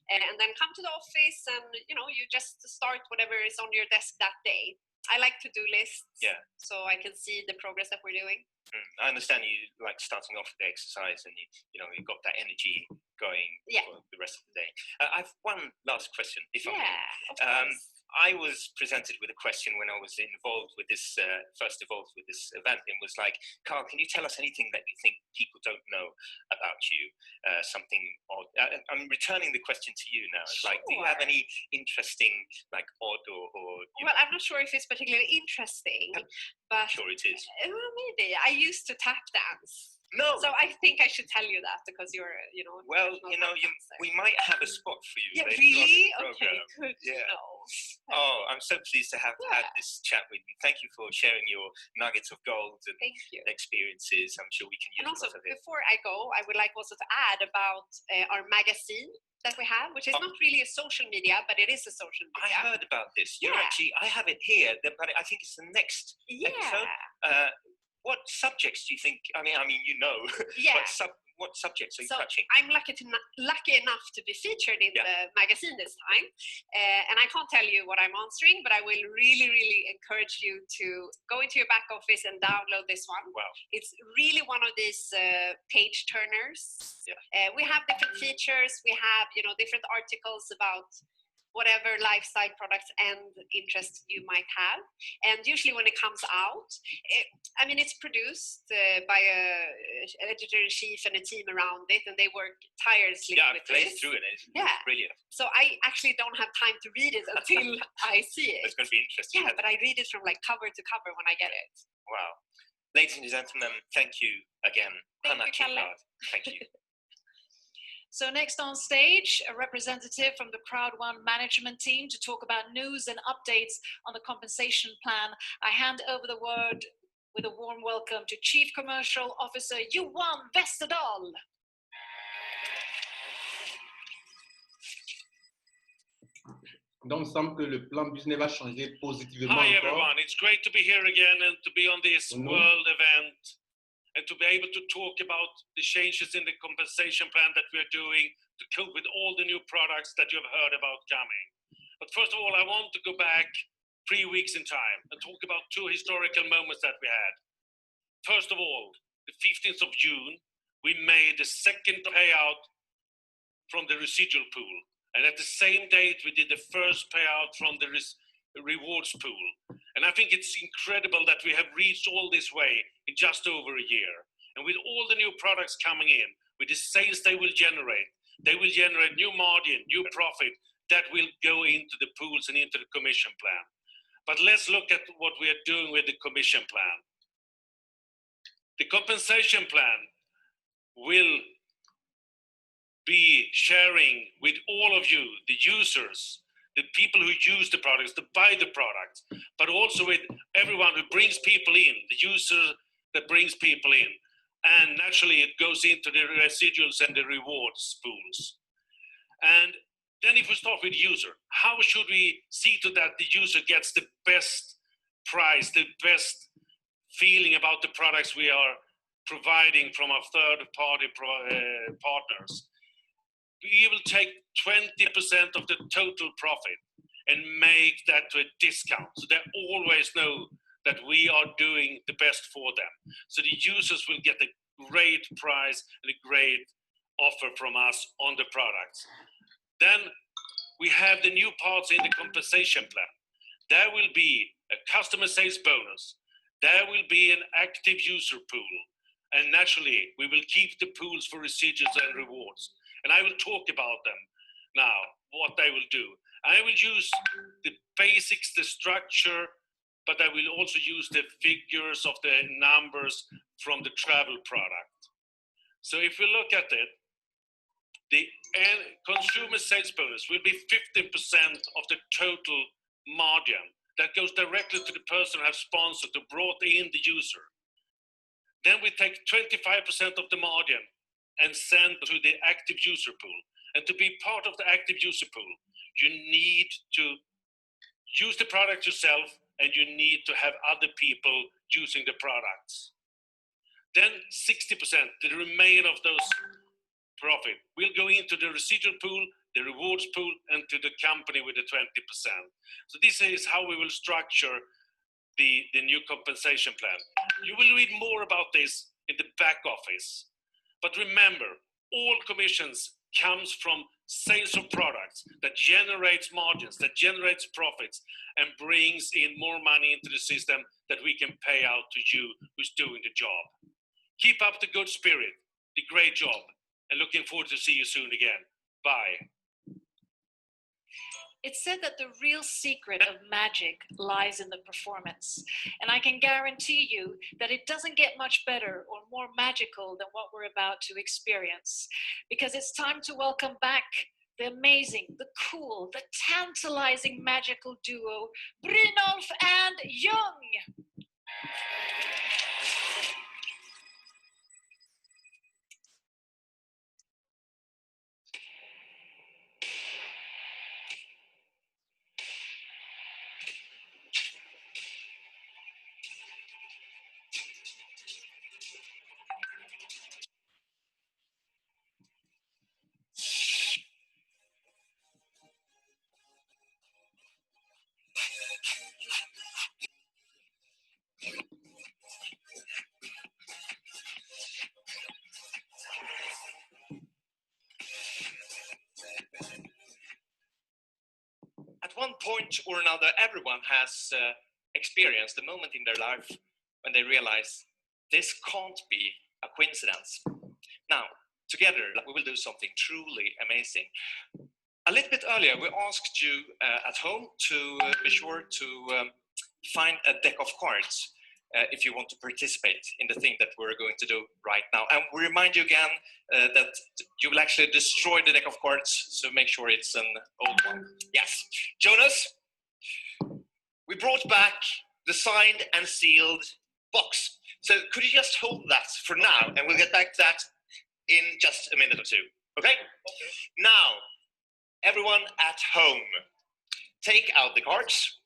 and then come to the office and, you know, you just start whatever is on your desk that day. I like to do lists, so I can see the progress that we're doing. I understand you like starting off with the exercise, and you've got that energy going for the rest of the day. I've one last question, if I may. I was presented with a question when I was involved with this first involved with this event, and was like, Carl, can you tell us anything that you think people don't know about you? Something odd. I'm returning the question to you now. Like, do you have any interesting, like, odd or well, I'm not sure if it's particularly interesting, but sure it is. Maybe I used to tap dance. No. So I think I should tell you that because you're, you know. Well, you know, we might have a spot for you. Yeah, really? Okay, good to know. Oh, I'm so pleased to have had this chat with you. Thank you for sharing your nuggets of gold and experiences. I'm sure we can use a lot of it. Also, before I go, I would like also to add about our magazine that we have, which is not really a social media, but it is a social media. I heard about this. You're actually, I have it here, but I think it's the next episode. What subjects do you think? I mean, you know. Yeah. What subjects are you touching? I'm lucky enough to be featured in the magazine this time, and I can't tell you what I'm answering, but I will really, really encourage you to go into your back office and download this one. Wow. It's really one of these page turners. We have different features. We have, you know, different articles about whatever lifestyle products and interests you might have. And usually when it comes out, it's produced by an editor-in-chief and a team around it, and they work tirelessly with I've played through it. It's brilliant. So I actually don't have time to read it until I see it. It's going to be interesting. Yeah, but I read it from like cover to cover when I get it. Wow. Ladies and gentlemen, thank you again. Hanna Kimberg. Thank you. So next on stage, a representative from the CROWD1 management team to talk about news and updates on the compensation plan. I hand over the word with a warm welcome to Chief Commercial Officer Johan Westerdahl. Donc, il semble que le plan business va changer positivement. Hi everyone, it's great to be here again and to be on this world event, and to be able to talk about the changes in the compensation plan that we're doing to cope with all the new products that you've heard about coming. But first of all, I want to go back 3 weeks in time and talk about 2 historical moments that we had. First of all, the 15th of June, we made the second payout from the residual pool. And at the same date, we did the first payout from the rewards pool. And I think it's incredible that we have reached all this way in just over a year. And with all the new products coming in, with the sales they will generate new margin, new profit that will go into the pools and into the commission plan. But let's look at what we are doing with the commission plan. The compensation plan will be sharing with all of you, the users, the people who use the products, to buy the products, but also with everyone who brings people in, the user that brings people in. And naturally, it goes into the residuals and the rewards pools. And then if we start with user, how should we see to that the user gets the best price, the best feeling about the products we are providing from our third-party partners? We will take 20% of the total profit and make that to a discount. So they always know that we are doing the best for them. So the users will get a great price and a great offer from us on the products. Then we have the new parts in the compensation plan. There will be a customer sales bonus. There will be an active user pool. And naturally, we will keep the pools for residuals and rewards. And I will talk about them now, what they will do. I will use the basics, the structure, but I will also use the figures of the numbers from the travel product. So if we look at it, the consumer sales bonus will be 15% of the total margin. that goes directly to the person who has sponsored, who brought in the user. Then we take 25% of the margin and send to the active user pool. And to be part of the active user pool, you need to use the product yourself, and you need to have other people using the products. Then 60%, the remainder of those profit, will go into the residual pool, the rewards pool, and to the company with the 20%. So this is how we will structure the new compensation plan. You will read more about this in the back office. But remember, all commissions comes from sales of products that generates margins, that generates profits, and brings in more money into the system that we can pay out to you who's doing the job. Keep up the good spirit, the great job, and looking forward to see you soon again. Bye. It's said that the real secret of magic lies in the performance. And I can guarantee you that it doesn't get much better or more magical than what we're about to experience. Because it's time to welcome back the amazing, the cool, the tantalizing magical duo, Brynolf and Jung. At one point or another, everyone has experienced a moment in their life when they realize this can't be a coincidence. Now, together, we will do something truly amazing. A little bit earlier, we asked you at home to be sure to find a deck of cards if you want to participate in the thing that we're going to do right now. And we remind you again that you will actually destroy the deck of cards, so make sure it's an old one. Yes. Jonas, we brought back the signed and sealed box. So could you just hold that for now, and we'll get back to that in just a minute or two. Okay? Now, everyone at home, take out the cards.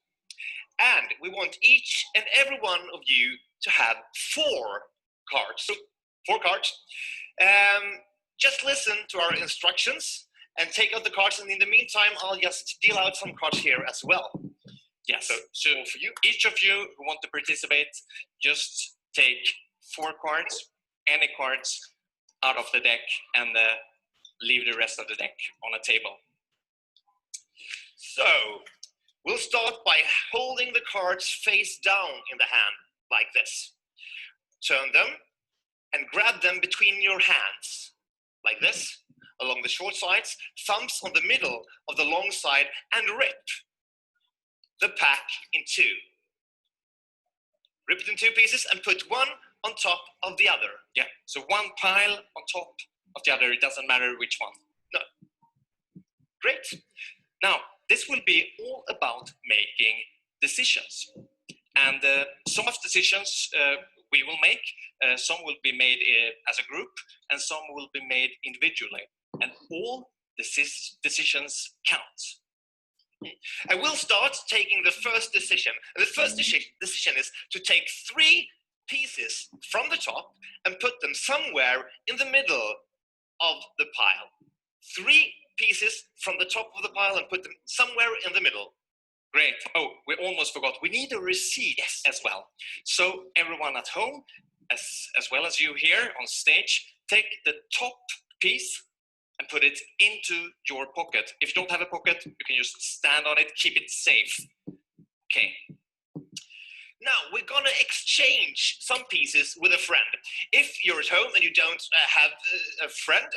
And we want each and every one of you to have 4 cards. 4 cards. Just listen to our instructions and take out the cards. And in the meantime, I'll just deal out some cards here as well. Yes. So for you, each of you who want to participate, just take 4 cards, any cards out of the deck, and leave the rest of the deck on a table. So we'll start by holding the cards face down in the hand, like this. Turn them and grab them between your hands, like this, along the short sides, thumbs on the middle of the long side, and rip the pack in 2. Rip it in 2 pieces and put one on top of the other. Yeah, so one pile on top of the other, it doesn't matter which one. No. Great. Now, this will be all about making decisions. And some of the decisions we will make, some will be made as a group, and some will be made individually. And all decisions count. I will start taking the first decision. And the first decision is to take 3 pieces from the top and put them somewhere in the middle of the pile. 3 pieces from the top of the pile and put them somewhere in the middle. Great. Oh, we almost forgot. We need a receipt as well. So everyone at home, as well as you here on stage, take the top piece and put it into your pocket. If you don't have a pocket, you can just stand on it, keep it safe. Okay. Now, we're gonna exchange some pieces with a friend. If you're at home and you don't have a friend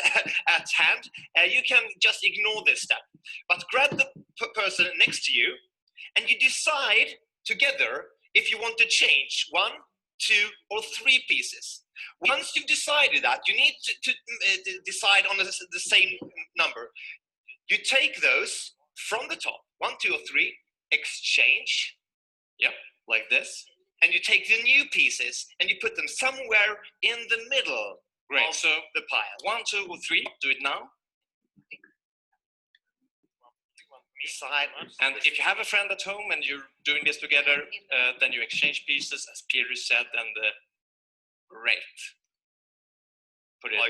at hand, you can just ignore this step. But grab the person next to you and you decide together if you want to change 1, 2, or 3 pieces. Once you've decided that, you need to decide on the same number. You take those from the top, 1, 2, or 3, exchange, Yep, like this. And you take the new pieces and you put them somewhere in the middle of the pile. 1, 2, or 3. Do it now. Side. And if you have a friend at home and you're doing this together, then you exchange pieces, as Peter said, and great. Put it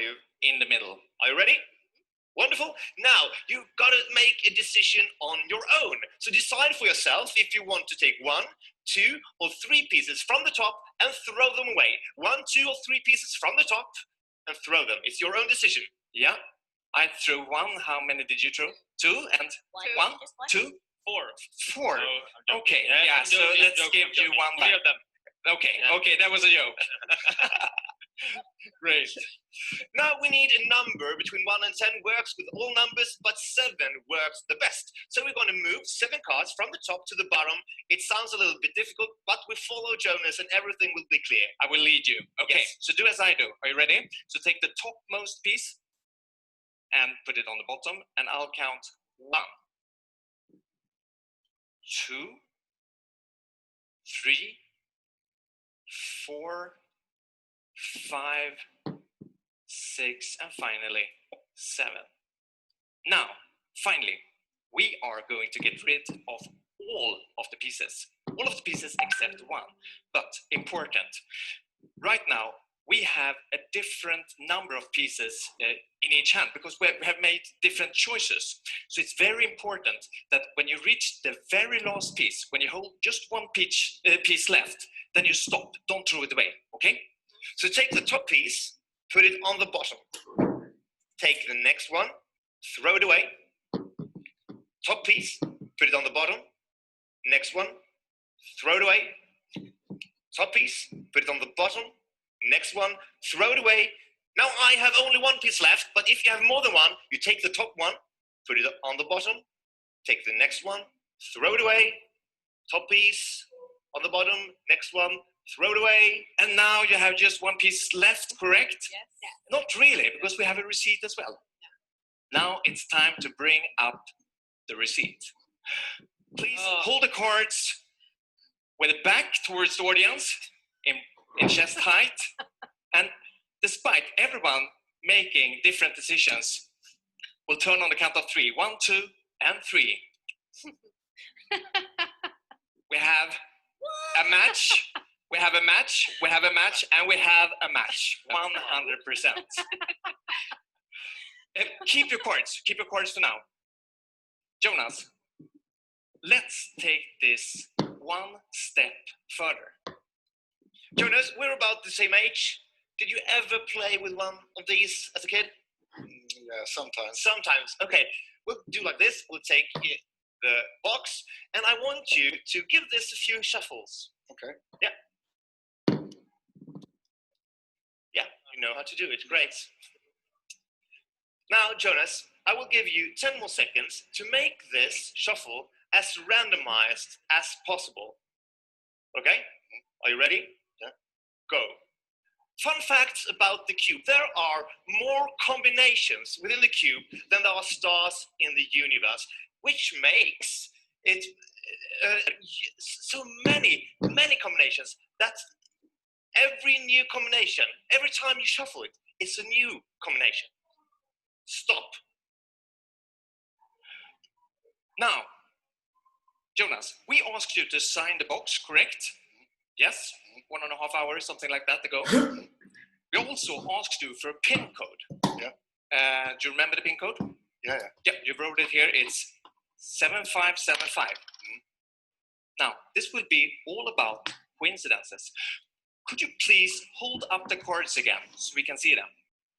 in the middle. Are you ready? Wonderful. Now, you've got to make a decision on your own. So decide for yourself if you want to take 1, 2, or 3 pieces from the top and throw them away. 1, 2, or 3 pieces from the top and throw them. It's your own decision. Yeah? I threw 1. How many did you throw? 2 and 1, 2, 4. 4. Okay. Yeah. So let's give you 1 back. Okay. That was a joke. Great. Now we need a number between 1 and 10 works with all numbers, but 7 works the best. So we're going to move 7 cards from the top to the bottom. It sounds a little bit difficult, but we follow Jonas and everything will be clear. I will lead you. Okay. Yes. So do as I do. Are you ready? So take the topmost piece and put it on the bottom, and I'll count 1, 2, 3, 4, 5, 6, and finally 7. Now, finally, we are going to get rid of all of the pieces. All of the pieces except 1. But important, right now, we have a different number of pieces in each hand because we have made different choices. So it's very important that when you reach the very last piece, when you hold just 1 piece left, then you stop. Don't throw it away, okay? So take the top piece, put it on the bottom. Take the next one, throw it away. Top piece, put it on the bottom. Next one, throw it away. Top piece, put it on the bottom. Next one, throw it away. Now I have only 1 piece left, but if you have more than 1, you take the top one, put it on the bottom, take the next one, throw it away, top piece on the bottom, next one, throw it away, and now you have just 1 piece left, correct? Yes. Not really, because we have a receipt as well. Now it's time to bring up the receipt. Please hold the cards with the back towards the audience, in chest height, and despite everyone making different decisions, we'll turn on the count of 3. 1, 2, and 3. We have a match, we have a match, we have a match, and we have a match. 100%. Keep your cards for now. Jonas, let's take this 1 step further. Jonas, we're about the same age. Did you ever play with one of these as a kid? Yeah, sometimes. Sometimes. Okay. We'll do like this. We'll take the box, and I want you to give this a few shuffles. Okay. Yeah. Yeah, you know how to do it. Great. Now, Jonas, I will give you 10 more seconds to make this shuffle as randomized as possible. Okay? Are you ready? Yeah. Go. Fun facts about the cube. There are more combinations within the cube than there are stars in the universe, which makes it so many combinations that every new combination, every time you shuffle it, it's a new combination. Stop. Now, Jonas, we asked you to sign the box, correct? Yes, 1.5 hours, something like that ago. We also asked you for a PIN code. Yeah. Do you remember the PIN code? Yeah. Yeah, you wrote it here. It's 7575. Now, this will be all about coincidences. Could you please hold up the cards again so we can see them?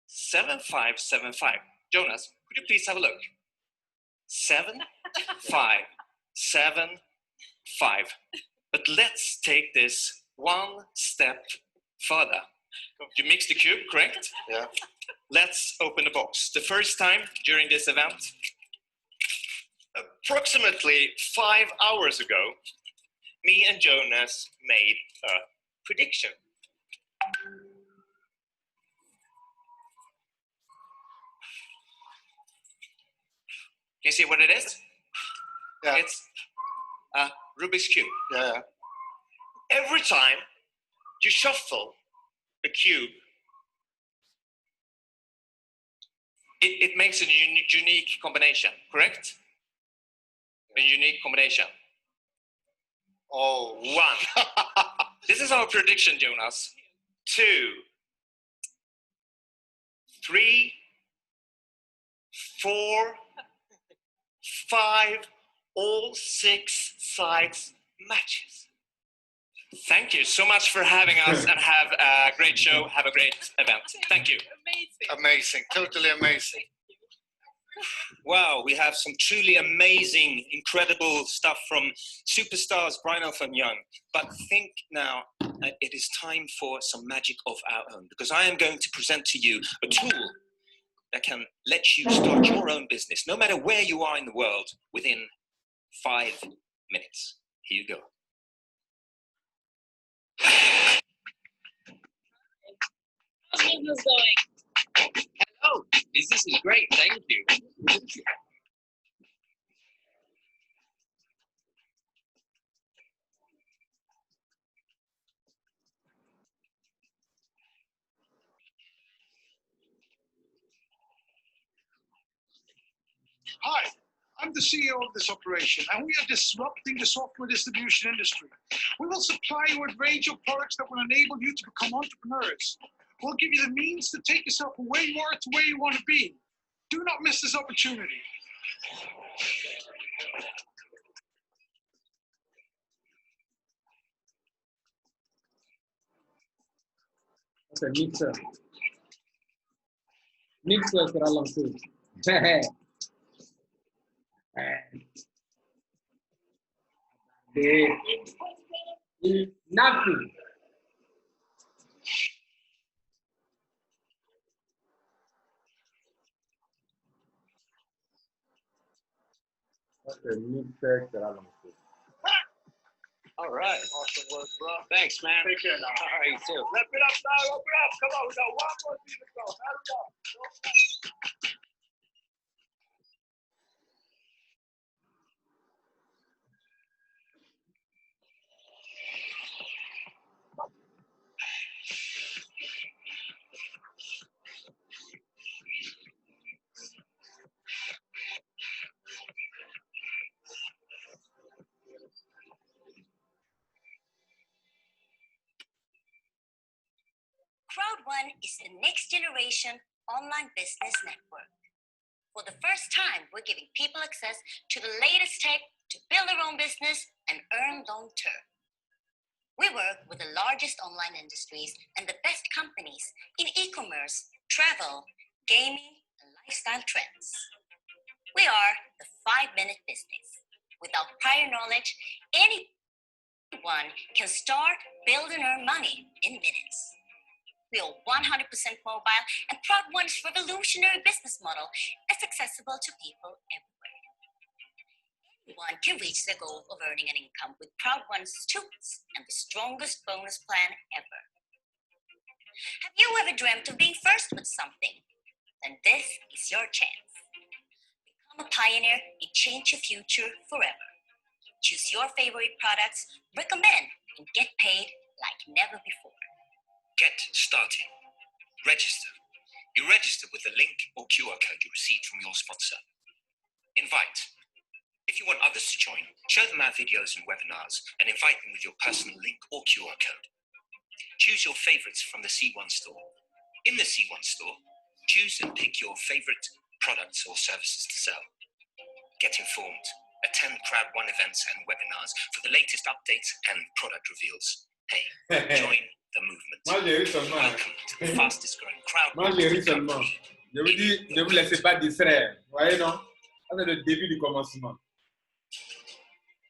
7575. Jonas, could you please have a look? 7575. But let's take this 1 step further. You mix the cube, correct? Yeah. Let's open the box. The first time during this event, approximately 5 hours ago, me and Jonas made a prediction. Can you see what it is? Yeah. It's a Rubik's Cube. Yeah. every time you shuffle a cube, it makes a unique combination, correct? A unique combination. Oh, 1. This is our prediction, Jonas. 2, 3, 4, 5, all 6 sides matches. Thank you so much for having us, and have a great show. Have a great event. Thank you. Amazing, totally amazing. Wow, we have some truly amazing, incredible stuff from superstars Brian Alpha and Young. But think now, it is time for some magic of our own, because I am going to present to you a tool that can let you start your own business, no matter where you are in the world, within 5 minutes. Here you go. How's business going? Hello, business is great, thank you. Hi, I'm the CEO of this operation, and we are disrupting the software distribution industry. We will supply you with a range of products that will enable you to become entrepreneurs. We'll give you the means to take yourself from where you are to where you want to be. Do not miss this opportunity. Ok, mixer. Mixer sera lancé. Nothing. Ok, mixer sera lancé. All right. Awesome work, bro. Thanks, man. Take care now. All right, you too. Wrap it up now, wrap it up. Come on, we got one more thing to go. Hurry up. CROWD1 is the next generation online business network. For the first time, we're giving people access to the latest tech to build their own business and earn long term. We work with the largest online industries and the best companies in e-commerce, travel, gaming, and lifestyle trends. We are the 5-minute business. Without prior knowledge, anyone can start, build, and earn money in minutes. We are 100% mobile, and CROWD1's revolutionary business model is accessible to people everywhere. Anyone can reach their goal of earning an income with CROWD1's tools and the strongest bonus plan ever. Have you ever dreamt of being first with something? Then this is your chance. Become a pioneer and change your future forever. Choose your favorite products, recommend, and get paid like never before. Get started. Register. You register with the link or QR code you received from your sponsor. Invite. If you want others to join, show them our videos and webinars and invite them with your personal link or QR code. Choose your favorites from the C1 store. In the C1 store, choose and pick your favorite products or services to sell. Get informed. Attend CROWD1 events and webinars for the latest updates and product reveals. Hey, join the movement. Moi, j'ai ri seulement. Welcome to the fastest growing crowd. Moi, j'ai ri seulement. Je vous dis, ne vous laissez pas distraire. Vous voyez, non? Ça, c'est le début du commencement.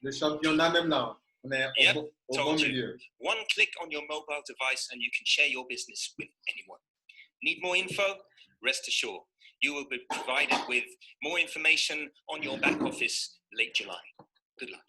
Le championnat, même là, on est au bon milieu. One click on your mobile device and you can share your business with anyone. Need more info? Rest assured, you will be provided with more information on your back office late July. Good luck.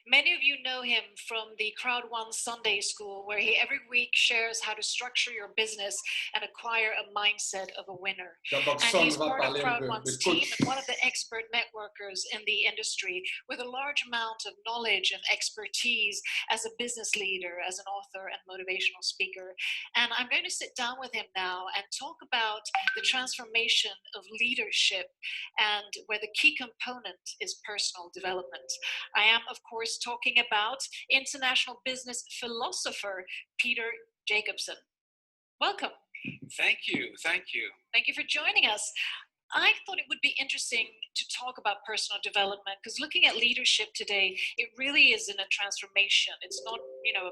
Many of you know him from the CROWD1 Sunday School, where he every week shares how to structure your business and acquire a mindset of a winner. And he's part of CROWD1's team and one of the expert networkers in the industry with a large amount of knowledge and expertise as a business leader, as an author and motivational speaker. And I'm going to sit down with him now and talk about the transformation of leadership and where the key component is personal development. I am, of course, talking about international business philosopher Peter Jacobson. Welcome. Thank you. Thank you. Thank you for joining us. I thought it would be interesting to talk about personal development because looking at leadership today, it really is in a transformation. It's not,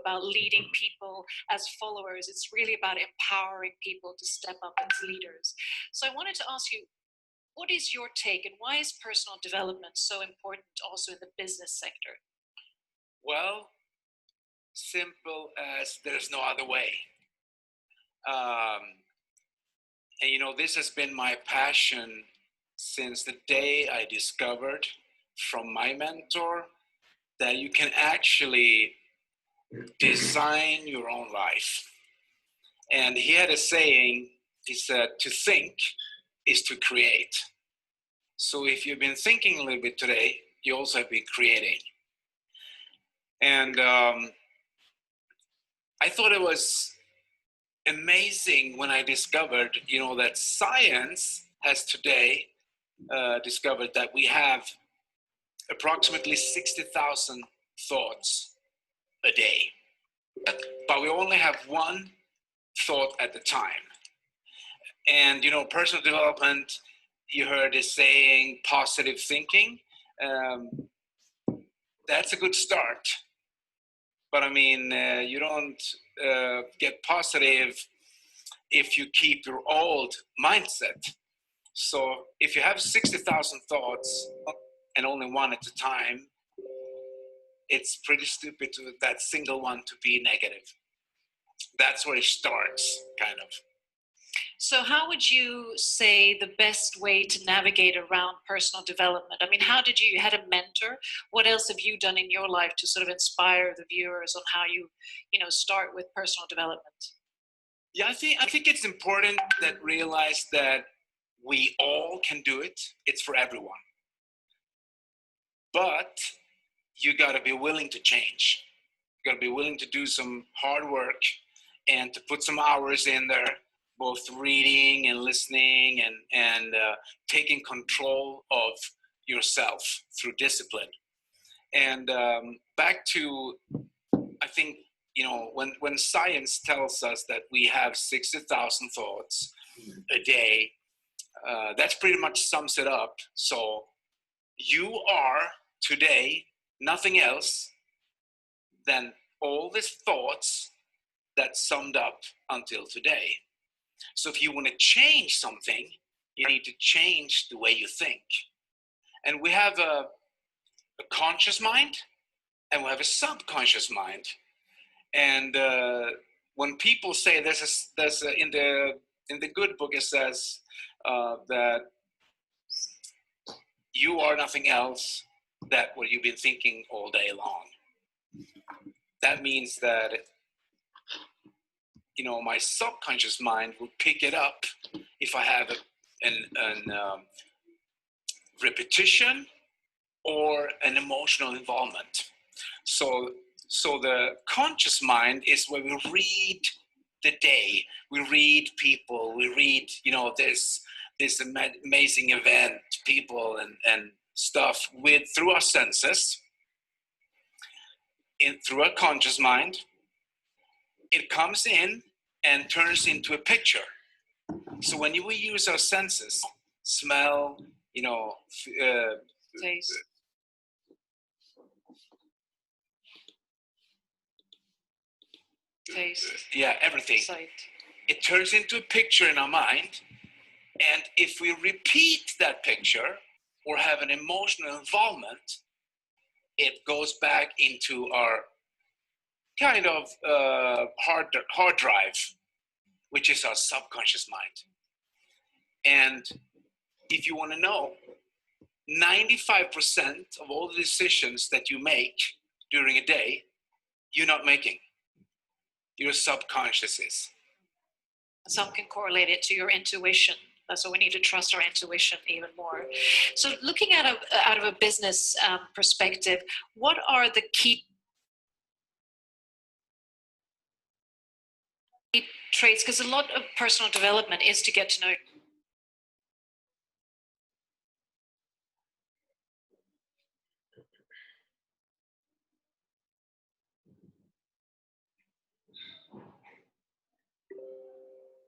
about leading people as followers. It's really about empowering people to step up as leaders. So I wanted to ask you, what is your take and why is personal development so important also in the business sector? Well, simple as there's no other way. And this has been my passion since the day I discovered from my mentor that you can actually design your own life. And he had a saying, he said, to think is to create. So if you've been thinking a little bit today, you also have been creating. And I thought it was amazing when I discovered, that science has today discovered that we have approximately 60,000 thoughts a day. But we only have one thought at a time. And, personal development, you heard it saying positive thinking. That's a good start. But you don't get positive if you keep your old mindset. So if you have 60,000 thoughts and only one at a time, it's pretty stupid to that single one to be negative. That's where it starts, kind of. So how would you say the best way to navigate around personal development? How did you had a mentor? What else have you done in your life to sort of inspire the viewers on how you, start with personal development? Yeah, I think it's important that realize that we all can do it. It's for everyone. But you got to be willing to change. You got to be willing to do some hard work and to put some hours in there, both reading and listening and taking control of yourself through discipline. And back to, I think, when science tells us that we have 60,000 thoughts a day, that's pretty much sums it up. So you are today nothing else than all these thoughts that summed up until today. So if you want to change something, you need to change the way you think. And we have a conscious mind and we have a subconscious mind. And when people say in the good book, it says that you are nothing else than what you've been thinking all day long. That means that my subconscious mind will pick it up if I have an repetition or an emotional involvement. So the conscious mind is where we read the day, we read people, we read, this amazing event, people and stuff through our senses, through our conscious mind. It comes in and turns into a picture. So when we use our senses, smell, taste. Taste. Yeah, everything. Sight. It turns into a picture in our mind. And if we repeat that picture or have an emotional involvement, it goes back into our kind of hard drive, which is our subconscious mind. And if you want to know, 95% of all the decisions that you make during a day, you're not making. Your subconscious is. Some can correlate it to your intuition. That's why we need to trust our intuition even more. So looking at out of a business perspective, what are the key traits? Because a lot of personal development is to get to know.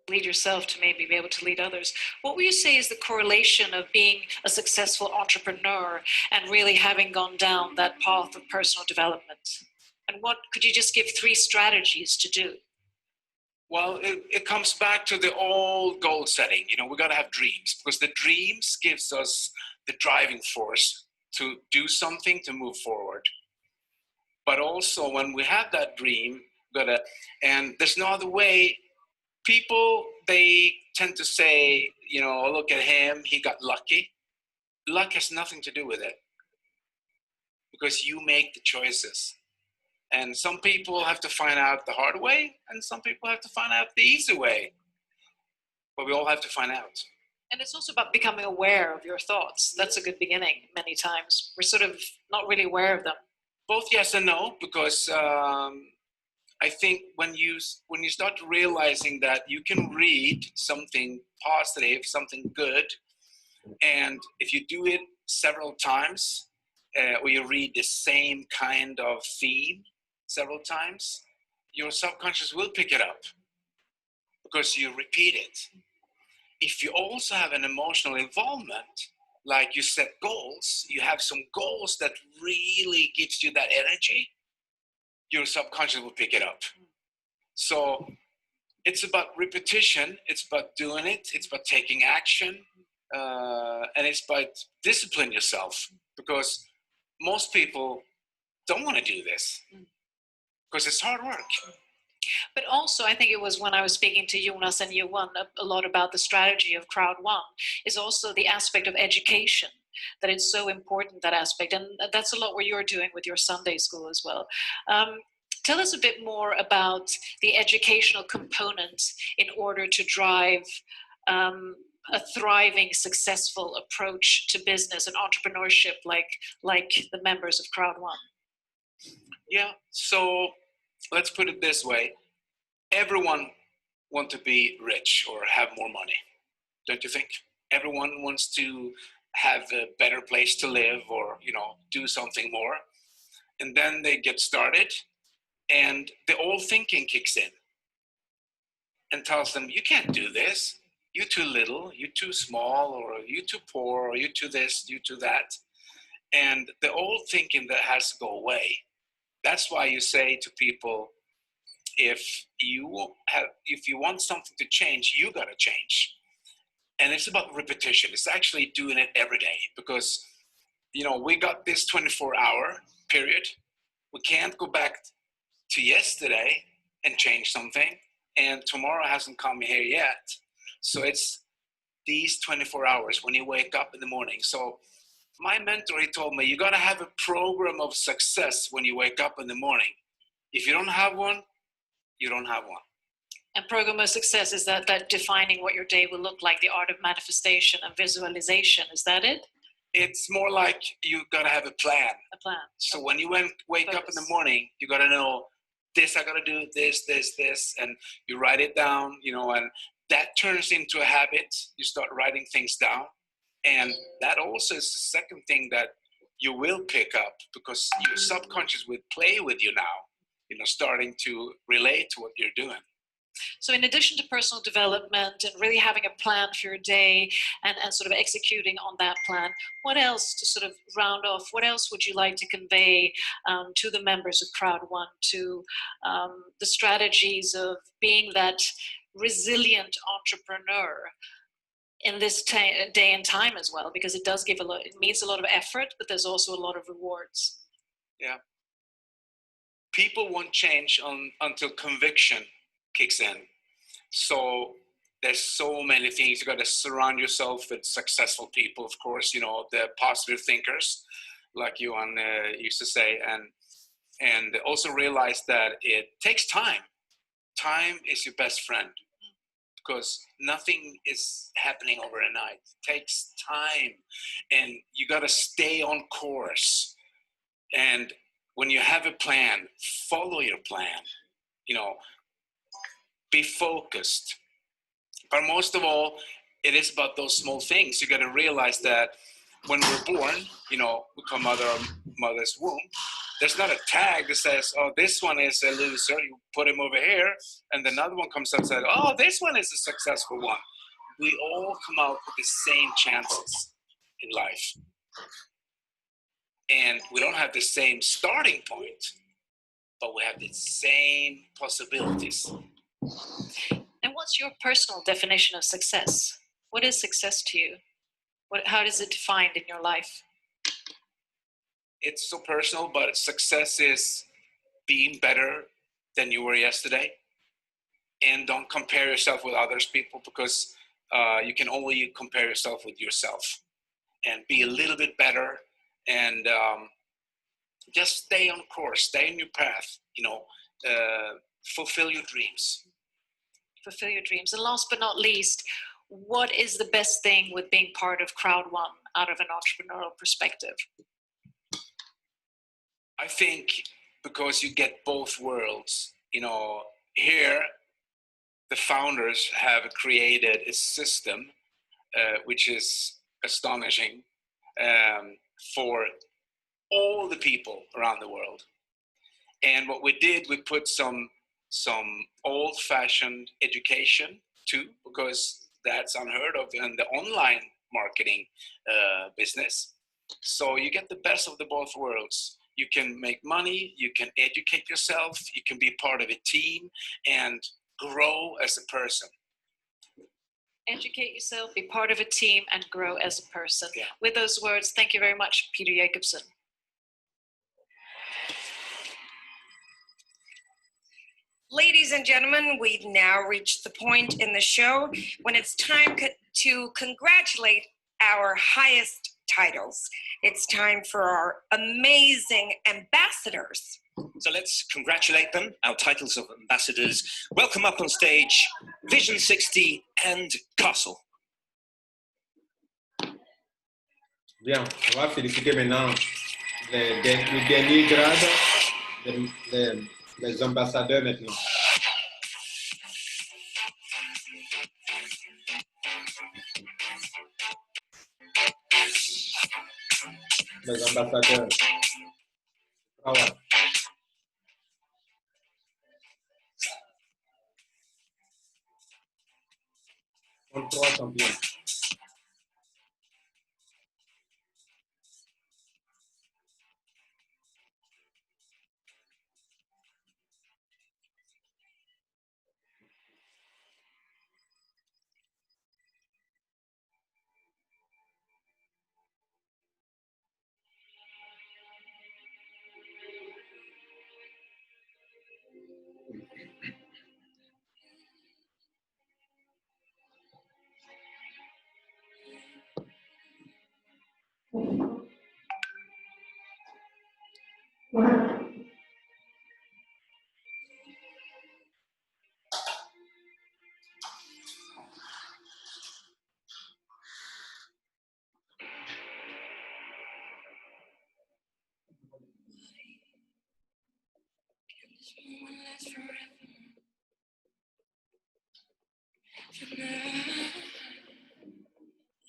Lead yourself to maybe be able to lead others. What would you say is the correlation of being a successful entrepreneur and really having gone down that path of personal development? And what could you just give 3 strategies to do? Well, it comes back to the old goal setting. You know, we got to have dreams, because the dreams gives us the driving force to do something, to move forward. But also when we have that dream, and there's no other way. People, they tend to say, you know, look at him, he got lucky. Luck has nothing to do with it, because you make the choices. And some people have to find out the hard way, and some people have to find out the easy way. But we all have to find out. And it's also about becoming aware of your thoughts. That's a good beginning many times. We're sort of not really aware of them. Both yes and no, because I think when you start realizing that you can read something positive, something good, and if you do it several times, or you read the same kind of theme several times, your subconscious will pick it up because you repeat it. If you also have an emotional involvement, like you set goals, you have some goals that really gives you that energy, your subconscious will pick it up. So it's about repetition, it's about doing it, it's about taking action, and it's about discipline yourself, because most people don't want to do this because it's hard work. But also, I think it was when I was speaking to Jonas and Johan a lot about the strategy of CROWD1, is also the aspect of education, that it's so important, that aspect. And that's a lot what you're doing with your Sunday school as well. Tell us a bit more about the educational component in order to drive a thriving, successful approach to business and entrepreneurship like the members of CROWD1. Yeah, so let's put it this way. Everyone wants to be rich or have more money, don't you think? Everyone wants to have a better place to live, or, you know, do something more. And then they get started, and the old thinking kicks in and tells them, you can't do this. You're too little, you're too small, or you're too poor, or you're too this, you're too that. And the old thinking that has to go away. That's why you say to people, if you want something to change, you got to change. And it's about repetition. It's actually doing it every day, because, you know, we got this 24-hour period. We can't go back to yesterday and change something, and tomorrow hasn't come here yet. So it's these 24 hours when you wake up in the morning. So my mentor, he told me, you got to have a program of success when you wake up in the morning. If you don't have one, you don't have one. And program of success, is that defining what your day will look like, the art of manifestation and visualization, is that it? It's more like you got to have a plan. A plan. So when you wake up in the morning, you got to know, this I got to do, this, and you write it down, you know, and that turns into a habit. You start writing things down. And that also is the second thing that you will pick up, because your subconscious will play with you now, you know, starting to relate to what you're doing. So in addition to personal development and really having a plan for your day and sort of executing on that plan, what else, to sort of round off, what else would you like to convey to the members of CROWD1, to the strategies of being that resilient entrepreneur in this day and time as well? Because it does give it means a lot of effort, but there's also a lot of rewards. Yeah. People won't change until conviction kicks in. So there's so many things. You got to surround yourself with successful people, of course, you know, the positive thinkers, like Johan used to say. And And also realize that it takes time. Time is your best friend, because nothing is happening overnight. It takes time, and you got to stay on course. And when you have a plan, follow your plan. You know, be focused. But most of all, it is about those small things. You got to realize that when we're born, you know, we come out of our mother's womb. There's not a tag that says, oh, this one is a loser. You put him over here, and another one comes out and says, oh, this one is a successful one. We all come out with the same chances in life. And we don't have the same starting point, but we have the same possibilities. And what's your personal definition of success? What is success to you? How is it defined in your life? It's so personal, but success is being better than you were yesterday. And don't compare yourself with others people, because you can only compare yourself with yourself. And be a little bit better, and just stay on course, stay on your path, you know, fulfill your dreams. Fulfill your dreams. And last but not least, what is the best thing with being part of CROWD1 out of an entrepreneurial perspective? I think because you get both worlds. You know, here the founders have created a system which is astonishing for all the people around the world. And what we did, we put some old-fashioned education too, because that's unheard of in the online marketing business. So you get the best of the both worlds. You can make money, you can educate yourself, you can be part of a team and grow as a person. Educate yourself, be part of a team, and grow as a person. Yeah. With those words, thank you very much, Peter Jacobsen. Ladies and gentlemen, we've now reached the point in the show when it's time to congratulate our highest titles. It's time for our amazing ambassadors. So let's congratulate them, our titles of ambassadors. Welcome up on stage, Vision 60 and Castle. Bien, on va féliciter maintenant les derniers grades, les ambassadeurs maintenant. Les ambassadeurs. Ah ouais. On 3 champions.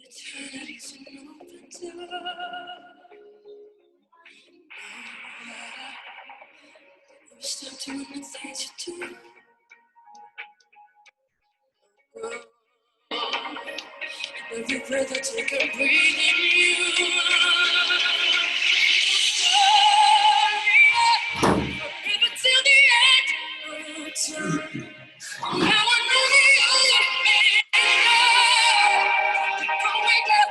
Eternity's an open door. Stop doing the things you do. Every breath I take, I'm breathing you. Forever till the end of time. Now I know the only man. Wake up,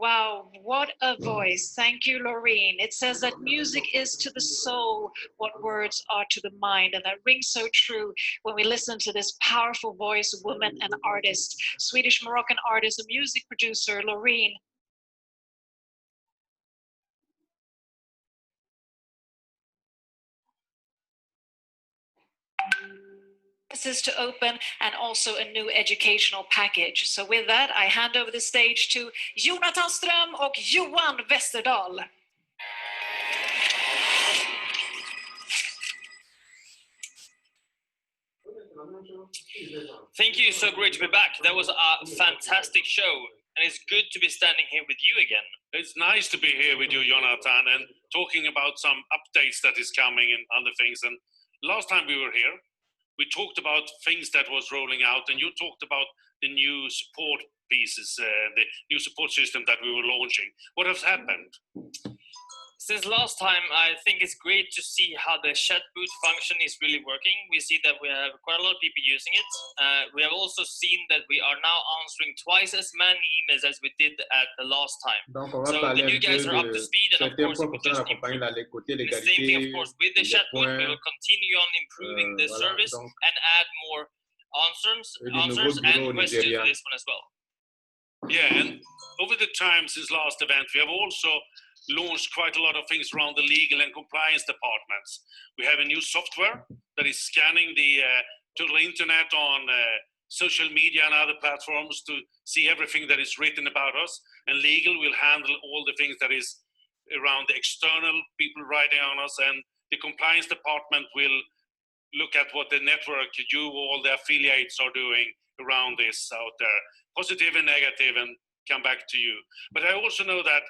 Wow, what a voice. Thank you, Laureen. It says that music is to the soul what words are to the mind. And that rings so true when we listen to this powerful voice, woman and artist, Swedish-Moroccan artist and music producer, Laureen. This is to open and also a new educational package. So with that, I hand over the stage to Jonathan Ström och Johan Westerdahl. Thank you, so great to be back. That was a fantastic show, and it's good to be standing here with you again. It's nice to be here with you, Jonathan, and talking about some updates that is coming and other things. And last time we were here, we talked about things that was rolling out, and you talked about the new support pieces, the new support system that we were launching. What has happened? Since last time, I think it's great to see how the chat booth function is really working. We see that we have quite a lot of people using it. We have also seen that we are now answering twice as many emails as we did at the last time. So the new guys are up to speed, and of course, we just improve. The same thing, of course, with the chat booth, we will continue on improving the service and add more answers and questions to this one as well. Yeah, and over the time since last event, we have also launched quite a lot of things around the legal and compliance departments. We have a new software that is scanning the total internet on social media and other platforms to see everything that is written about us. And legal will handle all the things that is around the external people writing on us. And the compliance department will look at what the network, all the affiliates are doing around this out there, positive and negative, and come back to you. But I also know that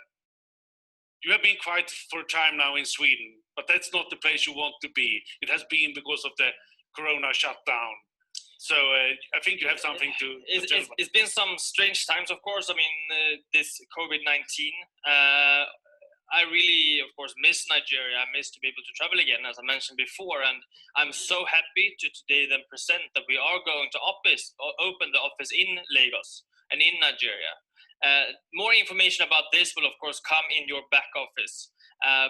you have been quite for a time now in Sweden, but that's not the place you want to be. It has been because of the Corona shutdown. So I think you have something to It's been some strange times, of course. I mean, this COVID-19. I really, of course, miss Nigeria. I miss to be able to travel again, as I mentioned before. And I'm so happy to today then present that we are going to open the office in Lagos and in Nigeria. More information about this will, of course, come in your back office,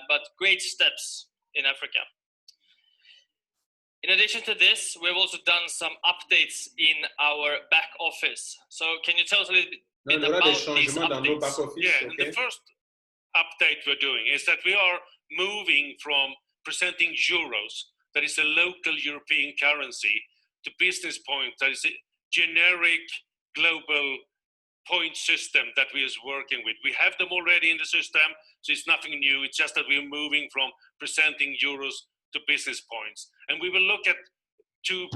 but great steps in Africa. In addition to this, we've also done some updates in our back office. So can you tell us a little bit about these updates? Yeah, the first update we're doing is that we are moving from presenting euros, that is a local European currency, to business point, that is a generic global point system that we is working with. We have them already in the system, so it's nothing new. It's just that we're moving from presenting euros to business points. And we will look at two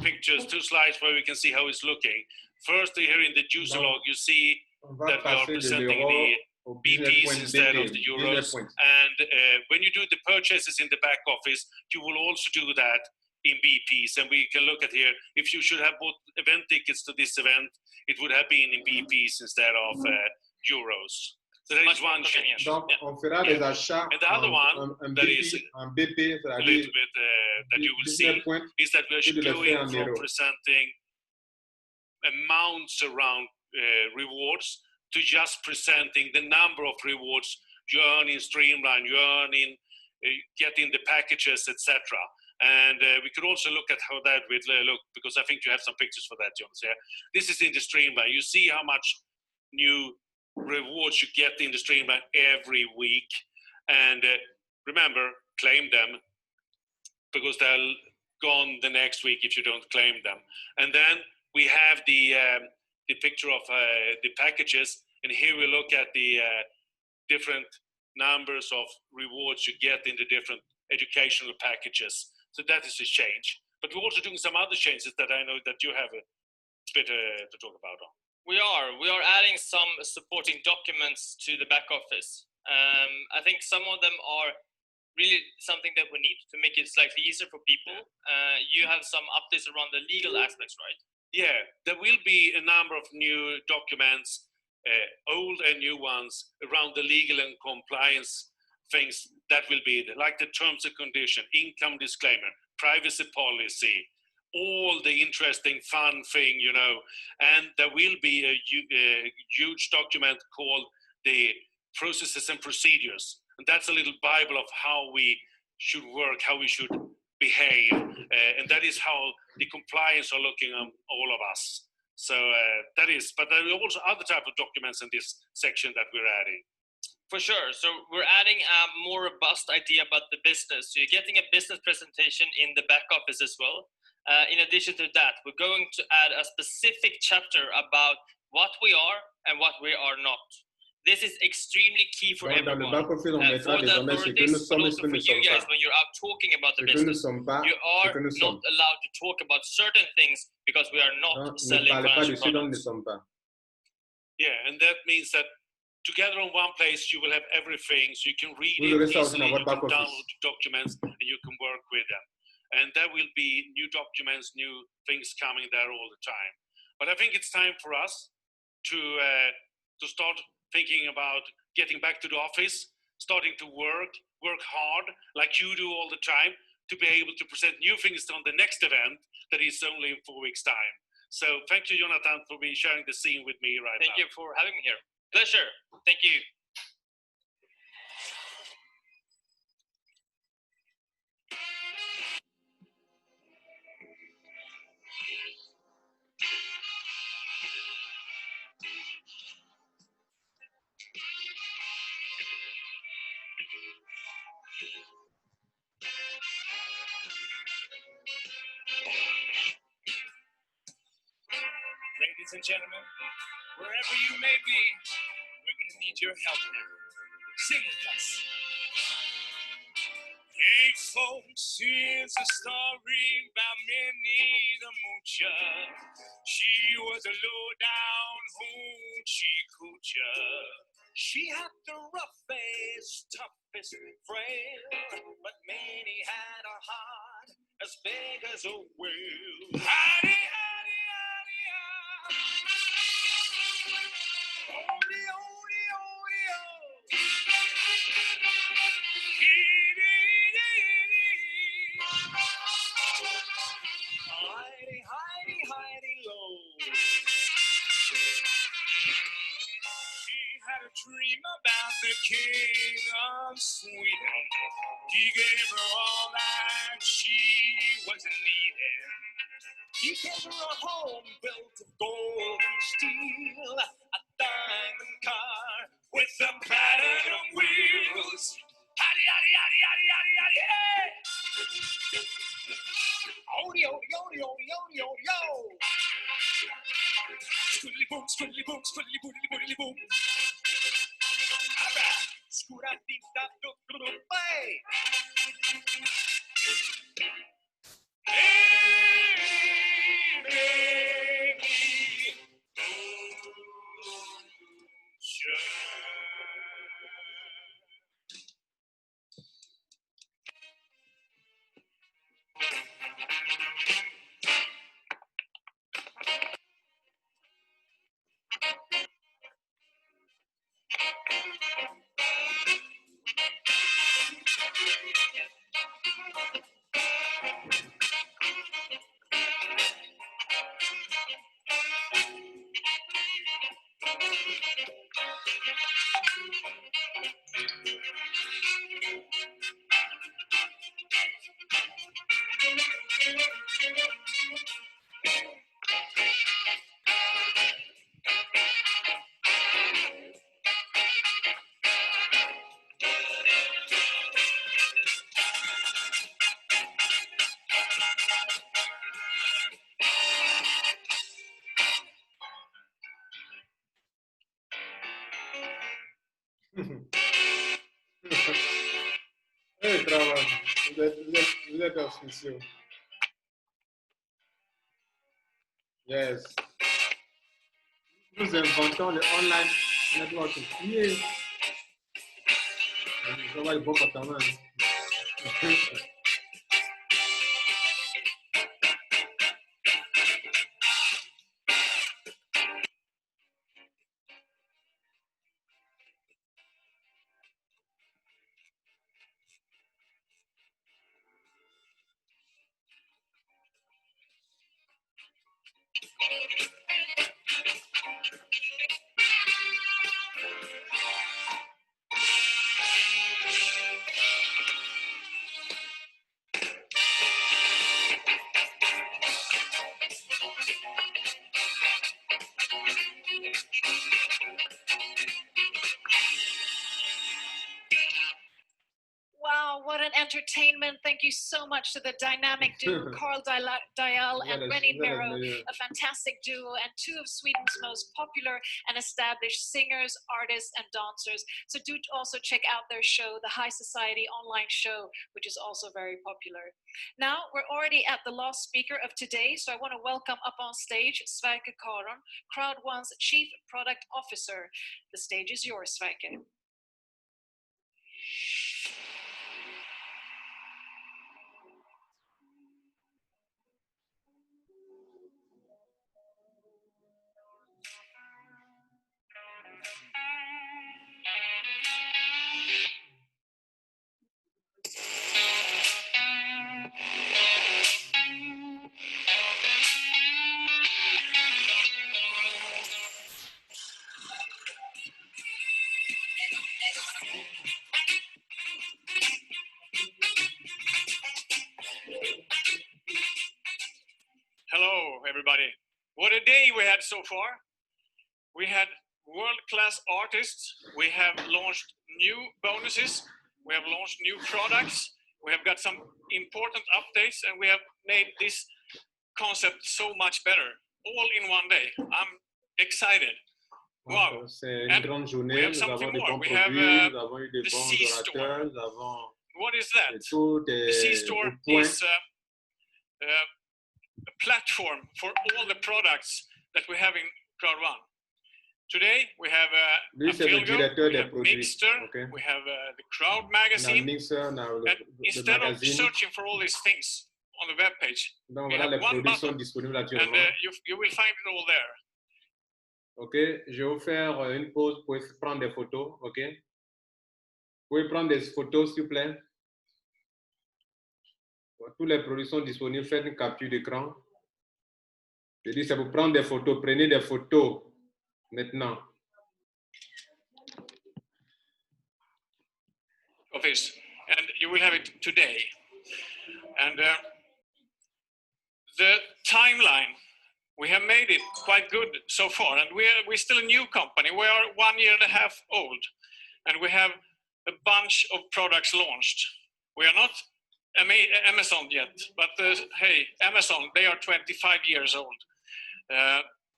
slides where we can see how it's looking. First, here in the user log, you see that we are presenting the BPs instead of the euros. And when you do the purchases in the back office, you will also do that in BPs. And we can look at here, if you should have bought event tickets to this event, it would have been in BPs instead of euros. So that is one change. Donc, on fera des achats and the other one that is en BP, a little bit that you will see is that we are going from presenting amounts around rewards to just presenting the number of rewards you earn in Streamline, you earn in getting the packages, etc. And we could also look at how that would look, because I think you have some pictures for that, Jonas. Yeah? This is in the Streamline. You see how much new rewards you get in the Streamline every week. And remember, claim them, because they'll gone the next week if you don't claim them. And then we have the picture of the packages, and here we look at the different numbers of rewards you get in the different educational packages. So that is a change. But we're also doing some other changes that I know that you have a bit to talk about on. We are adding some supporting documents to the back office. I think some of them are really something that we need to make it slightly easier for people. You have some updates around the legal aspects, right? Yeah, there will be a number of new documents, old and new ones, around the legal and compliance things that will be there, like the terms and condition, income disclaimer, privacy policy, all the interesting fun thing, you know. And there will be a huge document called the processes and procedures. And that's a little Bible of how we should work, how we should behave. And that is how the compliance are looking on all of us. So that is, but there are also other type of documents in this section that we're adding. For sure. So we're adding a more robust idea about the business. So you're getting a business presentation in the back office as well. In addition to that, we're going to add a specific chapter about what we are and what we are not. This is extremely key for everyone. For the authorities, but also for you guys when you're out talking about the business. You are not allowed to talk about certain things because we are not selling financial products. Yeah, and that means that together on one place you will have everything, so you can read it easily, you can download documents, and you can work with them. And there will be new documents, new things coming there all the time. But I think it's time for us to start thinking about getting back to the office, starting to work hard like you do all the time, to be able to present new things on the next event that is only in 4 weeks' time. So thank you, Jonathan, for sharing the scene with me right now. Thank you for having me here. Pleasure. Thank you. Ladies and gentlemen, wherever you may be, we're going to need your help now. Sing with us. Hey folks, here's a story about Minnie the Moocher. She was a low-down hoochie coocher. She had the roughest, toughest frail, but Minnie had a heart as big as a whale. Howdy, howdy, howdy, howdy, howdy, howdy, hidey, hidey, hidey, low. She had a dream about the king of Sweden. He gave her all that she was needing. He gave her a home built of gold and steel, a diamond car with a platinum wheels. Howdy, howdy, howdy, howdy, howdy, howdy, hey! Odie, odie, odie, odie, odie, odie, yo! Squiddly boom, squiddly boom, squiddly boodly boodly boodly Vous êtes officieux. Yes. Nous inventons le online networking. Yeah. Je vois le bon comportement. Wow, what an entertainment. Thank you so much to the dynamic duo, Carl Dial and Rennie Mero, a fantastic duo, and two of Sweden's most popular and established singers, artists, and dancers. So do also check out their show, the High Society online show, which is also very popular. Now, we're already at the last speaker of today, so I want to welcome up on stage Sverker Karon, CROWD1's Chief Product Officer. The stage is yours, Sverker. Hello, everybody. What a day we had so far. We had world-class artists. We have launched new bonuses. We have launched new products. We have got some important updates, and we have made this concept so much better, all in one day. I'm excited. Wow. C'est une grande journée. Nous avons des bons produits, nous avons eu des bons orateurs, nous avons what is that? The C-Store is a platform for all the products that we have in CROWD1. Today we have Filgo, we have Mixter, we have the Crowd magazine, and instead of searching for all these things on the web page, we have one button, and you will find it all there. Ok, je vais vous faire une pause pour prendre des photos, ok? Vous pouvez prendre des photos, s'il vous plaît. Tous les produits sont disponibles, faites une capture d'écran. Je dis, c'est pour prendre des photos, prenez des photos maintenant. Of this, and you will have it today. And the timeline, we have made it quite good so far, and we're still a new company. We are 1.5 years old, and we have a bunch of products launched. We are not Amazon yet, but hey, Amazon, they are 25 years old.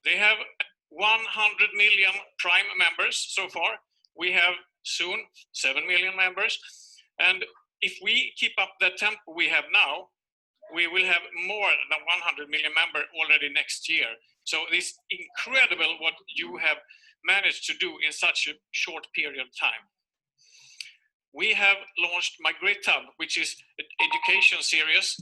They have 100 million Prime members so far. We have soon 7 million members, and if we keep up the tempo we have now, we will have more than 100 million members already next year. So it's incredible what you have managed to do in such a short period of time. We have launched My Great Tub, which is an education series.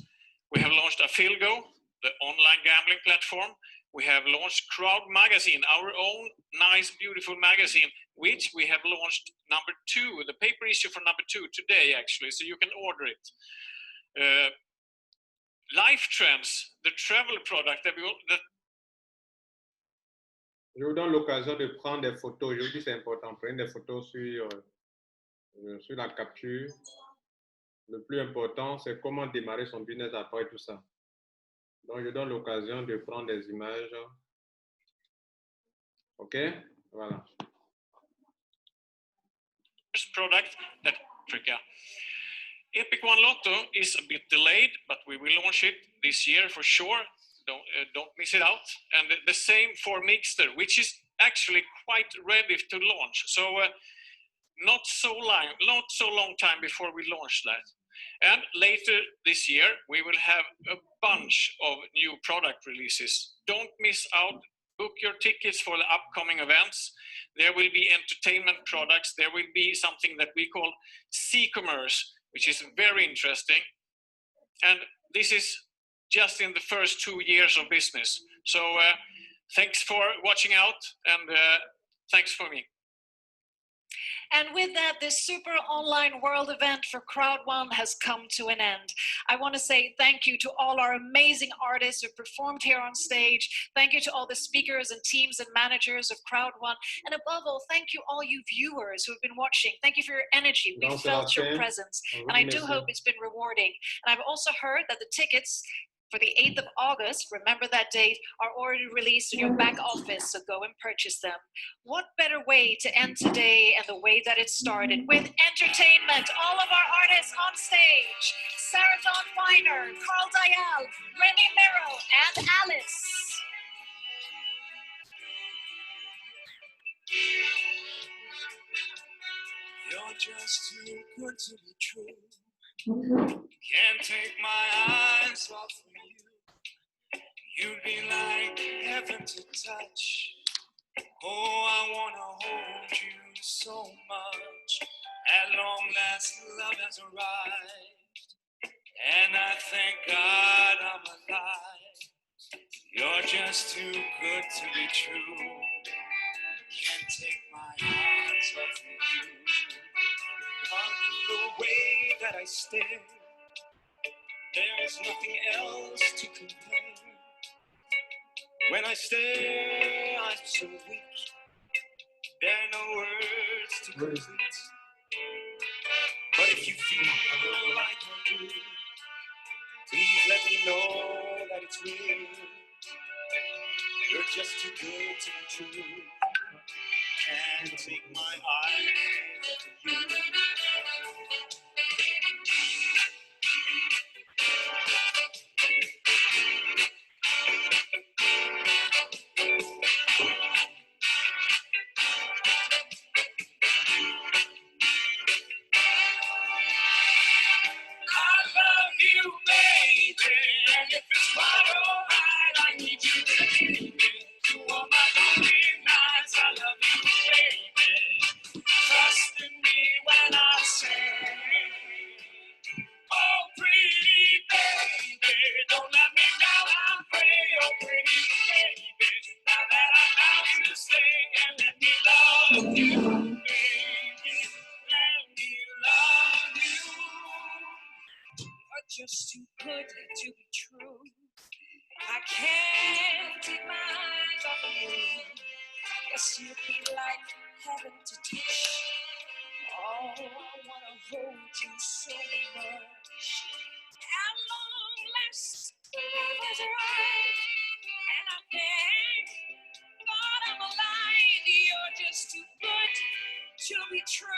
We have launched Filgo, the online gambling platform. We have launched CROWD magazine, our own nice, beautiful magazine, which we have launched number 2, the paper issue for number 2 today, actually, so you can order it. Life Trends, the travel product that Je vous donne l'occasion de prendre des photos. Je vous dis c'est important. Prenez des photos sur la capture. Le plus important, c'est comment démarrer son business après tout ça. Donc, je donne l'occasion de prendre des images. OK? Voilà. First product that Africa. Epic One Lotto is a bit delayed, but we will launch it this year for sure. Don't miss it out. And the same for Mixter, which is actually quite ready to launch. So not so long time before we launch that. And later this year, we will have a bunch of new product releases. Don't miss out. Book your tickets for the upcoming events. There will be entertainment products. There will be something that we call C-commerce, which is very interesting. And this is just in the first 2 years of business. So thanks for watching out, and thanks for me. And with that, this super online world event for CROWD1 has come to an end. I want to say thank you to all our amazing artists who performed here on stage. Thank you to all the speakers and teams and managers of CROWD1. And above all, thank you all you viewers who have been watching. Thank you for your energy. We felt your presence. And I do hope it's been rewarding. And I've also heard that the tickets for the 8th of August, remember that date, are already released in your back office, so go and purchase them. What better way to end today and the way that it started, with entertainment, all of our artists on stage, Sarah Dawn Weiner, Carl Dial, Remy Mero, and Alice. You're just too good to be true. Can't take my eyes off of you. You'd be like heaven to touch. Oh, I wanna hold you so much. At long last, love has arrived, and I thank God I'm alive. You're just too good to be true. Can't take my eyes off of you. On the way that I stare, there's nothing else to compare. When I stare, I'm so weak. There are no words to complete. But if you feel like I do, please let me know that it's real. You're just too good to be true. Can't take my eyes off of you. Just too good to be true. I can't take my eyes off of you. Yes, you'd be like heaven to touch. Oh, I wanna hold you so much. At long last, love has arrived, and I thank God I'm alive. You're just too good to be true.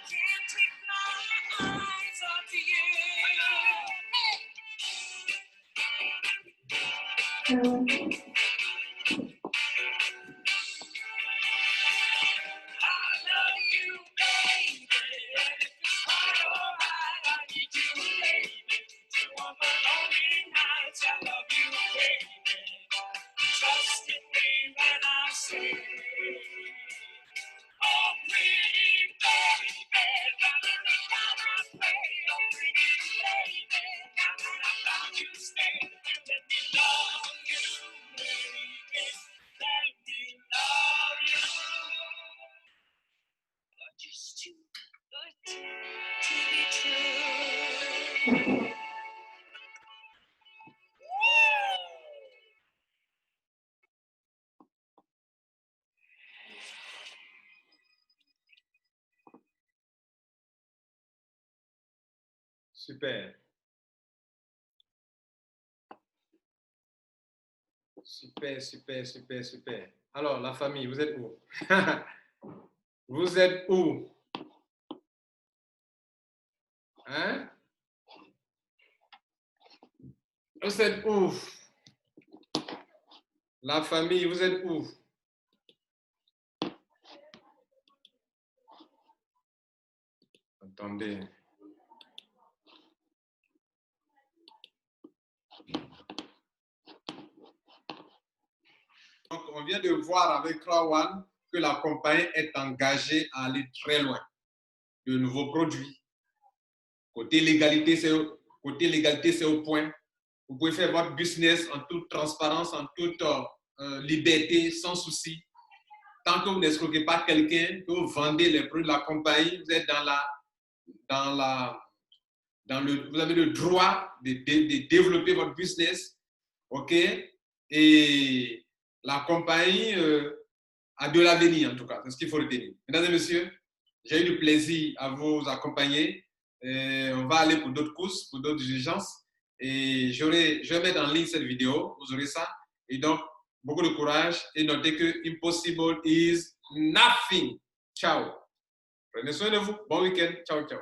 Can't take my eyes off of you. Super. Super, super, super, super. Alors, la famille, vous êtes où? Vous êtes où? Hein? Vous êtes où? La famille, vous êtes où? Attendez. Donc, on vient de voir avec CROWD1 que la compagnie est engagée à aller très loin. De nouveaux produits. Côté légalité, c'est au point. Vous pouvez faire votre business en toute transparence, en toute liberté, sans souci. Tant que vous n'escroquez pas quelqu'un, que vous vendez les produits de la compagnie, vous êtes vous avez le droit de développer votre business. OK? Et la compagnie a de l'avenir, en tout cas. C'est ce qu'il faut retenir. Mesdames et messieurs, j'ai eu du plaisir à vous accompagner. On va aller pour d'autres courses, pour d'autres diligences. Et je vais mettre en ligne cette vidéo. Vous aurez ça. Et donc, beaucoup de courage. Et notez que impossible is nothing. Ciao. Prenez soin de vous. Bon week-end. Ciao, ciao.